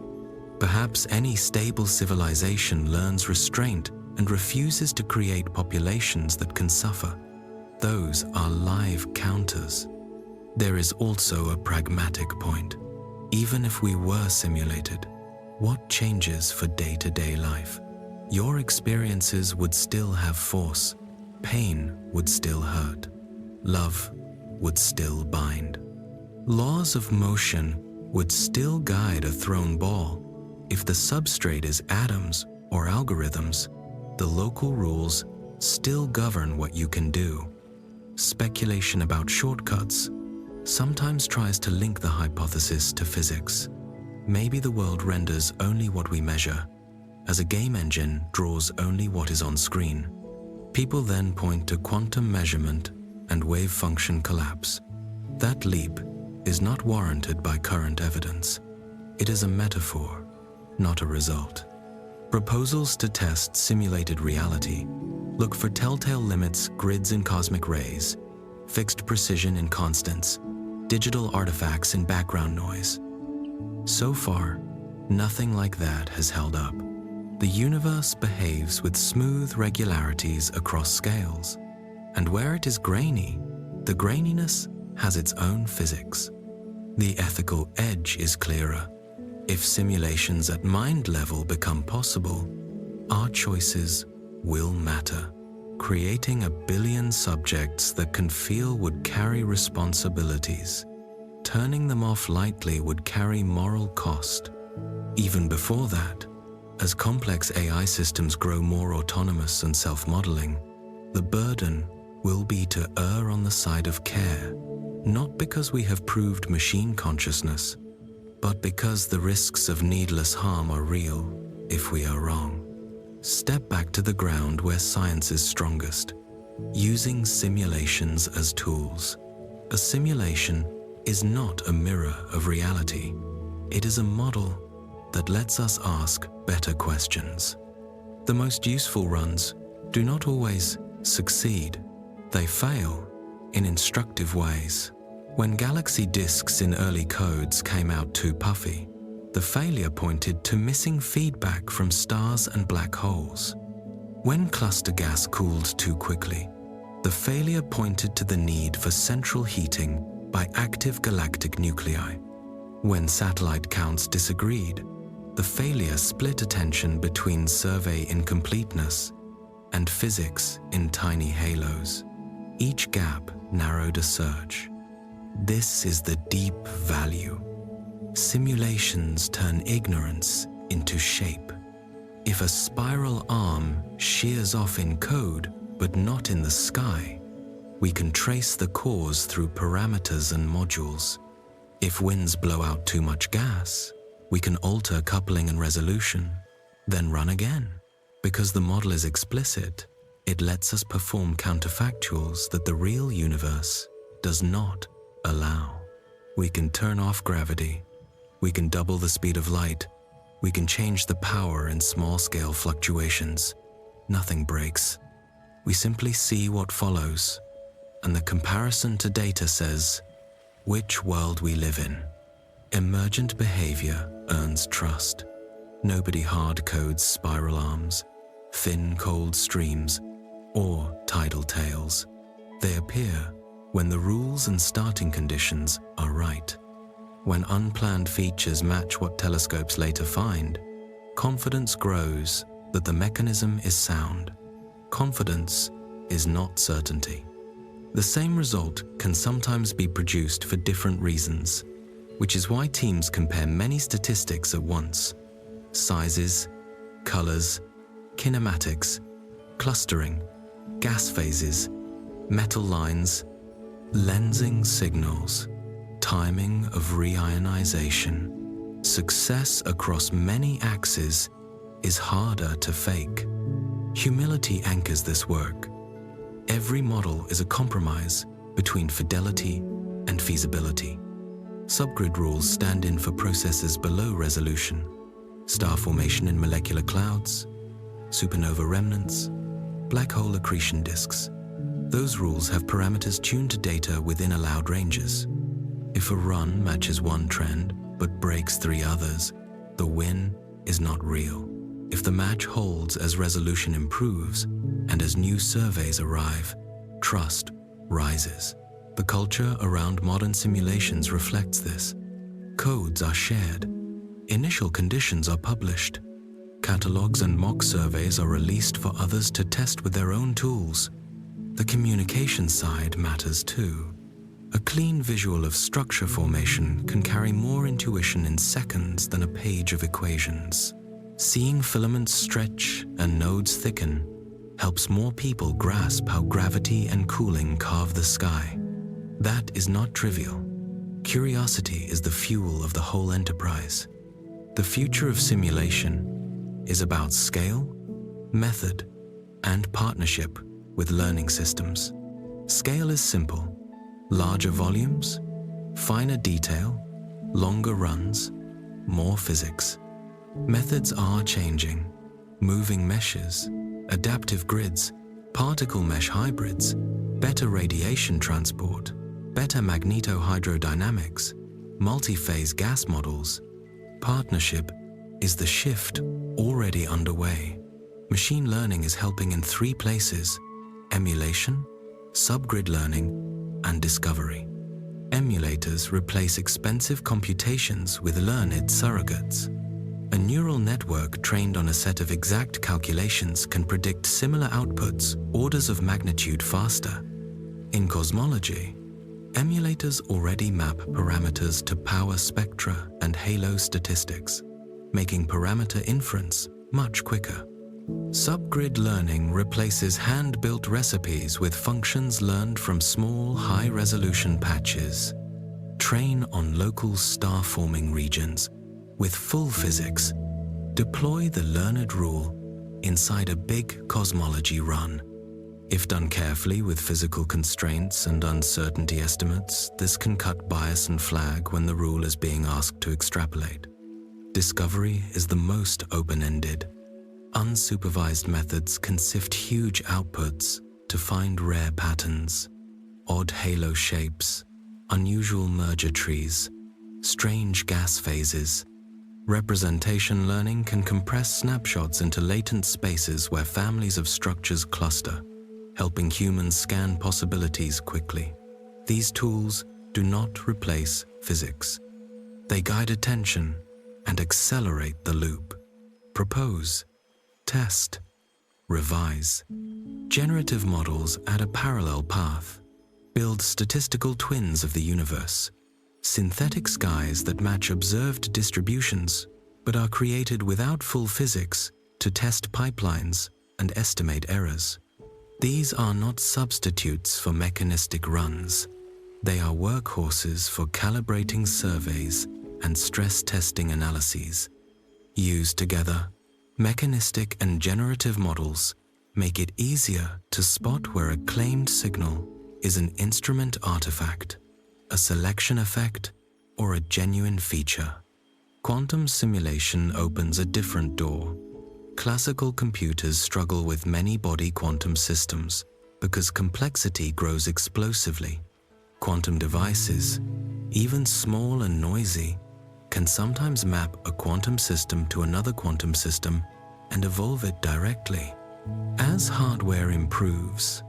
Perhaps any stable civilization learns restraint and refuses to create populations that can suffer. Those are live counters. There is also a pragmatic point. Even if we were simulated, what changes for day-to-day life? Your experiences would still have force. Pain would still hurt. Love would still bind. Laws of motion would still guide a thrown ball. If the substrate is atoms or algorithms, the local rules still govern what you can do. Speculation about shortcuts sometimes tries to link the hypothesis to physics. Maybe the world renders only what we measure, as a game engine draws only what is on screen. People then point to quantum measurement and wave function collapse. That leap is not warranted by current evidence. It is a metaphor, not a result. Proposals to test simulated reality look for telltale limits, grids in cosmic rays, fixed precision in constants, digital artifacts in background noise. So far, nothing like that has held up. The universe behaves with smooth regularities across scales, and where it is grainy, the graininess has its own physics. The ethical edge is clearer. If simulations at mind level become possible, our choices will matter. Creating a billion subjects that can feel would carry responsibilities. Turning them off lightly would carry moral cost. Even before that, as complex AI systems grow more autonomous and self-modeling, the burden will be to err on the side of care, not because we have proved machine consciousness, but because the risks of needless harm are real if we are wrong. Step back to the ground where science is strongest, using simulations as tools. A simulation is not a mirror of reality. It is a model that lets us ask better questions. The most useful runs do not always succeed. They fail in instructive ways. When galaxy disks in early codes came out too puffy, the failure pointed to missing feedback from stars and black holes. When cluster gas cooled too quickly, the failure pointed to the need for central heating by active galactic nuclei. When satellite counts disagreed, the failure split attention between survey incompleteness and physics in tiny halos. Each gap narrowed a search. This is the deep value. Simulations turn ignorance into shape. If a spiral arm shears off in code but not in the sky, we can trace the cause through parameters and modules. If winds blow out too much gas, we can alter coupling and resolution, then run again. Because the model is explicit, it lets us perform counterfactuals that the real universe does not allow. We can turn off gravity. We can double the speed of light. We can change the power in small-scale fluctuations. Nothing breaks. We simply see what follows, and the comparison to data says which world we live in. Emergent behavior earns trust. Nobody hard codes spiral arms, thin cold streams, or tidal tails. They appear when the rules and starting conditions are right. When unplanned features match what telescopes later find, confidence grows that the mechanism is sound. Confidence is not certainty. The same result can sometimes be produced for different reasons, which is why teams compare many statistics at once: sizes, colors, kinematics, clustering, gas phases, metal lines, lensing signals, timing of reionization. Success across many axes is harder to fake. Humility anchors this work. Every model is a compromise between fidelity and feasibility. Subgrid rules stand in for processes below resolution: star formation in molecular clouds, supernova remnants, black hole accretion disks. Those rules have parameters tuned to data within allowed ranges. If a run matches one trend but breaks three others, the win is not real. If the match holds as resolution improves and as new surveys arrive, trust rises. The culture around modern simulations reflects this. Codes are shared. Initial conditions are published. Catalogs and mock surveys are released for others to test with their own tools. The communication side matters too. A clean visual of structure formation can carry more intuition in seconds than a page of equations. Seeing filaments stretch and nodes thicken helps more people grasp how gravity and cooling carve the sky. That is not trivial. Curiosity is the fuel of the whole enterprise. The future of simulation is about scale, method, and partnership with learning systems. Scale is simple: larger volumes, finer detail, longer runs, more physics. Methods are changing: moving meshes, adaptive grids, particle mesh hybrids, better radiation transport, better magnetohydrodynamics, multi-phase gas models. Partnership is the shift already underway. Machine learning is helping in three places: emulation, subgrid learning, and discovery. Emulators replace expensive computations with learned surrogates. A neural network trained on a set of exact calculations can predict similar outputs orders of magnitude faster. In cosmology, emulators already map parameters to power spectra and halo statistics, making parameter inference much quicker. Subgrid learning replaces hand-built recipes with functions learned from small, high-resolution patches. Train on local star-forming regions with full physics. Deploy the learned rule inside a big cosmology run. If done carefully with physical constraints and uncertainty estimates, this can cut bias and flag when the rule is being asked to extrapolate. Discovery is the most open-ended. Unsupervised methods can sift huge outputs to find rare patterns, odd halo shapes, unusual merger trees, strange gas phases. Representation learning can compress snapshots into latent spaces where families of structures cluster, helping humans scan possibilities quickly. These tools do not replace physics. They guide attention and accelerate the loop. Propose, test, revise. Generative models add a parallel path. Build statistical twins of the universe. synthetic skies that match observed distributions but are created without full physics to test pipelines and estimate errors. These are not substitutes for mechanistic runs. They are workhorses for calibrating surveys and stress testing analyses. Used together, mechanistic and generative models make it easier to spot where a claimed signal is an instrument artifact, a selection effect, or a genuine feature. Quantum simulation opens a different door. Classical computers struggle with many-body quantum systems because complexity grows explosively. Quantum devices, even small and noisy, can sometimes map a quantum system to another quantum system and evolve it directly. As hardware improves,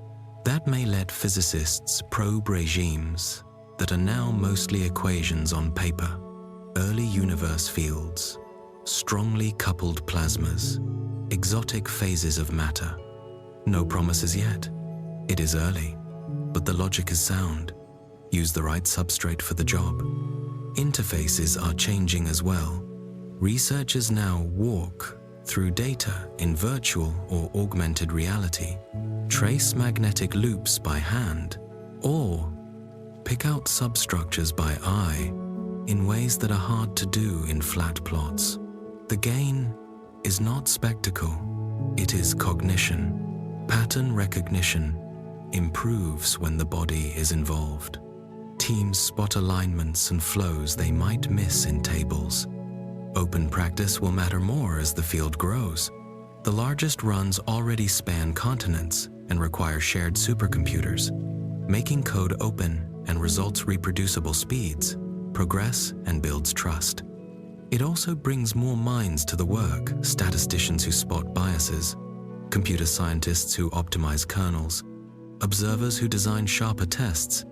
that may let physicists probe regimes that are now mostly equations on paper, early universe fields, strongly coupled plasmas, exotic phases of matter. No promises yet. It is early, but the logic is sound. Use the right substrate for the job. Interfaces are changing as well. Researchers now walk through data in virtual or augmented reality, trace magnetic loops by hand, or pick out substructures by eye in ways that are hard to do in flat plots. The gain is not spectacle, it is cognition. Pattern recognition improves when the body is involved. Teams spot alignments and flows they might miss in tables. Open practice will matter more as the field grows. The largest runs already span continents and require shared supercomputers. Making code open and results reproducible speeds progress and builds trust. It also brings more minds to the work, statisticians who spot biases, computer scientists who optimize kernels, observers who design sharper tests.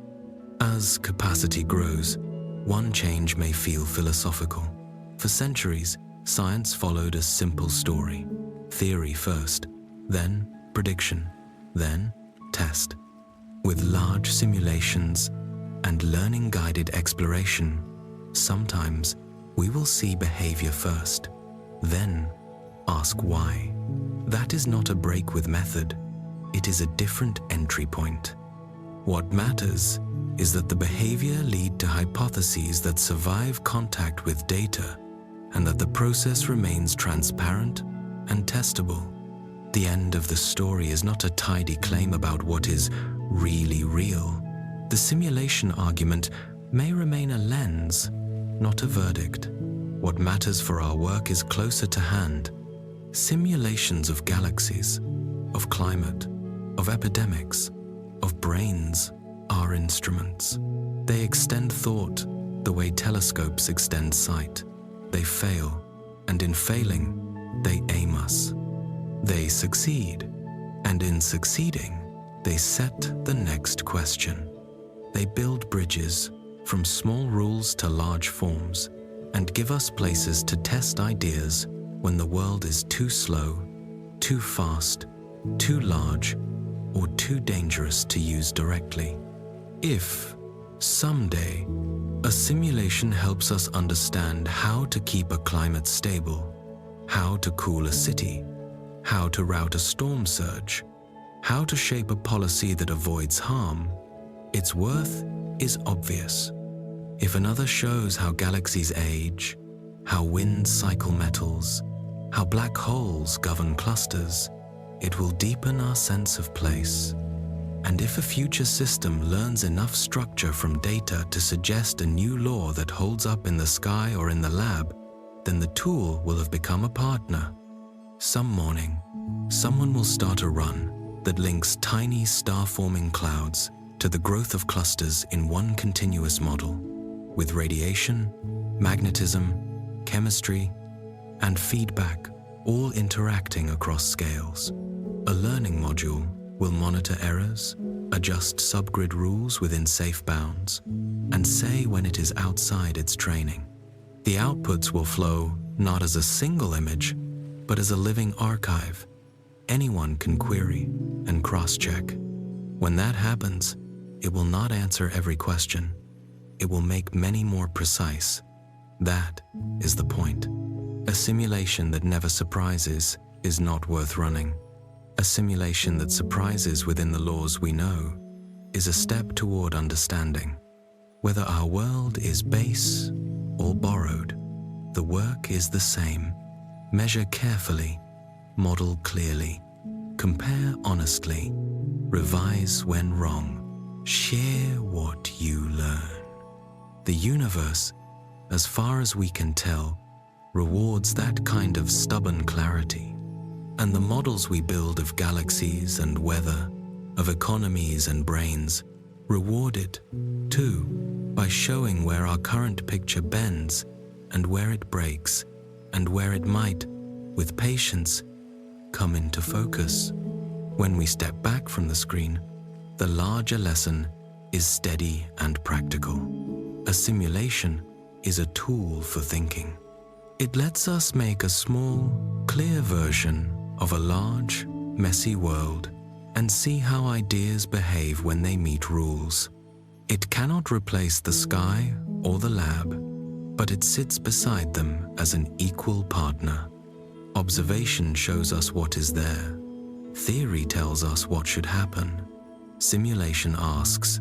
As capacity grows, one change may feel philosophical. For centuries, science followed a simple story. Theory first, then prediction, then test. With large simulations and learning-guided exploration, sometimes we will see behavior first, then ask why. That is not a break with method, it is a different entry point. What matters is that the behavior lead to hypotheses that survive contact with data and that the process remains transparent and testable. The end of the story is not a tidy claim about what is really real. The simulation argument may remain a lens, not a verdict. What matters for our work is closer to hand. Simulations of galaxies, of climate, of epidemics, of brains are instruments. They extend thought the way telescopes extend sight. They fail, and in failing, they aim us. They succeed, and in succeeding, they set the next question. They build bridges from small rules to large forms and give us places to test ideas when the world is too slow, too fast, too large, or too dangerous to use directly. If, someday, a simulation helps us understand how to keep a climate stable, how to cool a city, how to route a storm surge, how to shape a policy that avoids harm, its worth is obvious. If another shows how galaxies age, how winds cycle metals, how black holes govern clusters, it will deepen our sense of place. And if a future system learns enough structure from data to suggest a new law that holds up in the sky or in the lab, then the tool will have become a partner. Some morning, someone will start a run that links tiny star-forming clouds to the growth of clusters in one continuous model, with radiation, magnetism, chemistry, and feedback all interacting across scales. A learning module will monitor errors, adjust subgrid rules within safe bounds, and say when it is outside its training. The outputs will flow not as a single image, but as a living archive. Anyone can query and cross-check. When that happens, it will not answer every question. it will make many more precise. That is the point. A simulation that never surprises is not worth running. A simulation that surprises within the laws we know is a step toward understanding. Whether our world is base or borrowed, the work is the same. Measure carefully, model clearly, compare honestly, revise when wrong, share what you learn. The universe, as far as we can tell, rewards that kind of stubborn clarity. And the models we build of galaxies and weather, of economies and brains, reward it, too, by showing where our current picture bends and where it breaks and where it might, with patience, come into focus. When we step back from the screen, the larger lesson is steady and practical. A simulation is a tool for thinking. It lets us make a small, clear version of a large, messy world and see how ideas behave when they meet rules. It cannot replace the sky or the lab, but it sits beside them as an equal partner. Observation shows us what is there. Theory tells us what should happen. Simulation asks,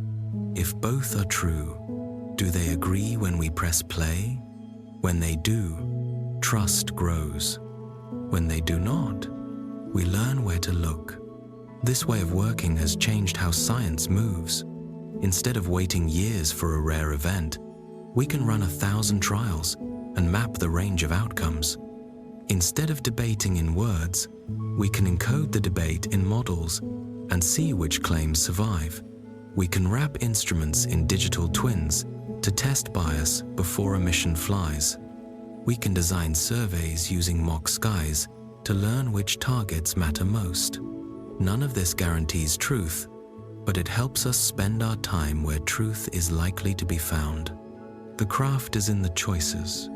if both are true, do they agree when we press play? When they do, trust grows. When they do not, we learn where to look. This way of working has changed how science moves. Instead of waiting years for a rare event, we can run 1,000 trials and map the range of outcomes. Instead of debating in words, we can encode the debate in models and see which claims survive. We can wrap instruments in digital twins to test bias before a mission flies. We can design surveys using mock skies to learn which targets matter most. None of this guarantees truth, but it helps us spend our time where truth is likely to be found. The craft is in the choices.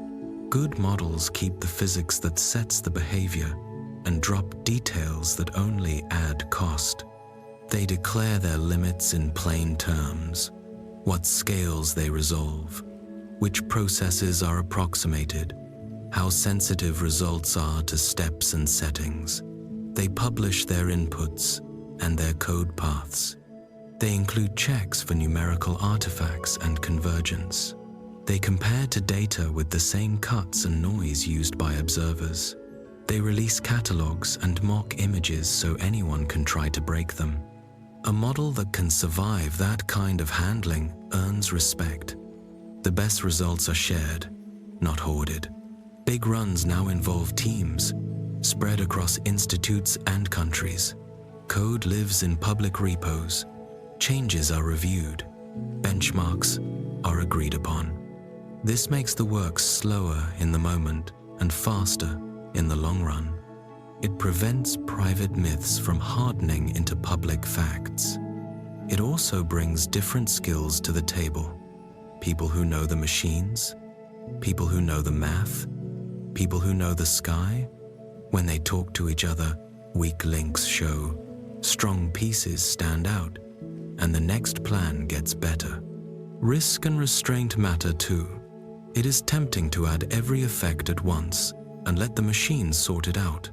Good models keep the physics that sets the behavior and drop details that only add cost. They declare their limits in plain terms, what scales they resolve, which processes are approximated, how sensitive results are to steps and settings. They publish their inputs and their code paths. They include checks for numerical artifacts and convergence. They compare to data with the same cuts and noise used by observers. They release catalogs and mock images so anyone can try to break them. A model that can survive that kind of handling earns respect. The best results are shared, not hoarded. Big runs now involve teams, spread across institutes and countries. Code lives in public repos. Changes are reviewed. Benchmarks are agreed upon. This makes the work slower in the moment and faster in the long run. It prevents private myths from hardening into public facts. It also brings different skills to the table. People who know the machines, people who know the math, people who know the sky. When they talk to each other, weak links show, strong pieces stand out, and the next plan gets better. Risk and restraint matter too. It is tempting to add every effect at once and let the machine sort it out.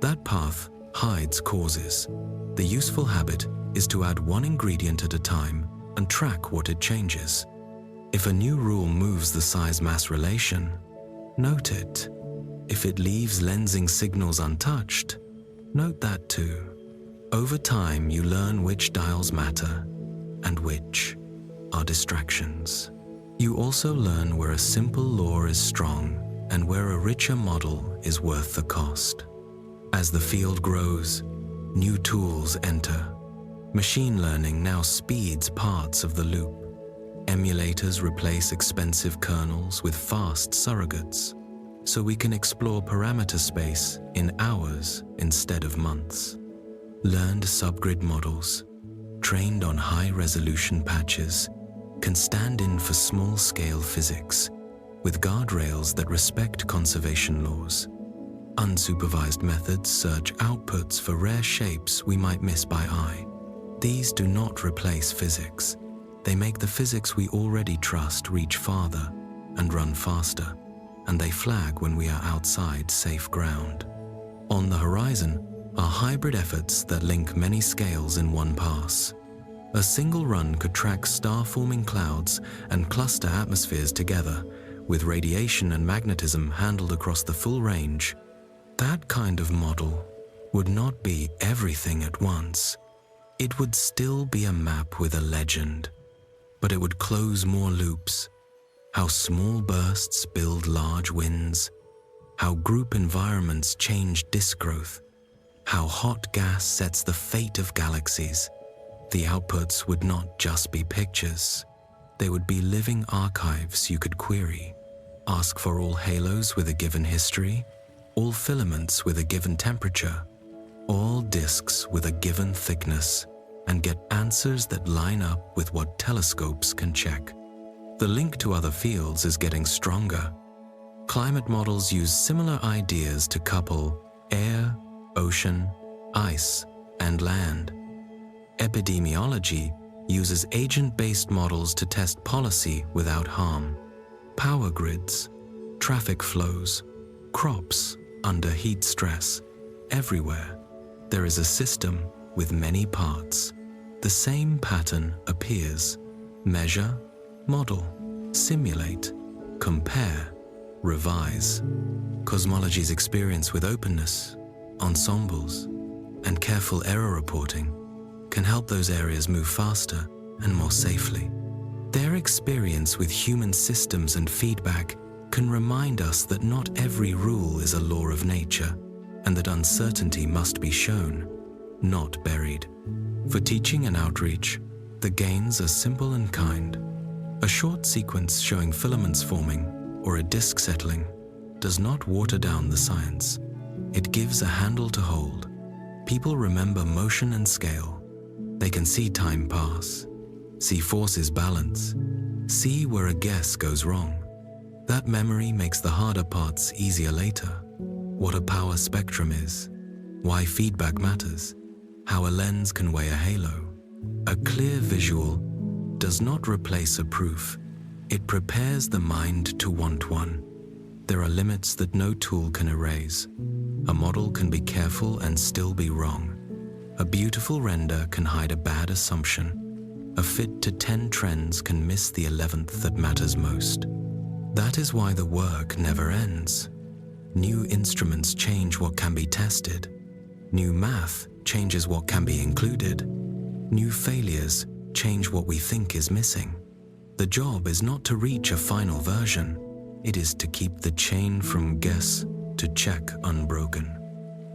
That path hides causes. The useful habit is to add one ingredient at a time and track what it changes. If a new rule moves the size-mass relation, note it. If it leaves lensing signals untouched, note that too. Over time, you learn which dials matter and which are distractions. You also learn where a simple law is strong and where a richer model is worth the cost. As the field grows, new tools enter. Machine learning now speeds parts of the loop. Emulators replace expensive kernels with fast surrogates, so we can explore parameter space in hours instead of months. Learned subgrid models, trained on high-resolution patches, can stand in for small-scale physics, with guardrails that respect conservation laws. Unsupervised methods search outputs for rare shapes we might miss by eye. These do not replace physics. They make the physics we already trust reach farther and run faster, and they flag when we are outside safe ground. On the horizon are hybrid efforts that link many scales in one pass. A single run could track star-forming clouds and cluster atmospheres together, with radiation and magnetism handled across the full range. That kind of model would not be everything at once. It would still be a map with a legend, but it would close more loops. How small bursts build large winds, how group environments change disk growth, how hot gas sets the fate of galaxies. The outputs would not just be pictures. They would be living archives you could query. Ask for all halos with a given history, all filaments with a given temperature, all disks with a given thickness, and get answers that line up with what telescopes can check. The link to other fields is getting stronger. Climate models use similar ideas to couple air, ocean, ice, and land. Epidemiology uses agent-based models to test policy without harm. Power grids, traffic flows, crops under heat stress. Everywhere, there is a system with many parts. The same pattern appears. Measure, model, simulate, compare, revise. Cosmology's experience with openness, ensembles, and careful error reporting can help those areas move faster and more safely. Their experience with human systems and feedback can remind us that not every rule is a law of nature, and that uncertainty must be shown, not buried. For teaching and outreach, the gains are simple and kind. A short sequence showing filaments forming or a disk settling does not water down the science. It gives a handle to hold. People remember motion and scale. They can see time pass, see forces balance, see where a guess goes wrong. That memory makes the harder parts easier later. What a power spectrum is, why feedback matters, how a lens can weigh a halo. A clear visual does not replace a proof. It prepares the mind to want one. There are limits that no tool can erase. A model can be careful and still be wrong. A beautiful render can hide a bad assumption. A fit to 10 trends can miss the 11th that matters most. That is why the work never ends. New instruments change what can be tested. New math changes what can be included. New failures change what we think is missing. The job is not to reach a final version. It is to keep the chain from guess to check unbroken.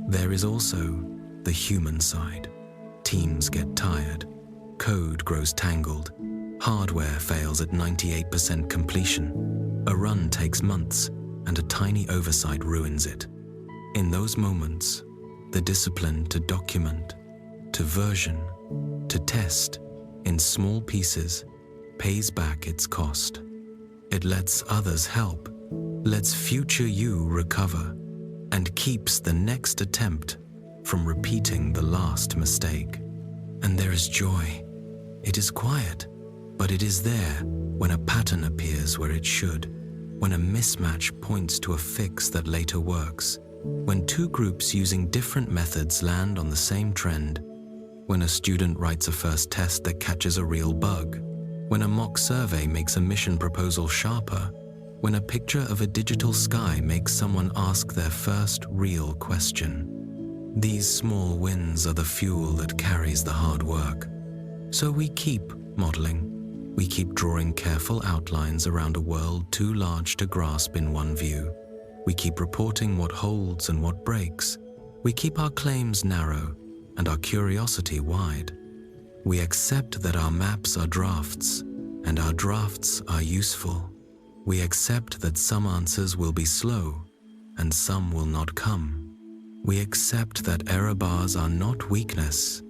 There is also the human side. Teams get tired. Code grows tangled. Hardware fails at 98% completion. A run takes months, and a tiny oversight ruins it. In those moments, the discipline to document, to version, to test in small pieces pays back its cost. It lets others help, lets future you recover, and keeps the next attempt from repeating the last mistake. And there is joy. It is quiet, but it is there when a pattern appears where it should, when a mismatch points to a fix that later works, when two groups using different methods land on the same trend, when a student writes a first test that catches a real bug, when a mock survey makes a mission proposal sharper, when a picture of a digital sky makes someone ask their first real question. These small wins are the fuel that carries the hard work. So we keep modeling. We keep drawing careful outlines around a world too large to grasp in one view. We keep reporting what holds and what breaks. We keep our claims narrow and our curiosity wide. We accept that our maps are drafts, and our drafts are useful. We accept that some answers will be slow, and some will not come. We accept that error bars are not weakness.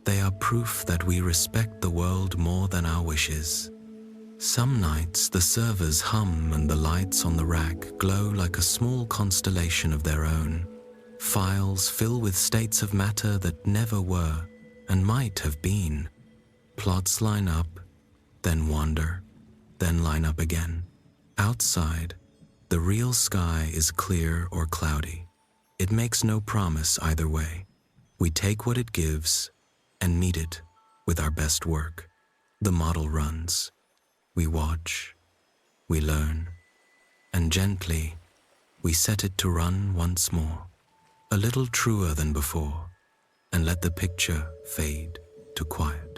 They are proof that we respect the world more than our wishes. Some nights the servers hum and the lights on the rack glow like a small constellation of their own. Files fill with states of matter that never were and might have been. Plots line up, then wander, then line up again. Outside, the real sky is clear or cloudy. It makes no promise either way. We take what it gives and meet it with our best work. The model runs. We watch, we learn, and gently we set it to run once more, a little truer than before, and let the picture fade to quiet.